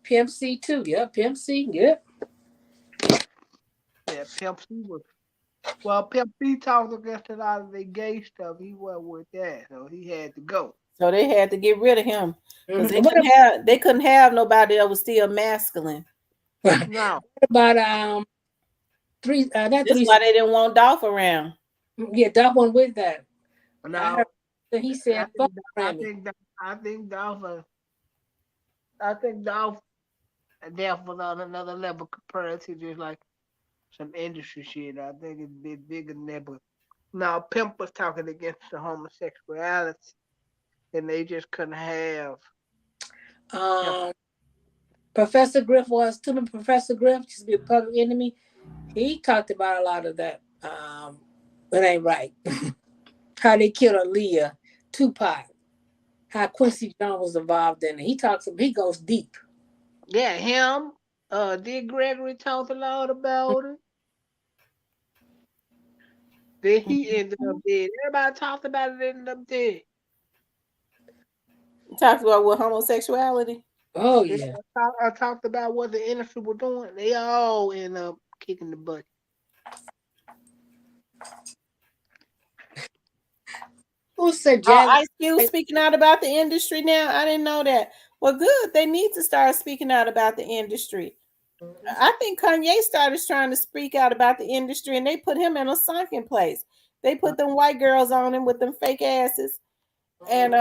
Pimp C too. Yeah, Pimp C. Yep. Yeah, Pimp C was. Well, Pimp C talked against a lot of the gay stuff. He wasn't with that, so he had to go. So they had to get rid of him because Mhm. they couldn't have nobody that was still masculine. No. What about three? Not That's three. why they didn't want Dolph around. Yeah, Dolph went with that. No. I heard that he said, "Fuck I Grammy." think Dolph. I think Dolph was on another level compared to just like some industry shit. I think it's a bit bigger than that. But now Pimp was talking against the homosexuality, and they just couldn't have. Professor Griff was to me. Professor Griff used to be a public enemy. He talked about a lot of that. It ain't right. How they killed Aaliyah, Tupac, how Quincy Jones was involved in it. He goes deep. Yeah, him. Dick Gregory talked a lot about it. Then he ended up dead. Everybody talked about it, ended up dead. Talked about what homosexuality. Oh yeah. I talked about what the industry was doing. They all end up kicking the butt. Who said Ice Cube speaking out about the industry now? I didn't know that. Well, good. They need to start speaking out about the industry. I think Kanye started trying to speak out about the industry, and they put him in a sunken place. They put them white girls on him with them fake asses, and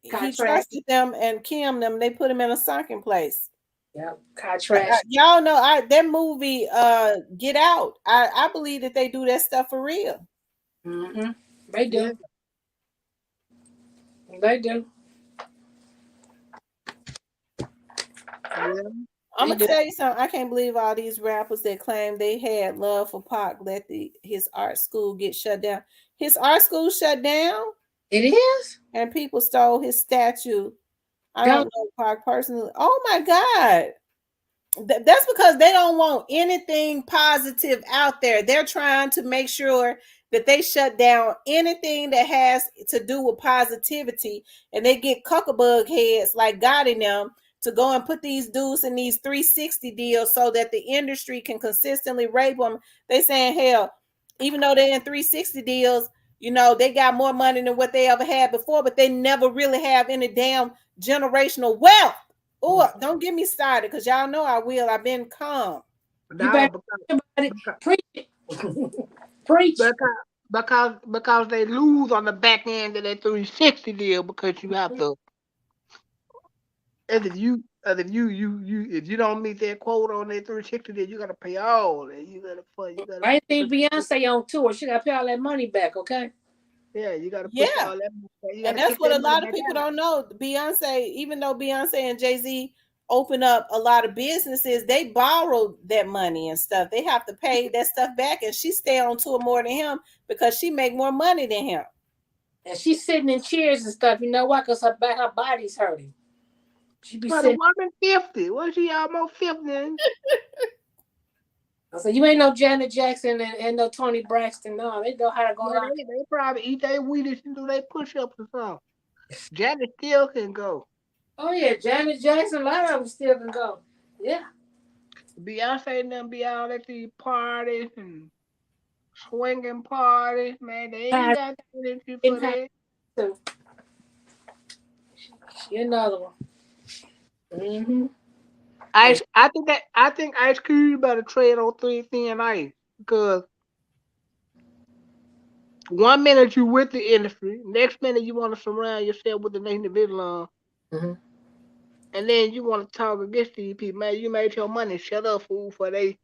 he trusted them and Kim them. They put him in a sunken place. Yeah, contrast. Y'all know that movie Get Out. I believe that they do that stuff for real. Mm-hmm. They do. Yeah. They do. Yeah. I'm gonna tell you something. I can't believe all these rappers that claim they had love for Pac let his art school get shut down. His art school shut down. It is, and people stole his statue. I don't know Pac personally. Oh my God, that's because they don't want anything positive out there. They're trying to make sure that they shut down anything that has to do with positivity, and they get cuckabug heads like God in them to go and put these dudes in these 360 deals so that the industry can consistently rape them. They saying, hell, even though they're in 360 deals, you know, they got more money than what they ever had before, but they never really have any damn generational wealth. Oh, don't get me started, because y'all know I will. I've been calm. You better preach. Preach. Because they lose on the back end of that 360 deal, because you have to. If you don't meet that quote on that 360 deal, you gotta pay all that. You gotta. I think Beyonce on tour. She gotta pay all that money back. Okay. Yeah, you gotta put all that. And that's what a lot of people don't know. Beyonce, even though Beyonce and Jay-Z open up a lot of businesses, they borrowed that money and stuff. They have to pay that stuff back, and she stay on tour more than him because she make more money than him. And she's sitting in chairs and stuff. You know why? Because her body's hurting. She be sitting. The woman 50. What she almost 50? I said, you ain't no Janet Jackson and no Tony Braxton. No, they know how to go. They probably eat their Wheaties and do their push-ups or something. Janet still can go. Oh yeah, Janet Jackson, a lot of them still can go. Yeah. Beyonce and them be out at these parties and swinging parties, man. They ain't got energy for that. She another one. Mm-hmm. I think Ice Cube better trade on 3 thin ice, because 1 minute you with the industry, next minute you want to surround yourself with the Nation of Islam, and then you want to talk against these people. Man, you made your money. Shut up, fool, for they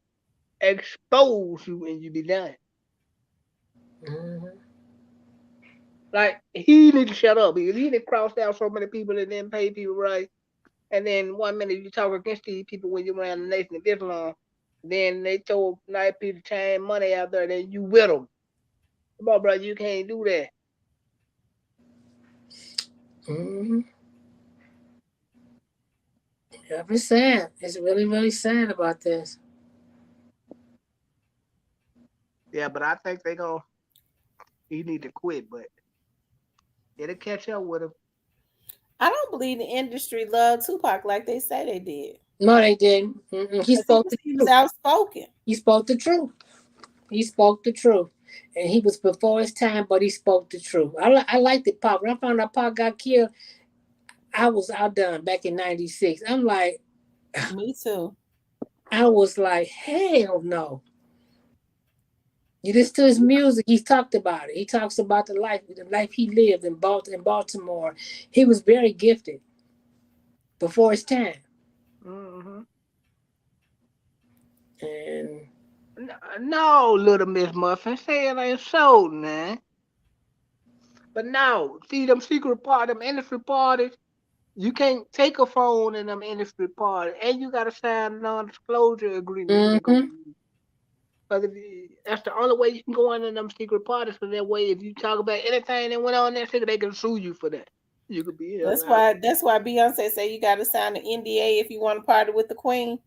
expose you and you be done. Like, he need to shut up, because he done crossed out so many people and didn't pay people right. And then 1 minute you talk against these people when you're around the Nation of Islam, then they throw nice people chain money out there, then you with them. Come on, bro, you can't do that. Mm-hmm. Yeah, it's sad. It's really, really sad about this. Yeah, but I think he need to quit, but it'll catch up with him. I don't believe the industry loved Tupac like they say they did. No, they didn't. He spoke the He was truth. outspoken. He spoke the truth. He spoke the truth. And he was before his time, but he spoke the truth. I liked it, Pac. When I found out Pac got killed, I was outdone back in '96. I'm like, me too. I was like, hell no. You listen to his music, he talked about it. He talks about the life he lived in Baltimore. He was very gifted before his time. Mm-hmm. And no, Little Miss Muffin, say it ain't so, man. But no, see them secret parties, them industry parties, you can't take a phone in them industry parties, and you gotta sign a non-disclosure agreement. Because that's the only way you can go into them secret parties. So that way, if you talk about anything that went on in that city, they can sue you for that. You could be That's why Beyonce say you got to sign an NDA if you want to party with the Queen.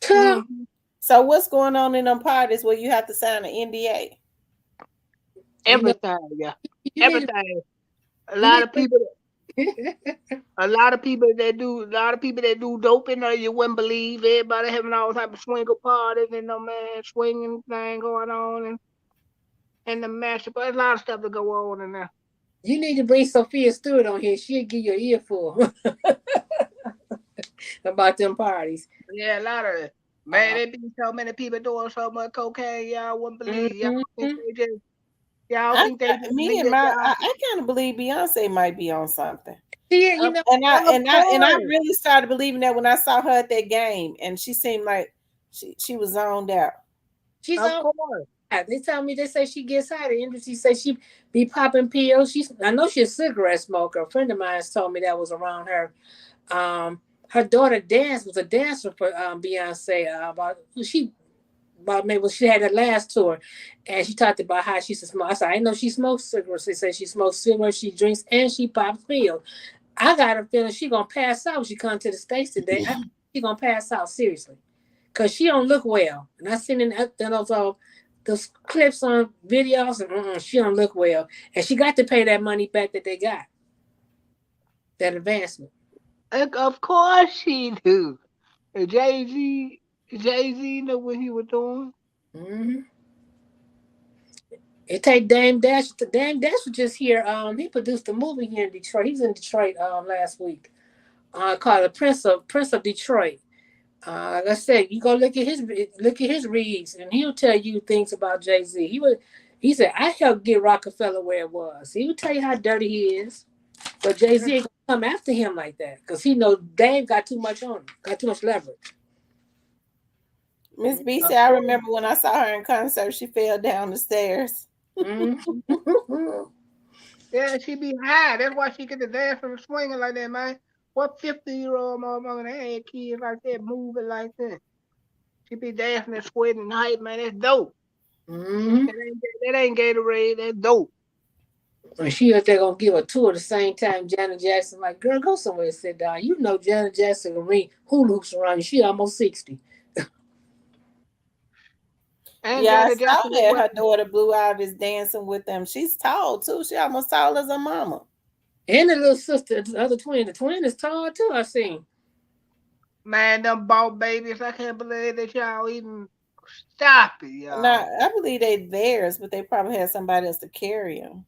Mm-hmm. So what's going on in them parties where you have to sign an NDA? Everything, yeah, everything. A lot of people that do doping, or you wouldn't believe everybody having all type of swinger parties and swinging thing going on and the mashup. There's a lot of stuff to go on in there. You need to bring Sophia Stewart on here. She'll give you an earful about them parties. Yeah, a lot of it. Man, there be so many people doing so much cocaine, y'all wouldn't believe. Y'all think they just I kind of believe Beyonce might be on something. Yeah, you know, and I really started believing that when I saw her at that game, and she seemed like she was zoned out. She's on. They tell me, they say she gets high. The industry say she be popping pills. I know she's a cigarette smoker. A friend of mine told me that was around her. Her daughter was a dancer for Beyonce. Maybe she had her last tour, and she talked about how she used to smoke. I said, I know she smokes cigarettes. They say she smokes cigarettes, she drinks, and she pops pills. I got a feeling she gonna pass out when she comes to the States today. She gonna pass out seriously, cause she don't look well. And I seen those clips on videos, and she don't look well, and she got to pay that money back that they got, that advancement. Of course she do. Jay-Z knew what he was doing. Mm-hmm. It take Dame Dash. Dame Dash was just here. He produced a movie here in Detroit. He was in Detroit last week. Called The Prince of Detroit. Like I said, you go look at his reads, and he'll tell you things about Jay-Z. He said, I helped get Rockefeller where it was. He would tell you how dirty he is. But Jay-Z ain't gonna come after him like that, because he knows Dame got too much on him, got too much leverage. Miss B said, I remember when I saw her in concert, she fell down the stairs. Mm-hmm. Yeah, she be high. That's why she get the dance from swinging like that, man. What 50-year-old motherfucker that had kids like that moving like that? She be dancing and sweating and hype, man. That's dope. Mm-hmm. That ain't Gatorade. That's dope. And she out there gonna give a tour at the same time. Janet Jackson, like, girl, go somewhere and sit down. You know Janet Jackson can ring hula hoops around you. She almost 60. And yeah, I saw that her daughter blew out is dancing with them. She's tall too. She almost tall as her mama. And the little sister, the other twin. The twin is tall too, I seen. Man, them bald babies, I can't believe that y'all even stop it, y'all. Now, I believe they theirs, but they probably had somebody else to carry them.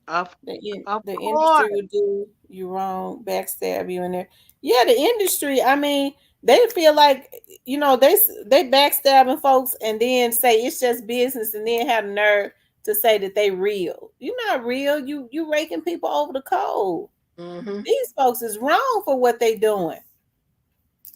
The industry would do you wrong, backstab you in there. Yeah, the industry, I mean, they feel like, you know, they backstabbing folks and then say it's just business, and then have the nerve to say that they real. You're not real. You raking people over the coal. Mm-hmm. These folks is wrong for what they doing.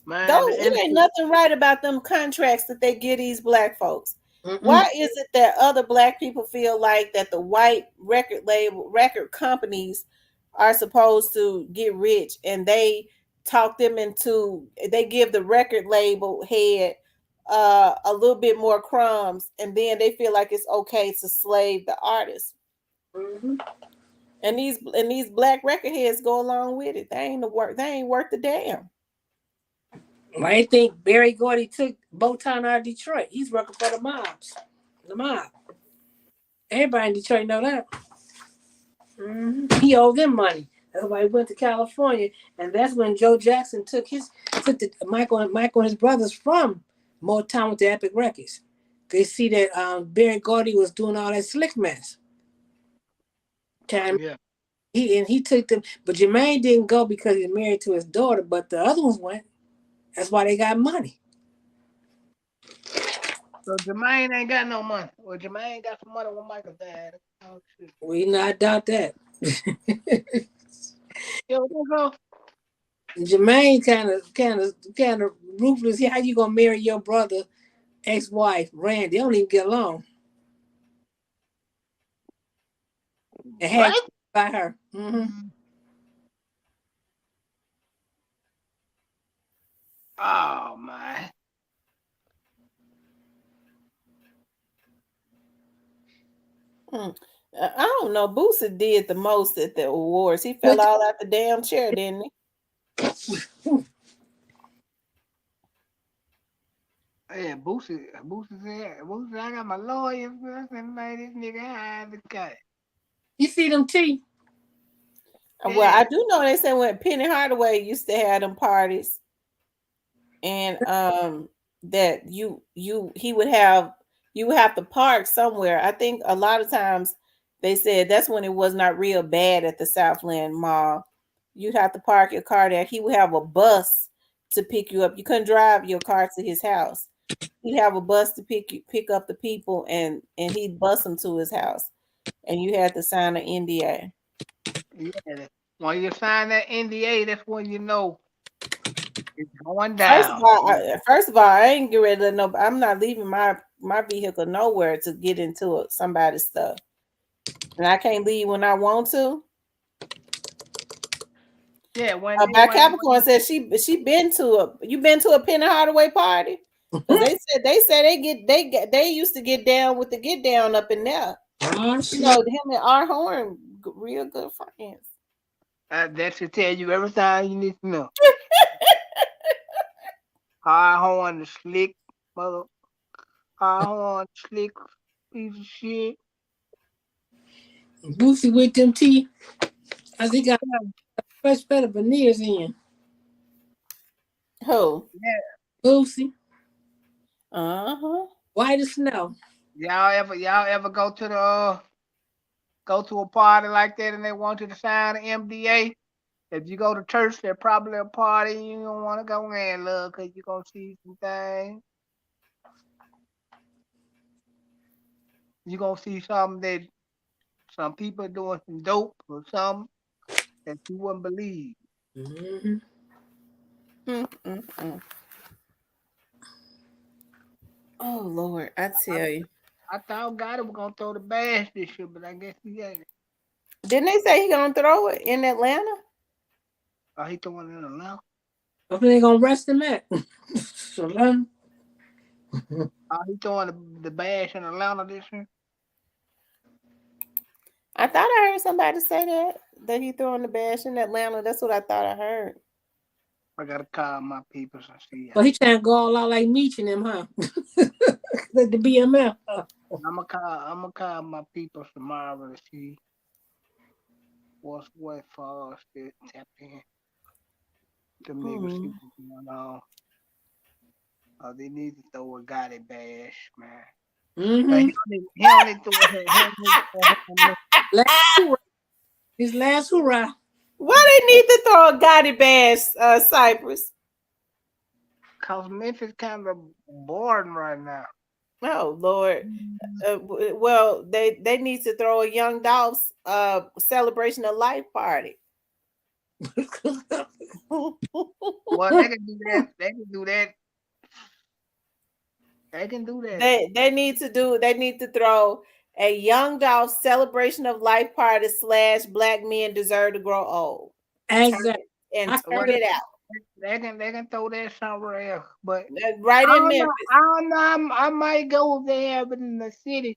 Man, it ain't nothing right about them contracts that they give these black folks. Mm-hmm. Why is it that other black people feel like that the white record companies are supposed to get rich, and they talk them into, they give the record label head a little bit more crumbs, and then they feel like it's okay to slave the artist? Mm-hmm. And these black record heads go along with it. They ain't worth the damn. I think Barry Gordy took Botan out of Detroit. He's working for the mob. Everybody in Detroit know that. He owed them money. That's why he went to California, and that's when Joe Jackson took Michael and his brothers from Motown with the Epic Records. They see that Barry Gordy was doing all that slick mess. Yeah. He took them, but Jermaine didn't go because he's married to his daughter, but the other ones went. That's why they got money. So Jermaine ain't got no money. Well, Jermaine got some money when Michael died. Oh, shit. We not doubt that. Yo, go. Jermaine kind of ruthless. How you gonna marry your brother, ex-wife, Randy? They don't even get along. And had kids by her. Oh my. I don't know. Boosie did the most at the awards. He fell all out the damn chair, didn't he? Yeah, Boosie said, Boosie, I got my lawyers. I made this nigga high the cut. You see them T? Well, I do know they said when Penny Hardaway used to have them parties, and that you would have to park somewhere. I think a lot of times they said that's when it was not real bad at the Southland Mall. You'd have to park your car there. He would have a bus to pick you up. You couldn't drive your car to his house. He'd have a bus to pick up the people, and he'd bus them to his house, and you had to sign an NDA. Yeah, when you sign that NDA, that's when you know it's going down. First of all, I ain't getting ready to let nobody. I'm not leaving my vehicle nowhere to get into somebody's stuff, and I can't leave when I want to. Yeah, when Capricorn said she been to a Penny Hardaway party. They said they used to get down with the get down up in there. You know, him and R. Horn, real good friends. That should tell you everything you need to know. R. Horn, the slick mother. R. Horn, slick piece of shit. Boosie with them T. I think I got a fresh pair of veneers in. Who? Yeah. Boosie. White as snow. Y'all ever go to a party like that and they want you to sign an MDA? If you go to church, there's probably a party you don't want to go in, love, because you're going to see some things. You're going to see something that some people doing some dope or something that you wouldn't believe. Oh, Lord, I tell you. I thought God was going to throw the bash this year, but I guess he ain't. Didn't they say he going to throw it in Atlanta? Oh, he throwing it in Atlanta? I think they're going to rest him at. Oh, he throwing the bash in Atlanta this year? I thought I heard somebody say that he throwing the bash in Atlanta. That's what I thought I heard. I got to call my people and see. Well, he trying to go all out like Meech and them, huh? Like the BMF. I'm gonna call my people tomorrow to see what's what for us to tap in. The niggas see what's going on. They need to throw a Gotti bash, man. But he only threw it. His last hurrah. Why they need to throw a Gotti bash, Cypress? Cause Memphis kind of boring right now. Oh Lord. Well, they need to throw a Young Dolph's celebration of life party. Well, they can do that. They can do that. They can do that. They need to throw a Young Dolph celebration of life party / Black men deserve to grow old. Exactly. And turn it out. They can throw that somewhere else, but right in Memphis. I don't know. I might go there, but in the city,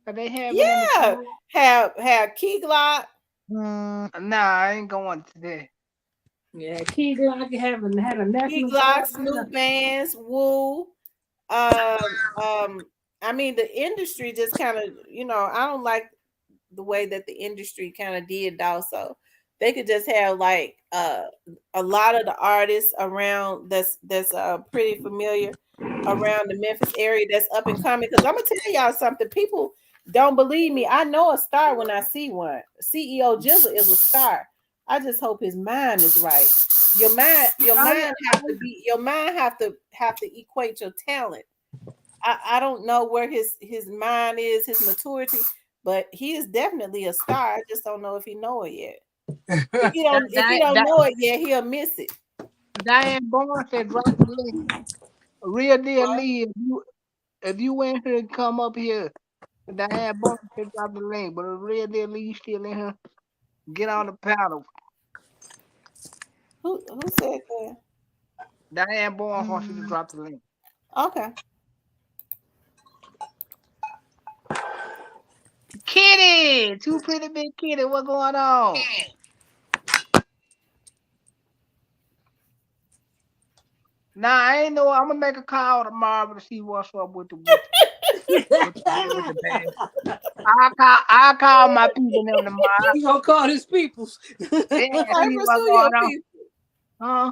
Are they having in the Yeah, club? have Key Glock. Nah, I ain't going to that. Yeah, Key Glock had a Key national Glock, party. Snoop Bands, Woo. I mean, the industry just kind of, I don't like the way that the industry kind of did also. They could just have like a lot of the artists around that's pretty familiar around the Memphis area that's up and coming. Because I'm gonna tell y'all something, people don't believe me. I know a star when I see one. CEO Jizzle is a star. I just hope his mind is right. Your mind have to equate your talent. I don't know where his mind is, his maturity, but he is definitely a star. I just don't know if he know it yet. If he don't know it yet, he'll miss it. Diane Barnes said, "Drop the link." Real deal, Lee. If you went here and come up here, Diane Barnes said, "Drop the link." But if Real deal, Lee still in here, get on the panel. Who said that? Diane Barnes wants you to drop the link. Okay. Kitty, Too Pretty Big Kitty, what's going on? Nah, I ain't know. I'm gonna make a call tomorrow to see what's up with the band. I'll call my people them tomorrow. You gonna call his peoples? Yeah, see what's going on. Huh?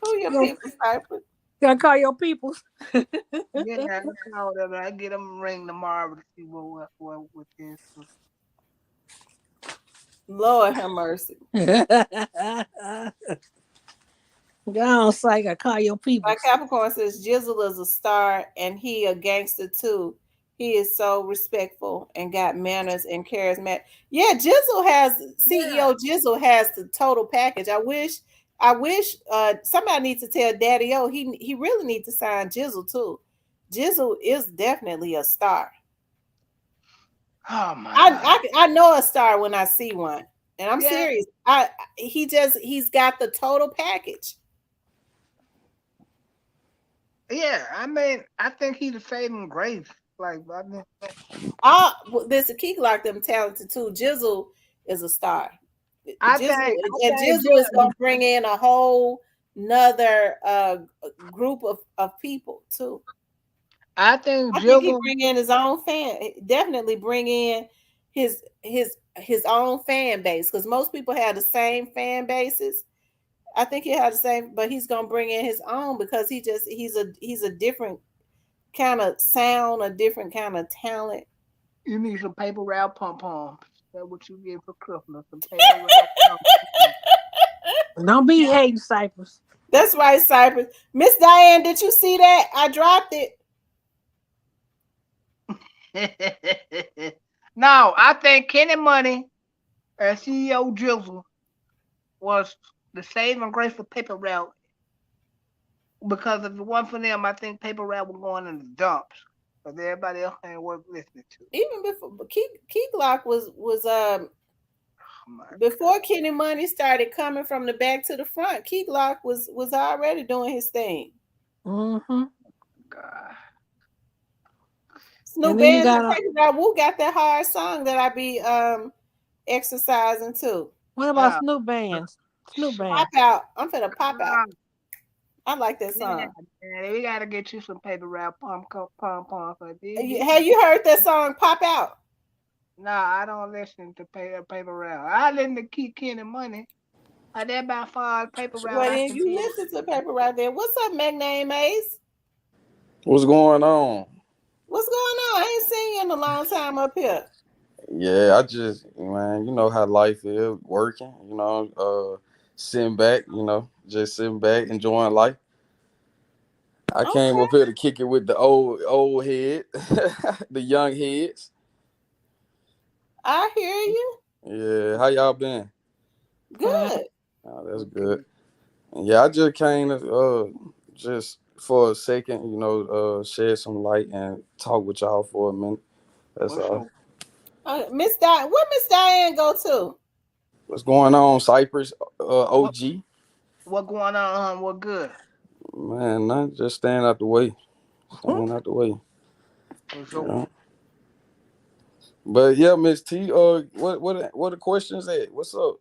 Who your people, Cypress? Gonna call your peoples? Yeah, I call them. I get them a ring tomorrow to see what with this. Lord have mercy. Go on, Psych. Call your people. My Capricorn says Jizzle is a star and he a gangster too. He is so respectful and got manners and charismatic. Yeah, Jizzle has CEO Jizzle has the total package. I wish somebody needs to tell Daddy O he really needs to sign Jizzle too. Jizzle is definitely a star. Oh my I know a star when I see one. And I'm serious. He's got the total package. Yeah, I mean, I think he's a saving grace. Like, I mean, there's a Key Glock them talented too. Jizzle is a star. Jizzle is gonna bring in a whole nother group of people too. I think he bring in his own fan. Definitely bring in his own fan base because most people have the same fan bases. I think he had the same, but he's gonna bring in his own because he's a different kind of sound, a different kind of talent. You need some paper route pom poms. That's what you get for Christmas. Some paper route pom poms. Don't be hating, Cypress. That's right, Cypress. Miss Diane, did you see that? I dropped it. No, I think Kenny Money and CEO Jizzle was the saving grace for Paper Route. Because if it wasn't for them, I think Paper Route was going in the dumps. But everybody else ain't worth listening to. Even before Key Glock was before Kenny Money started coming from the back to the front, Key Glock was already doing his thing. Mm-hmm. God. Snoop Bands and Woo got that hard song that I be exercising too. What about Snoop Bands? Snoop Bands. Pop out. I'm finna pop out. I like that song. Yeah, we gotta get you some Paper Route pom pom. Have you heard that song Pop Out? No, I don't listen to Paper Route. I listen to Key Kenny Money. I did about 5 Paper Route. Well, then you listen to Paper Route there. What's up, McName Ace? What's going on? What's going on? I ain't seen you in a long time up here. Yeah, I just, man, you know how life is, working, sitting back, just sitting back, enjoying life. I came up here to kick it with the old head, the young heads. I hear you. Yeah, how y'all been? Good. Oh, that's good. Yeah, I just came just for a second, shed some light and talk with y'all for a minute. That's all. Miss Diane, where Miss Diane go to? What's going on, Cypress? OG. What going on? What good? Man, not just staying out the way. Staying out the way. For sure. But yeah, Miss T, what the questions at? What's up?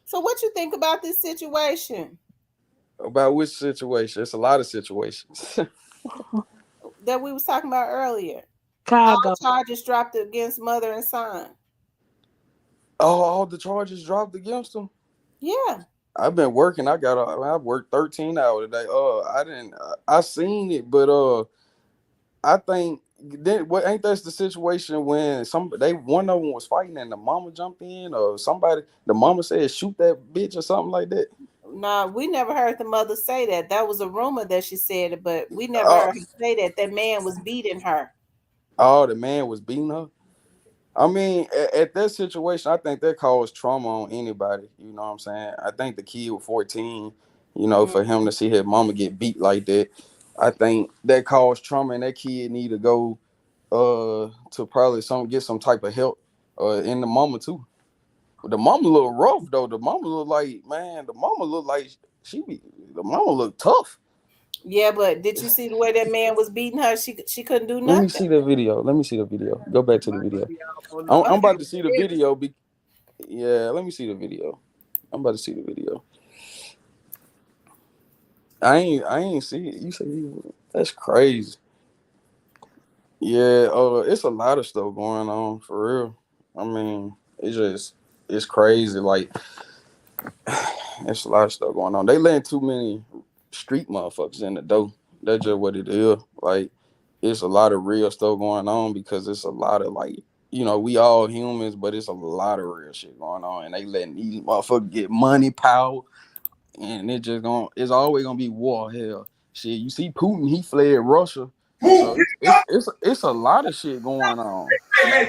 So what you think about this situation? About which situation? It's a lot of situations. That we was talking about earlier. Chicago. All charges dropped against mother and son. Oh, all the charges dropped against them? Yeah. I've been working. I've worked 13 hours today. I seen it, but I think then what ain't that's the situation when one of them was fighting and the mama jumped in or the mama said shoot that bitch or something like that. No, we never heard the mother say that. That was a rumor that she said it, but we never heard her say that man was beating her. Oh, the man was beating her. I mean, at that situation, I think that caused trauma on anybody. You know what I'm saying? I think the kid was 14, for him to see his mama get beat like that, I think that caused trauma, and that kid need to go to probably get some type of help. And the mama too. The mama look rough though. The mama look like the mama look tough. Yeah, but did you see the way that man was beating her? She couldn't do nothing. Let me see the video. Go back to the video. I'm about to see the video. Yeah, let me see the video. I'm about to see the video. I ain't see it. You say that's crazy. Yeah, it's a lot of stuff going on for real. I mean, it's crazy. Like, it's a lot of stuff going on. They letting too many street motherfuckers in the door. That's just what it is. Like, it's a lot of real stuff going on because it's a lot of we all humans, but it's a lot of real shit going on, and they letting these motherfuckers get money, power, and it's always gonna be war. Hell, shit. You see Putin, he fled Russia. So it's a lot of shit going on. Hey,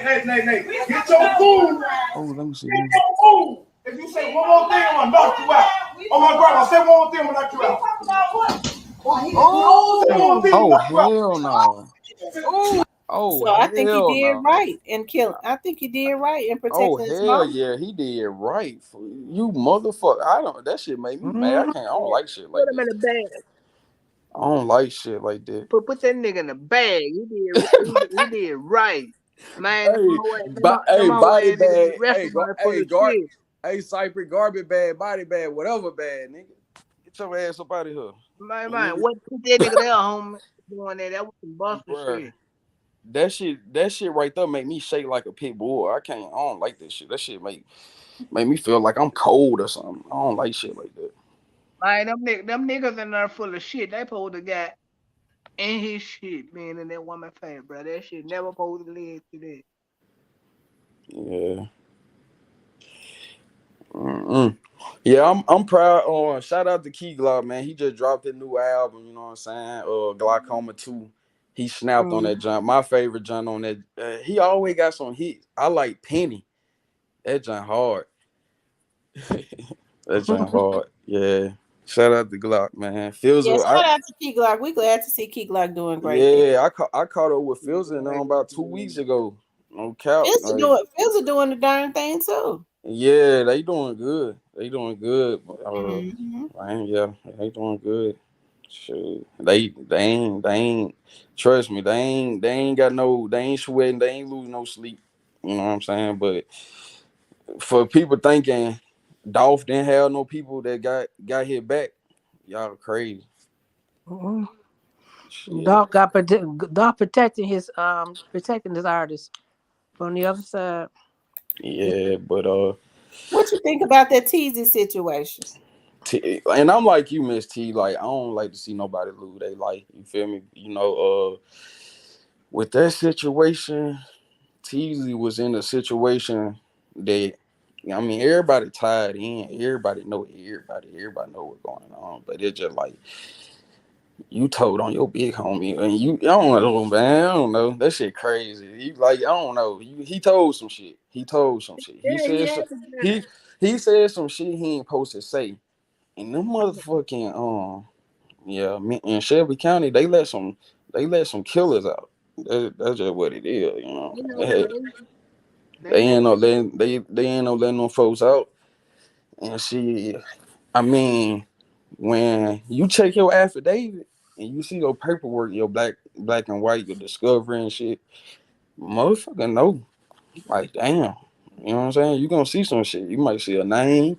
get your food. Oh, let me see. Get your food. If you say one more thing, I'm gonna knock you out. Oh my grandma, say one more thing, I'm gonna knock you out. Oh hell no. So I think he did right in killing. I think he did right in protecting his mom. Oh hell yeah, he did right. You motherfucker. That shit made me mad. I don't like shit like Put him in the bag. I don't like shit like that. Put that nigga in the bag. He did right. Man, body bag. Hey, Cypress, garbage bag, body bag, whatever bag, nigga. Get your ass up out of here. Man, what put that nigga there, homie? Doing that was some busted shit. That shit right there make me shake like a pit bull. I don't like that shit. That shit make me feel like I'm cold or something. I don't like shit like that. Man, them niggas in there full of shit. They supposed to got in his shit, man, in that woman face, bro. That shit never supposed to lead to that. Yeah. Yeah, I'm proud. Shout out to Key Glock, man. He just dropped a new album, you know what I'm saying? Glaucoma 2. He snapped on that jump. My favorite jump on that. He always got some hits. I like Penny. That jump hard. That jump hard. Yeah. Shout out to Glock, man. Shout out to Key Glock. We glad to see Key Glock doing great. Yeah, I caught up with Filza about 2 weeks ago. No couch. Filza doing the darn thing too. Yeah, they doing good. They doing good. Yeah, they doing good. Shoot. They ain't trust me, they ain't got no, they ain't sweating, they ain't losing no sleep. You know what I'm saying? But for people thinking Dolph didn't have no people that got hit back, y'all crazy. Dolph protecting his artists from the other side. Yeah, but what you think about that Teezy situation? And I'm like you, Miss T. Like, I don't like to see nobody lose their life. You feel me? With that situation, Teezy was in a situation that, I mean, everybody tied in. Everybody know everybody. Everybody know what's going on. But it's just like, you told on your big homie, and I don't know, man. I don't know. That shit crazy. I don't know. He told some shit. He said some shit he ain't supposed to say. And them motherfucking me in Shelby County, they let some killers out. That's just what it is, you know. They ain't no letting them folks out. And I mean, when you check your affidavit and you see your paperwork, your black and white, your discovery and shit, motherfucker know. Like, damn. You know what I'm saying? You gonna see some shit. You might see a name.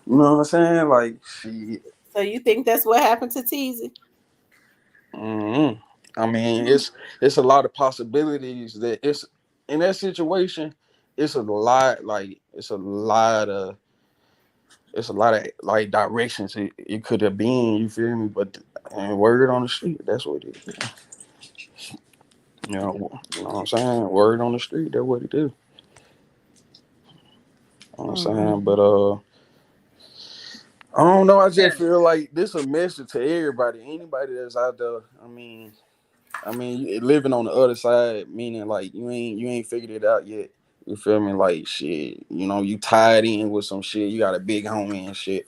You know what I'm saying? Like, shit. So you think that's what happened to Teasy? Mm-hmm. I mean, it's a lot of possibilities that it's in that situation. It's a lot, like it's a lot of like directions it could have been. You feel me? But and word on the street, that's what it is. You know what I'm saying? Word on the street, that's what it is. You know what I'm saying? But I don't know. I just feel like this a message to everybody, anybody that's out there. I mean, living on the other side, meaning like you ain't figured it out yet. You feel me? Like shit, you tied in with some shit. You got a big homie and shit.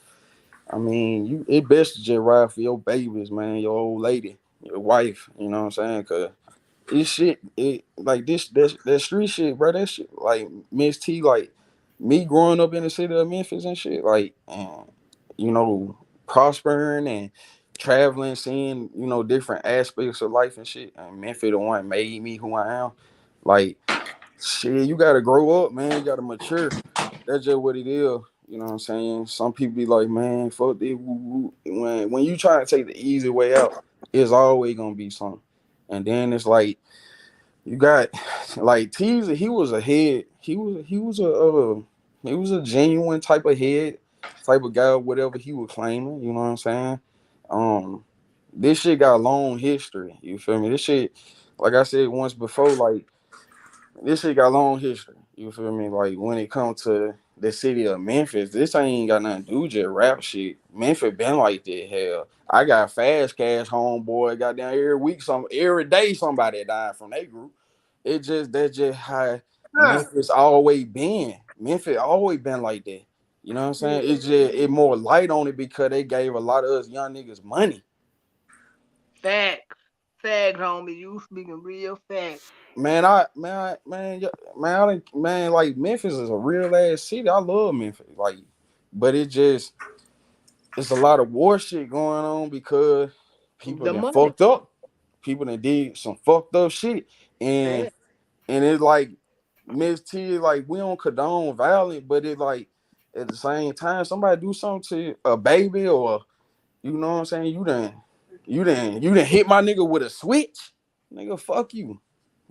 I mean, it best to just ride for your babies, man, your old lady, your wife. You know what I'm saying? Cause this shit, like that street shit, bro. That shit, like Miss T, like me growing up in the city of Memphis and shit, like, prospering and traveling, seeing, different aspects of life and shit. And Memphis the one made me who I am. Like, shit, you gotta grow up, man. You gotta mature. That's just what it is. You know what I'm saying? Some people be like, man, fuck this. Woo, woo. When you try to take the easy way out, it's always gonna be something. And then it's like you got like Teaser. He was a head. He was a genuine type of head, type of guy, whatever he was claiming. You know what I'm saying? This shit got a long history. You feel me? This shit, like I said once before, like this shit got a long history. You feel me? Like when it comes to the city of Memphis, this ain't got nothing to do with just rap shit. Memphis been like that. Hell, I got Fast Cash homeboy. Goddamn, every day somebody died from that group. That's just how Memphis always been. Memphis always been like that. You know what I'm saying? It's just it more light on it because they gave a lot of us young niggas money. Facts, homie. You speaking real facts. Man, like Memphis is a real ass city. I love Memphis, like, but it's a lot of war shit going on because people that fucked up, people that did some fucked up shit, and it's like Miss T, like we don't condone violence, but it like at the same time somebody do something to a baby or you know what I'm saying, you done hit my nigga with a switch, nigga, fuck you.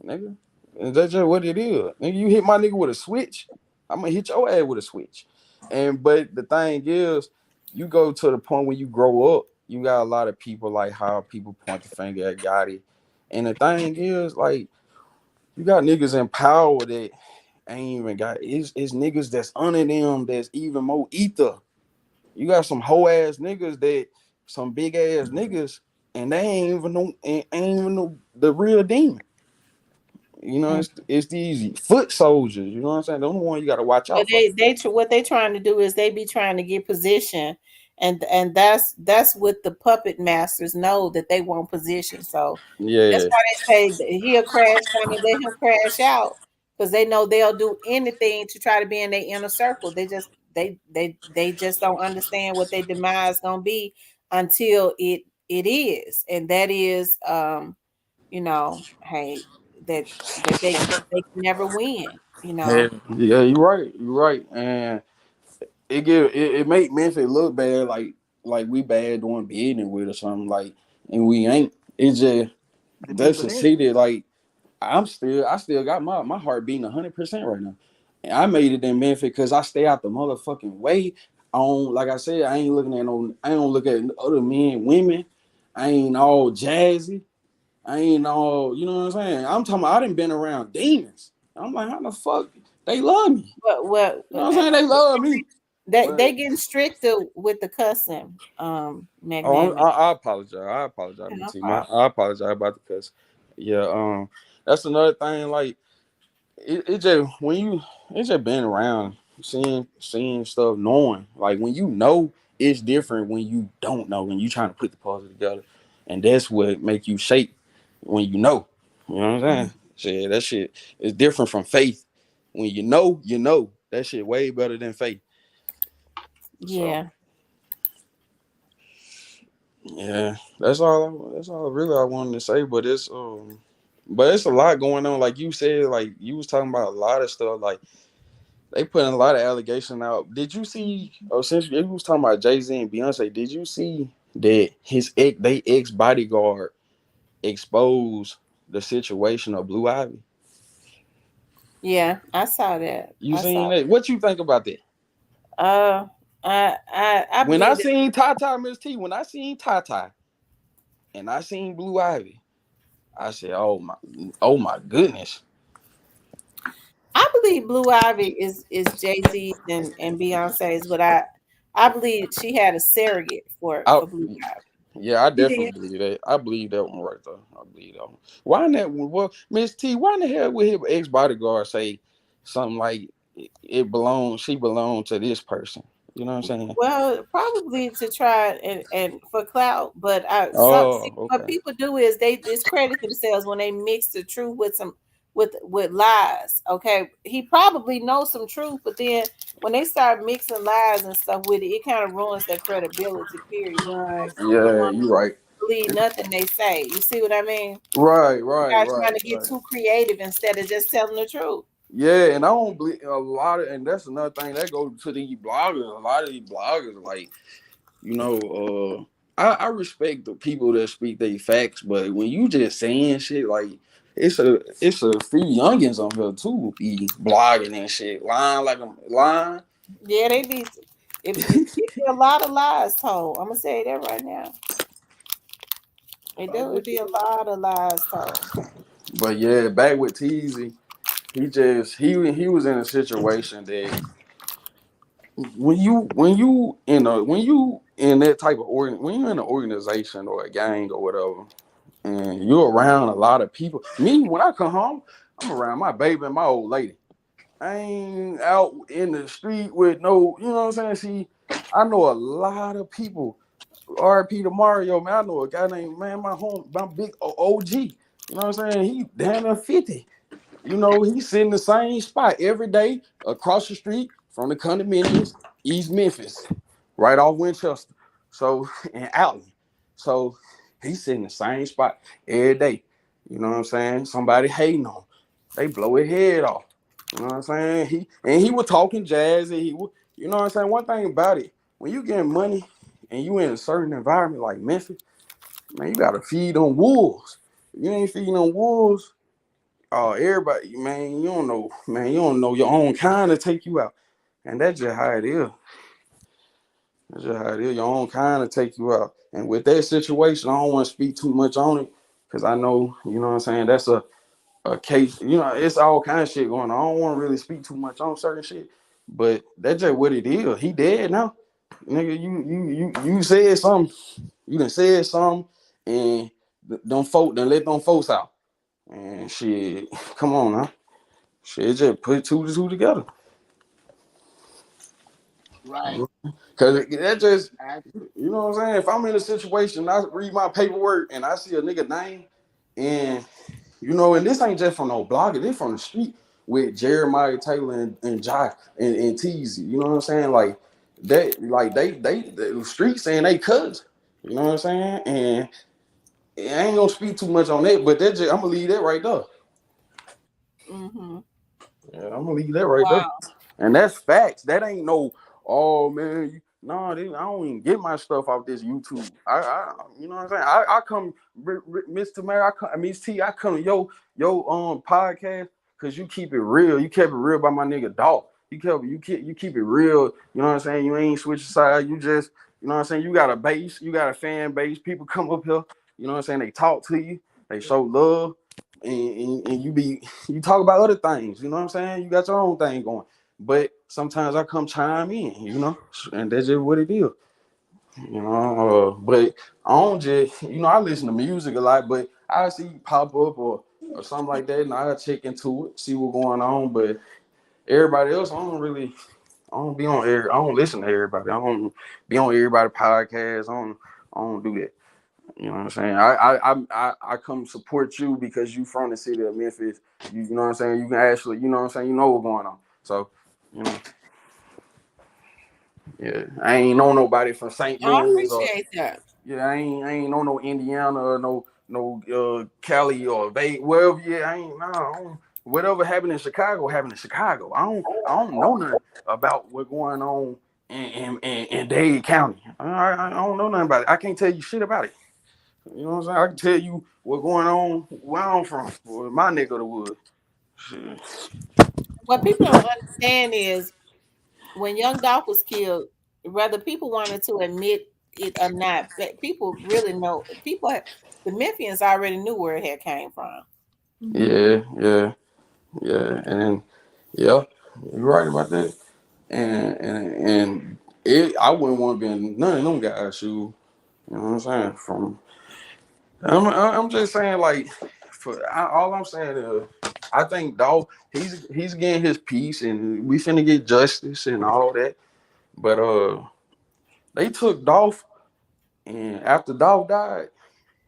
Nigga, and that's just what it is. Nigga, you hit my nigga with a switch, I'm gonna hit your ass with a switch. But the thing is, you go to the point when you grow up, you got a lot of people like how people point the finger at Gotti. And the thing is, like, you got niggas in power that ain't even got it's niggas that's under them that's even more ether. You got some hoe ass niggas that some big ass niggas and they ain't even know the real demon. You know, it's these foot soldiers. You know what I'm saying? The only one you got to watch out for. What they trying to do is they be trying to get position, and that's what the puppet masters know, that they want position. So that's why they say he'll crash down and let him crash out, because they know they'll do anything to try to be in their inner circle. They just don't understand what their demise gonna be until it is, and that is hey, that they can never win, Yeah, you're right, and it make Memphis look bad, like we bad doing business with or something, like, and we ain't. It's just that's a city. Like I still got my heart beating 100% right now, and I made it in Memphis because I stay out the motherfucking way. Like I said, I don't look at other men, women. I ain't all jazzy. I ain't all, you know what I'm saying? I'm talking about I done been around demons. I'm like, how the fuck they love me? Well, you know what I'm saying? They love me. They getting stricter with the cussing. I apologize. I apologize about the cuss. Yeah, that's another thing. Like it just it's just been around, seeing stuff, knowing. Like when you know, it's different when you don't know, when you trying to put the puzzle together, and that's what make you shake when you know. You know what I'm saying? Shit, that shit is different from faith. When you know, that shit way better than faith. Yeah. So, yeah, that's all really I wanted to say. But But it's a lot going on. Like you said, like you was talking about a lot of stuff. Like they putting a lot of allegations out. Did you see? Oh, since you was talking about Jay-Z and Beyonce, did you see that they ex bodyguard exposed the situation of Blue Ivy? Yeah, I saw that. You I seen saw that? What you think about that? I When I believe that. seen Tata, Miss T, when I seen Tata and I seen Blue Ivy, I said, oh my goodness. I believe Blue Ivy is Jay-Z's and Beyonce's, but I believe she had a surrogate for Blue Ivy. Yeah, I You definitely did? believe that. I believe that one right there. I believe that one. Why in that one? Well, Miss T, why in the hell would his ex bodyguard say something like she belonged to this person? You know what I'm saying? Well, probably to try and for clout, but Oh, what okay. people do is they discredit themselves when they mix the truth with some with lies. Okay, he probably knows some truth, but then when they start mixing lies and stuff with it, it kind of ruins their credibility. Period. Right. So we don't Yeah, want you to right. believe nothing they say. You see what I mean? Right. Guys trying to get too creative instead of just telling the truth. Yeah, and I don't believe a lot of, and that's another thing that goes to these bloggers. A lot of these bloggers, like, you know, I respect the people that speak their facts, but when you just saying shit, like, it's a few youngins on here too be blogging and shit, lying like I'm lying. Yeah, they be. It be a lot of lies told. I'm gonna say that right now. There would be a lot of lies told. But yeah, back with Teasy, he was in a situation that when you in that type of when you're in an organization or a gang or whatever, and you're around a lot of people. Me, when I come home, I'm around my baby and my old lady. I ain't out in the street with no, you know what I'm saying? See, I know a lot of people. RP to Mario, man. I know a guy named my big OG. You know what I'm saying? He damn near 50. You know, he's sitting in the same spot every day across the street from the condominiums, East Memphis, right off Winchester. So, and Allen. So he's sitting in the same spot every day. You know what I'm saying? Somebody hating on him. They blow his head off. You know what I'm saying? He was talking jazzy. You know what I'm saying? One thing about it, when you getting money and you in a certain environment like Memphis, man, you gotta feed on wolves. If you ain't feeding on wolves, everybody, man, you don't know your own kind to take you out. And that's just how it is. That's just how it is. Your own kind to take you out. And with that situation, I don't want to speak too much on it because I know, you know what I'm saying, that's a case, you know, it's all kind of shit going on. I don't want to really speak too much on certain shit, but that's just what it is. He dead now. Nigga, you said something. You done said something and let them folks out. And shit, come on now. Shit, just put two to two together. Right. Cause that just, you know what I'm saying? If I'm in a situation, I read my paperwork and I see a nigga name, and you know, and this ain't just from no blogger, this from the street with Jeremiah Taylor and Jock and Teasy. You know what I'm saying? Like that, like they the street saying they cousins. You know what I'm saying? And I ain't gonna speak too much on that, but that just, I'm gonna leave that right there. Mm-hmm. Yeah, I'm gonna leave that right there. And that's facts. That ain't no, oh man, I don't even get my stuff off this YouTube. I you know what I'm saying? I come, Mr. Mayor, Miss T, I come to your podcast because you keep it real. You kept it real by my nigga Dog. You keep it real. You know what I'm saying? You ain't switch side. You just, you know what I'm saying? You got a base. You got a fan base. People come up here. You know what I'm saying? They talk to you. They show love. And you talk about other things, you know what I'm saying? You got your own thing going, but sometimes I come chime in, you know, and that's just what it is, you know. But I don't just, you know, I listen to music a lot, but I see pop up or something like that, and I check into it, see what's going on. But everybody else, I don't be on air. I don't listen to everybody. I don't be on everybody's podcast. I don't do that. You know what I'm saying? I come support you because you from the city of Memphis. You know what I'm saying? You can actually, you know what I'm saying? You know what's going on. So, you know, yeah, I ain't know nobody from St. I Louis or appreciate that. yeah, I ain't know no Indiana or Cali or wherever. Yeah, I don't. Whatever happened in Chicago happened in Chicago. I don't know nothing about what's going on in Dade County. I don't know nothing about it. I can't tell you shit about it. You know what I'm saying? I can tell you what's going on where I'm from, or my nigga of the wood. Shit. What people don't understand is when Young Dolph was killed, whether people wanted to admit it or not, but people really know. The Memphians already knew where it had came from. Yeah, and yeah, you're right about that. And I wouldn't want to be in none of them guys' shoes. You know what I'm saying? I'm just saying, like, all I'm saying is, I think Dolph, he's getting his piece, and we finna get justice and all that. But they took Dolph, and after Dolph died,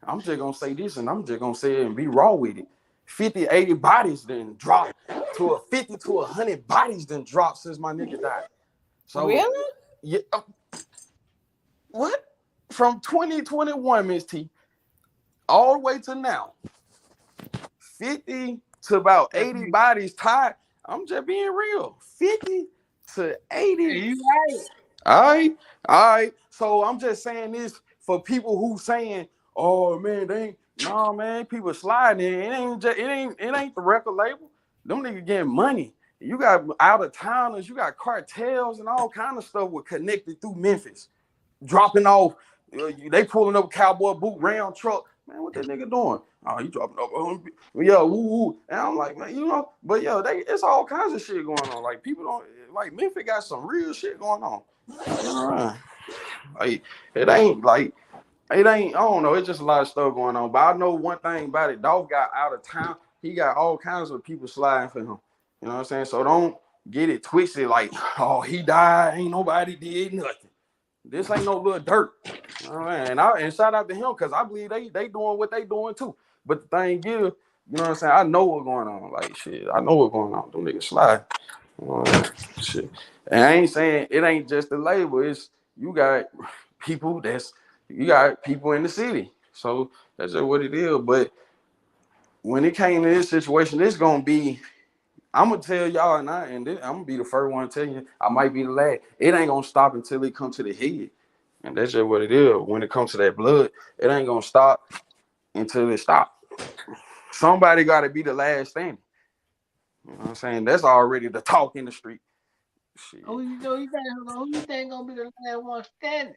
I'm just gonna say this, and I'm just gonna say it and be raw with it. 50, 80 bodies then dropped to a 50 to 100 bodies then dropped since my nigga died. So really? Yeah. What? From 2021, Miss T, all the way to now, 50 to about 80 bodies tied. I'm just being real. 50 to 80. You right. All right. So I'm just saying this for people who saying, "Oh man, man, people sliding in. It ain't the record label. Them niggas getting money. You got out of towners, you got cartels and all kind of stuff with connected through Memphis, dropping off. They pulling up cowboy boot round truck. Man, what that nigga doing? Oh, he dropping up. Yeah, woo. And I'm like, man, but it's all kinds of shit going on. Like, people don't, like, Memphis got some real shit going on. Like, I don't know. It's just a lot of stuff going on. But I know one thing about it. Dolph got out of town. He got all kinds of people sliding for him. You know what I'm saying? So don't get it twisted like, oh, he died. Ain't nobody did nothing. This ain't no little dirt. All right. And shout out to him, because I believe they doing what they doing too. But the thing is, you know what I'm saying? I know what's going on. Like, shit, I know what's going on. Them niggas slide. Shit. And I ain't saying it ain't just the label. It's you got people in the city. So that's just what it is. But when it came to this situation, it's gonna be, I'm gonna tell y'all, and I'm gonna be the first one to tell you, I might be the last. It ain't gonna stop until it comes to the head. And that's just what it is. When it comes to that blood, it ain't gonna stop until it stops. Somebody gotta be the last standing. You know what I'm saying? That's already the talk in the street. Shit. Who you think gonna be the last one standing?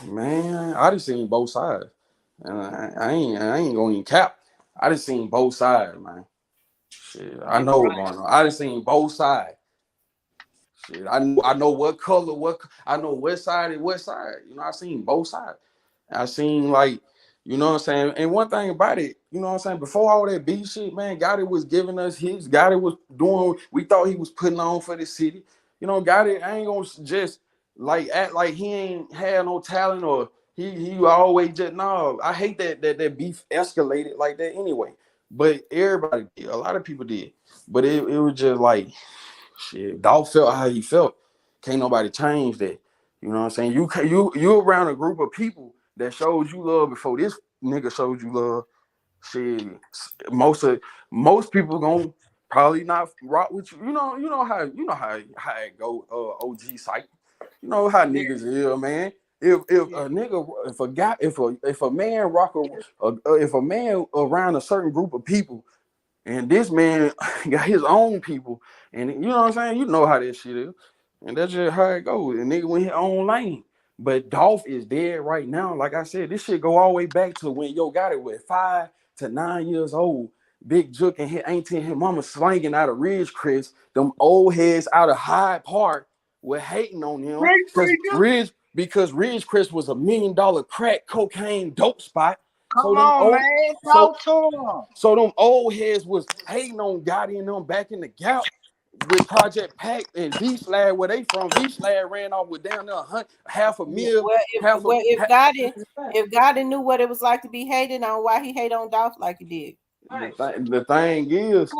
Man, I done seen both sides. And I ain't gonna even cap. I done seen both sides, man. Shit, I know what's going on. I done seen both sides. Shit, I know what color, I know what side is what side. You know, I seen both sides. I seen, like, you know what I'm saying? And one thing about it, you know what I'm saying? Before all that beef shit, man, Gotti was giving us hits. Gotti was doing, we thought he was putting on for the city. You know, Gotti, I ain't gonna just act like he ain't had no talent, or he always just, no. I hate that beef escalated like that anyway. But everybody did. A lot of people did. But it was just like, shit, Dolph felt how he felt. Can't nobody change that. You know what I'm saying? You around a group of people that showed you love before this nigga showed you love. Shit, most people gonna probably not rock with you. You know how it go. OG cycle. You know how niggas is, man. If a man around a certain group of people, and this man got his own people, and you know what I'm saying, you know how that shit is, and that's just how it goes. And nigga went his own lane. But Dolph is dead right now. Like I said, this shit go all the way back to when Yo Gotti was 5 to 9 years old. Big Jook and his auntie and his mama slanging out of Ridgecrest. Them old heads out of Hyde Park were hating on him because Ridgecrest was $1 million crack cocaine dope spot. Come on, man. Talk to him. So them old heads was hating on Gotti and them back in the Gap with Project Pack and V-Slad, where they from. V-Slad ran off with down there $500,000. Well, if Gotti knew what it was like to be hated on, why he hate on Dolph like he did? The thing is,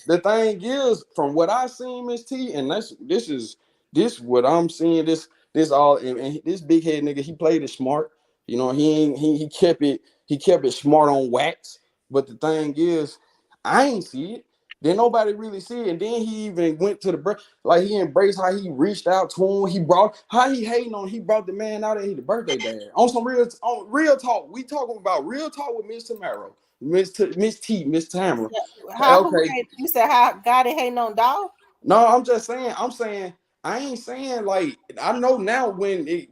the thing is, from what I seen, Miss T, and this what I'm seeing. This this all, and this big head nigga, he played it smart. You know, he kept it smart on wax. But the thing is, I ain't see it. Then nobody really see it. And then he even went to like he embraced how he reached out to him. He brought he brought the man out at the birthday dad. On real talk. We talking about real talk with Miss Tamara. Miss Tamara. You said how God hating on Dolph? No, I'm saying I ain't saying like I know now when it,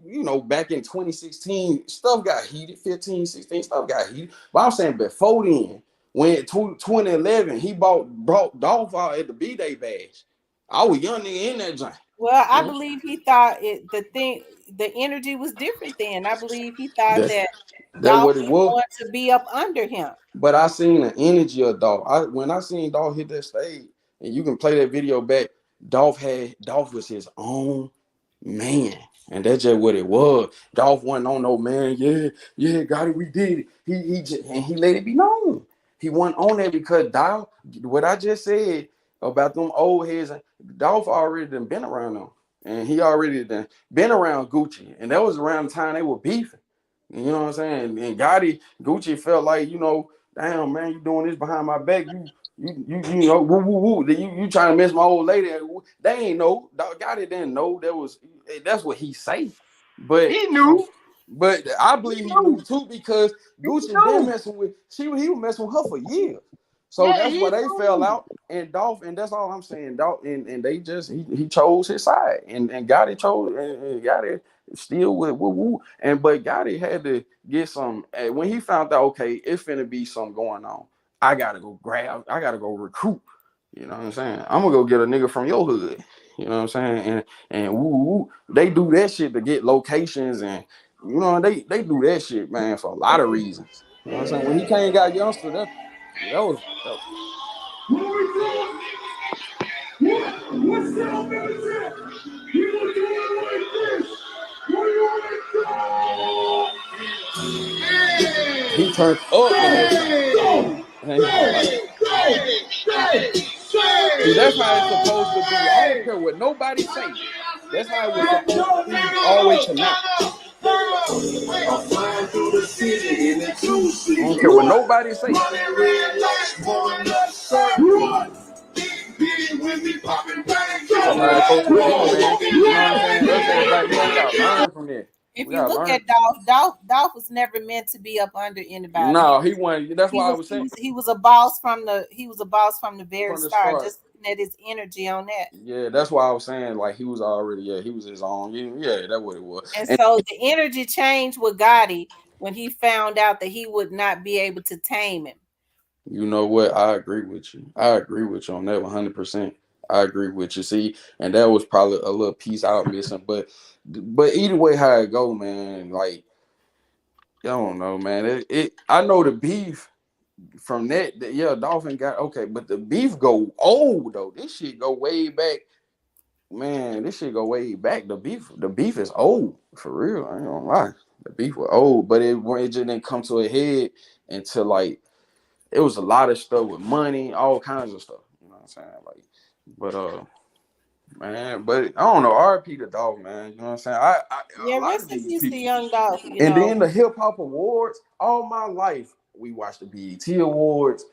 back in 2016 stuff got heated, 15, 16 stuff got heated. But I'm saying before then, when 2011 he brought Dolph out at the B-Day bash. I was young nigga in that joint. Well, I believe he thought the energy was different then. I believe he thought that Dolph what it was going to be up under him. But I seen the energy of Dolph. When I seen Dolph hit that stage, and you can play that video back, Dolph was his own man. And that's just what it was. Dolph wasn't on no man. Yeah, got it, we did it. He let it be known. He wasn't on that because Dolph, what I just said about them old heads, Dolph already done been around them. And he already done been around Gucci. And that was around the time they were beefing. You know what I'm saying? And Gucci felt like, damn man, you doing this behind my back. You know, woo woo woo. You trying to mess my old lady. They ain't know. Gotti didn't know that's what he say. But he knew. But I believe he knew too because Gucci been messing with he was messing with her for years. So that's why they fell out. And Dolph, and that's all I'm saying. Dolph, and they just he chose his side, and Gotti chose and Gotti still with woo woo. But Gotti had to get some when he found out, okay, it's finna be something going on. I gotta go recruit. You know what I'm saying? I'm gonna go get a nigga from your hood. You know what I'm saying? And woo woo, they do that shit to get locations, and they do that shit, man, for a lot of reasons. You know what I'm saying? When he came and got youngster, that was What's up, man? You doing like this? He turned up See, that's how it's supposed to be. I don't care what nobody say. That's how it was supposed to be always tonight. I don't care what nobody say. If you look at Dolph was never meant to be up under anybody. No, he wasn't. That's why I was saying he was a boss from the very start. Just looking at his energy on that. Yeah, that's why I was saying like he was already he was his own. Yeah, that's what it was. And so the energy changed with Gotti when he found out that he would not be able to tame him. You know what? I agree with you. I agree with you on that 100%. I agree with you. See, and that was probably a little piece out missing, but either way, how it go, man. Like, I don't know, man. I know the beef from that. Yeah, Dolphin got okay, but the beef go old though. This shit go way back, man. This shit go way back. The beef is old for real. I ain't gonna lie. The beef was old, but it just didn't come to a head until like. It was a lot of stuff with money, all kinds of stuff. You know what I'm saying? Like, but man, but I don't know. RP the Dolph, man. You know what I'm saying? Rest in peace to young Dolph. And then the hip hop awards. All my life, we watched the BET Awards.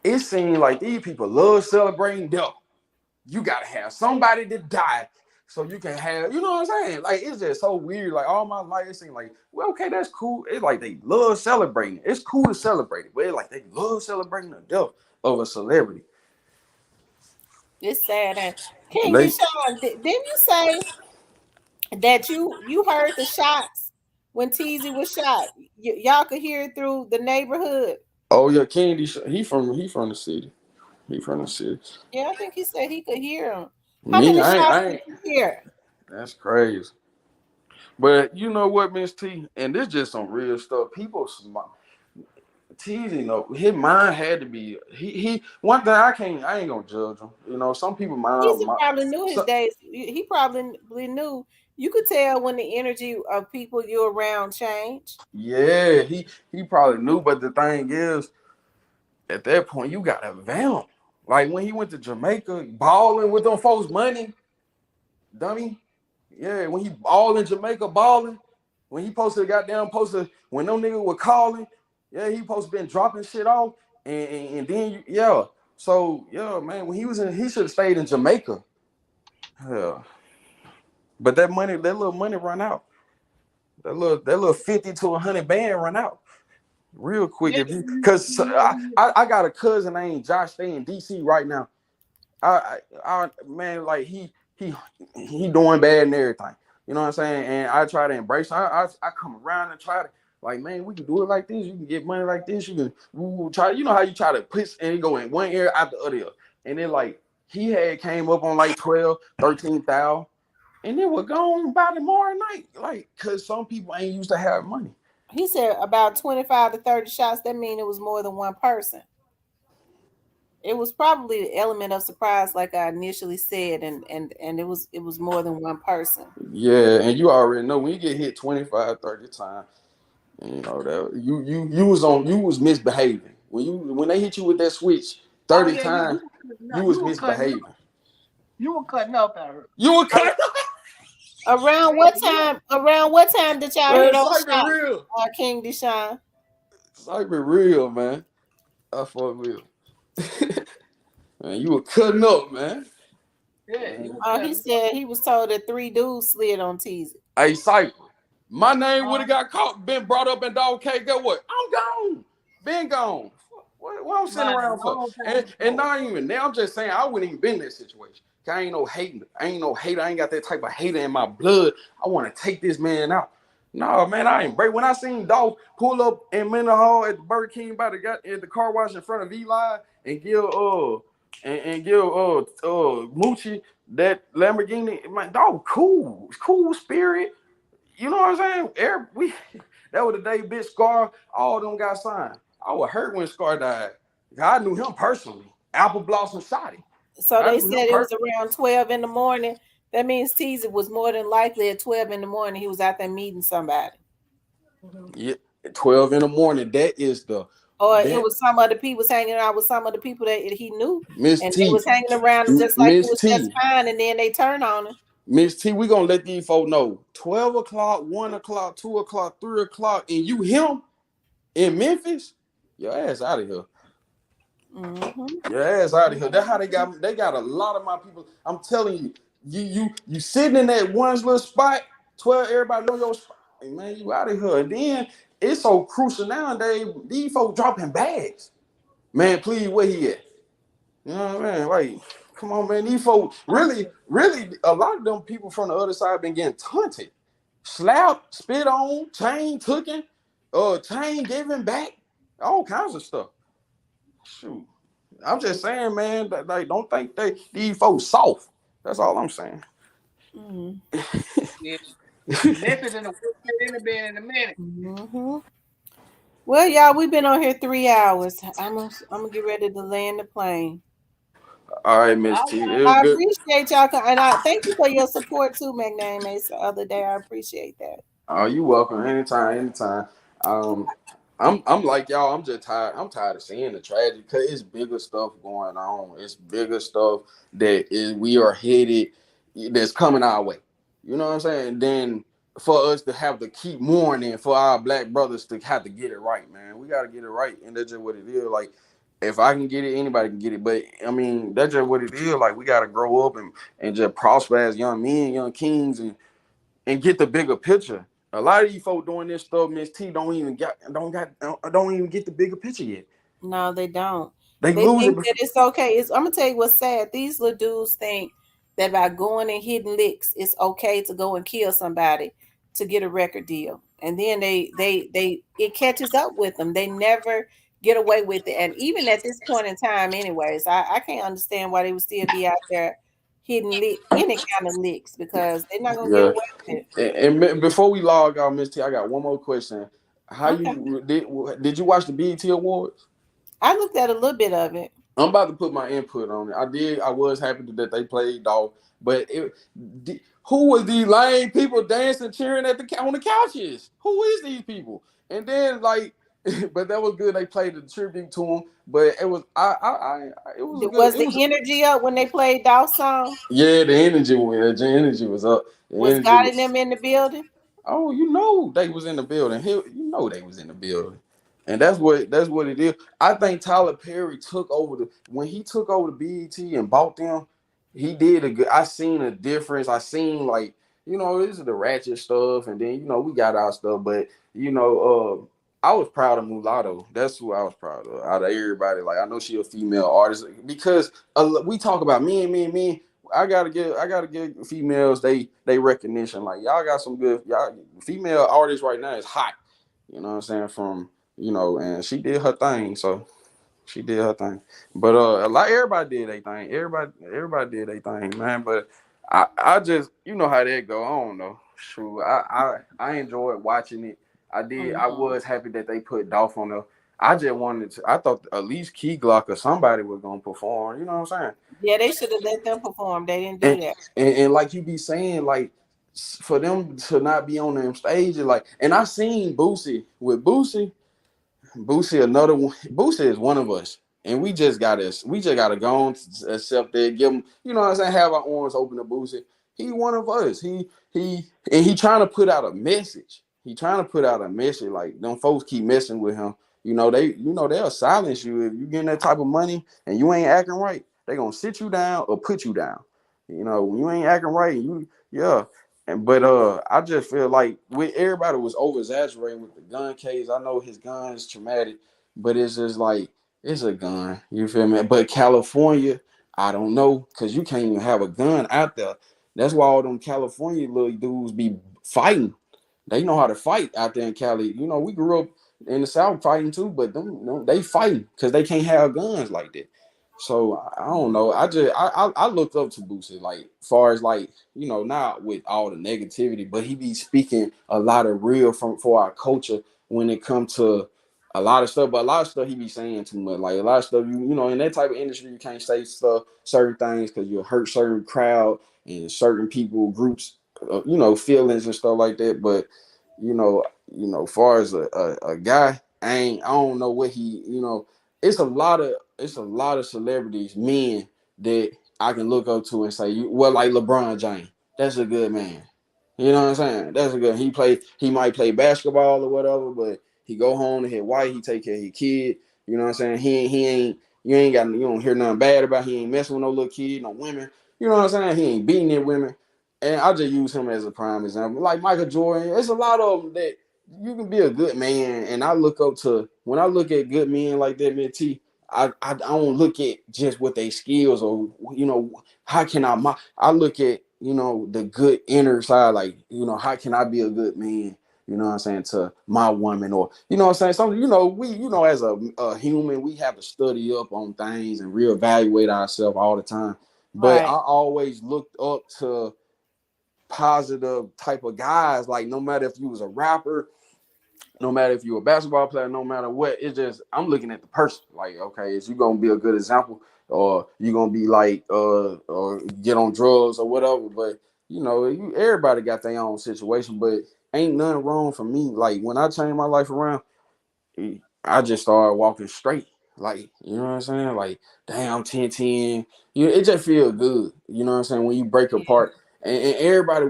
It seemed like these people love celebrating death. You gotta have somebody that died so you can have, you know what I'm saying? Like, it's just so weird. Like, all my life, it seemed like, well, okay, that's cool. It's like they love celebrating. It's cool to celebrate it, but it's like they love celebrating the death of a celebrity. It's sad. And King Deshaun, didn't you say that you heard the shots when Teasy was shot? Y'all could hear it through the neighborhood. Oh yeah, King Deshaun, he from the city. He from the city. Yeah, I think he said he could hear him. How many shots did you hear? That's crazy. But you know what, Miss T, and this just some real stuff. People smart. Teasy, his mind had to be. He one thing I ain't gonna judge him. You know, some people Teasy probably knew his days. He probably knew. You could tell when the energy of people you're around changed. Yeah, he probably knew. But the thing is, at that point, you gotta vamp. Like when he went to Jamaica, balling with them folks' money, dummy. Yeah, when he all in Jamaica balling, when he posted a goddamn poster, when no nigga were calling, yeah, he supposed to been dropping shit off, and then yeah. So yeah, man, when he was in, he should have stayed in Jamaica. Yeah, but that little money run out. That little 50 to 100 band run out real quick. If you, cause I got a cousin named Josh, stay in DC right now. I man, like he doing bad and everything. You know what I'm saying? And I try to embrace. I come around and try to, like, man, we can do it like this. You can get money like this. You can try. You know how you try to push and go in one ear out the other ear. And then like he had came up on like 12, 13,000, and then we're gone by tomorrow night. Like, cause some people ain't used to have money. He said about 25 to 30 shots. That means it was more than one person. It was probably the element of surprise, like I initially said, and it was more than one person. Yeah, and you already know when you get hit 25, 30 times, you know that you was misbehaving. When they hit you with that switch 30 times, you was misbehaving. You were cutting up at her. You were cutting up. Around what time did y'all hear those shots? Real. King Deshaun. Cyber real, man. I fuck with. Man, you were cutting up, man. Yeah. He said he was told that 3 dudes slid on Teasy. Hey, Cypher, my name would have got caught, been brought up in dog cake. Get what? I'm gone. Been gone. What I'm sitting around for? And not even now. I'm just saying I wouldn't even been in that situation. I ain't no hating. I ain't got that type of hater in my blood. I want to take this man out. No, man, I ain't break. When I seen Dolph pull up in Mental Hall at the Burger King by at the car wash in front of Eli and give Moochie that Lamborghini, my dog, cool spirit. You know what I'm saying? That was the day bitch Scar, all of them got signed. I was hurt when Scar died. I knew him personally. Apple Blossom shot him. So they said it was around 12 in the morning. That means Teasy was more than likely at 12 in the morning. He was out there meeting somebody. Yeah, 12 in the morning. That is the. Or it was some other people hanging out with some of the people that he knew. Miss and T he was hanging around just like it was just fine, and then they turn on him. Miss T, we gonna let these folks know 12 o'clock, 1 o'clock, 2 o'clock, 3 o'clock, and you him in Memphis, your ass out of here. Your ass out of here. That's how they got a lot of my people. I'm telling you, you sitting in that one little spot, 12, everybody know your spot. Hey, man, you out of here. And then it's so crucial nowadays, these folks dropping bags. Man, please, where he at? You know what I mean? Like, come on, man. These folks, really, a lot of them people from the other side been getting taunted. Slapped, spit on, chain taken, chain given back, all kinds of stuff. Shoot. I'm just saying, man, that like don't think these folks soft. That's all I'm saying. Yeah. Memphis in a minute. Well, y'all, we've been on here 3 hours. I'm gonna get ready to land the plane. All right, Miss T. I appreciate y'all, and I thank you for your support too, McName. The other day, I appreciate that. Oh, you welcome. Anytime. I'm like y'all. I'm just tired. I'm tired of seeing the tragedy because it's bigger stuff going on. It's bigger stuff we are headed. That's coming our way. You know what I'm saying? Then for us to have to keep mourning, for our black brothers to have to get it right, man. We got to get it right, and that's just what it is. Like, if I can get it, anybody can get it. But I mean, that's just what it is. Like, we got to grow up and just prosper as young men, young kings, and get the bigger picture. A lot of you folk doing this stuff, Miss T, don't even get the bigger picture yet. No, they don't. They think that it's okay. I'm gonna tell you what's sad. These little dudes think that by going and hitting licks, it's okay to go and kill somebody to get a record deal, and then it catches up with them. They never get away with it, and even at this point in time, anyways, I can't understand why they would still be out there hitting any kind of licks because they're not gonna get away with it. And before we log out, Miss T, I got one more question. You did you watch the BET Awards? I looked at a little bit of it. I'm about to put my input on it. I was happy that they played dog, but who was these lame people dancing, cheering on the couches? Who is these people? And then like but that was good. They played the tribute to him, but it was it was good. Was It the was energy up when they played Dolph song? yeah, the energy was up. The Was energy God and was. them in the building? Oh, you know they was in the building. You know they was in the building, and that's what it is. I think Tyler Perry took over when he took over the BET and bought them. He did a good. I seen a difference. I seen like this is the ratchet stuff, and then we got our stuff. But I was proud of Mulatto. That's who I was proud of out of everybody. Like I know she a female artist because we talk about men. I gotta give females they recognition. Like y'all got some good female artists right now is hot. You know what I'm saying? And she did her thing. So she did her thing. But everybody did their thing. Everybody did their thing, man. But I just how that go. I don't know. Shoot, I enjoyed watching it. I did. I was happy that they put Dolph on there. I just wanted to. I thought at least Key Glock or somebody was gonna perform. You know what I'm saying? Yeah, they should have let them perform. They didn't do that. And like you be saying, like for them to not be on them stages, like, and I seen Boosie with Boosie another one. Boosie is one of us, and we just gotta go on, accept it, give him, you know what I'm saying, have our arms open to Boosie. He one of us. He trying to put out a message. He trying to put out a message. Like them folks keep messing with him. They'll silence you if you getting that type of money and you ain't acting right. They gonna sit you down or put you down. When you ain't acting right, but I just feel like everybody was over exaggerating with the gun case. I know his gun is traumatic, but it's just like it's a gun. You feel me? But California, I don't know, because you can't even have a gun out there. That's why all them California little dudes be fighting. They know how to fight out there in Cali. We grew up in the South fighting too, but they fighting because they can't have guns like that. So I don't know. I looked up to Boosie, like far as like not with all the negativity, but he be speaking a lot of real for our culture when it comes to a lot of stuff. But a lot of stuff he be saying too much. Like a lot of stuff in that type of industry you can't say certain things because you'll hurt certain crowd and certain people groups, feelings and stuff like that. But far as a guy, I don't know what it's a lot of celebrities, men that I can look up to and say, like LeBron James, that's a good man. You know what I'm saying? That's a good. He might play basketball or whatever, but he go home to his wife, he take care of his kid. You know what I'm saying? He ain't you don't hear nothing bad about. He ain't messing with no little kid, no women. You know what I'm saying? He ain't beating their women. And I just use him as a prime example. Like Michael Jordan, there's a lot of them that you can be a good man. And I look up to, when I look at good men like that, man, T, I don't look at just what they skills or, how can I look at, the good inner side, like, how can I be a good man? You know what I'm saying, to my woman, or you know what I'm saying, something, we as a human, we have to study up on things and reevaluate ourselves all the time. But Right. I always looked up to positive type of guys, like no matter if you was a rapper, no matter if you're a basketball player, no matter what, it's just I'm looking at the person. Like, okay, is you gonna be a good example, or you gonna be like or get on drugs or whatever. But everybody got their own situation, but ain't nothing wrong for me. Like when I changed my life around, I just started walking straight. Like, you know what I'm saying? Like, damn, 10-10. It just feel good. You know what I'm saying? When you break apart. And everybody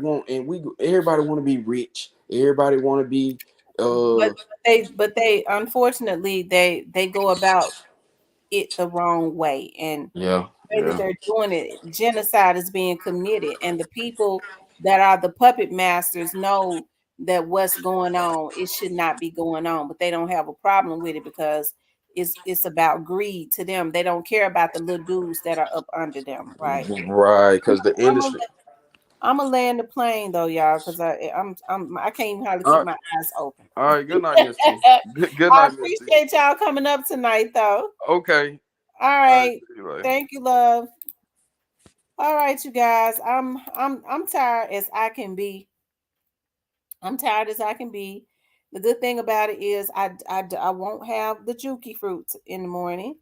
everybody want to be rich. Everybody want to be But they unfortunately they go about it the wrong way, and yeah. the way that they're doing it, genocide is being committed, and the people that are the puppet masters know that what's going on, it should not be going on, but they don't have a problem with it because it's about greed to them. They don't care about the little dudes that are up under them, right? Right, because the industry. I'm gonna land the plane though, y'all, because I can't even hardly All keep right. my eyes open. All right, good night, Miss T. Good I night, Miss T. appreciate y'all coming up tonight, though. Okay. All All right, right, see you later. thank you, love. All right, you guys, I'm tired as I can be. I'm tired as I can be. The good thing about it is I won't have the Juki fruits in the morning.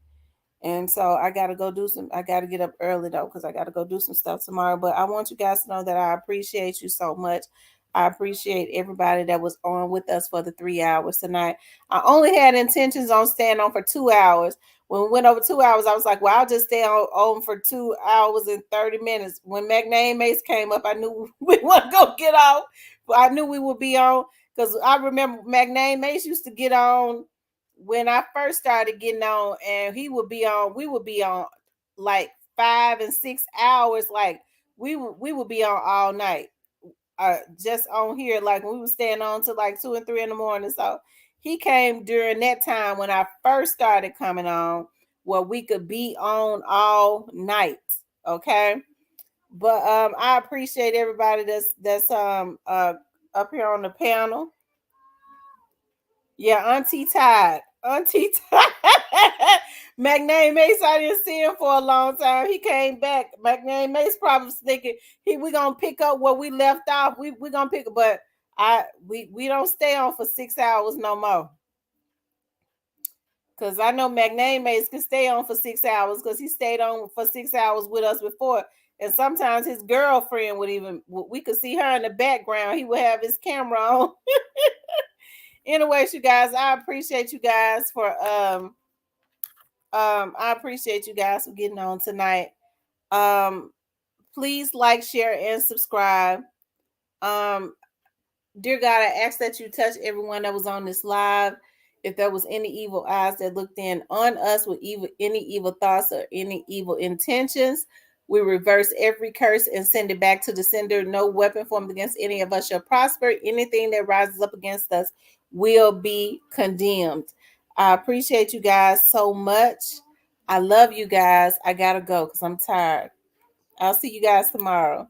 And so I got to go do some, I got to get up early though, because I got to go do some stuff tomorrow. But I want you guys to know that I appreciate you so much. I appreciate everybody that was on with us for the 3 hours tonight. I only had intentions on staying on for 2 hours. When we went over 2 hours, I was like, well, I'll just stay on for 2 hours and 30 minutes. When McName Mace came up, I knew we want to go get off. But I knew we would be on because I remember McName Mace used to get on when I first started getting on, and we would be on like 5 and 6 hours. Like we would be on all night. Just on here, like we were staying on till like 2 and 3 in the morning. So he came during that time when I first started coming on, where we could be on all night. Okay, but I appreciate everybody that's up here on the panel. Yeah, Auntie Todd. McName Mace, I didn't see him for a long time. He came back. McName Mace probably thinking we gonna pick up where we left off. We gonna pick up, but we don't stay on for 6 hours no more. Cause I know McName Mace can stay on for 6 hours because he stayed on for 6 hours with us before. And sometimes his girlfriend we could see her in the background. He would have his camera on. Anyways, you guys, I appreciate you guys for getting on tonight. Please like, share, and subscribe. Dear God, I ask that you touch everyone that was on this live. If there was any evil eyes that looked in on us with any evil thoughts or any evil intentions, we reverse every curse and send it back to the sender. No weapon formed against any of us shall prosper. Anything that rises up against us will be condemned. I appreciate you guys so much. I love you guys. I gotta go because I'm tired. I'll see you guys tomorrow.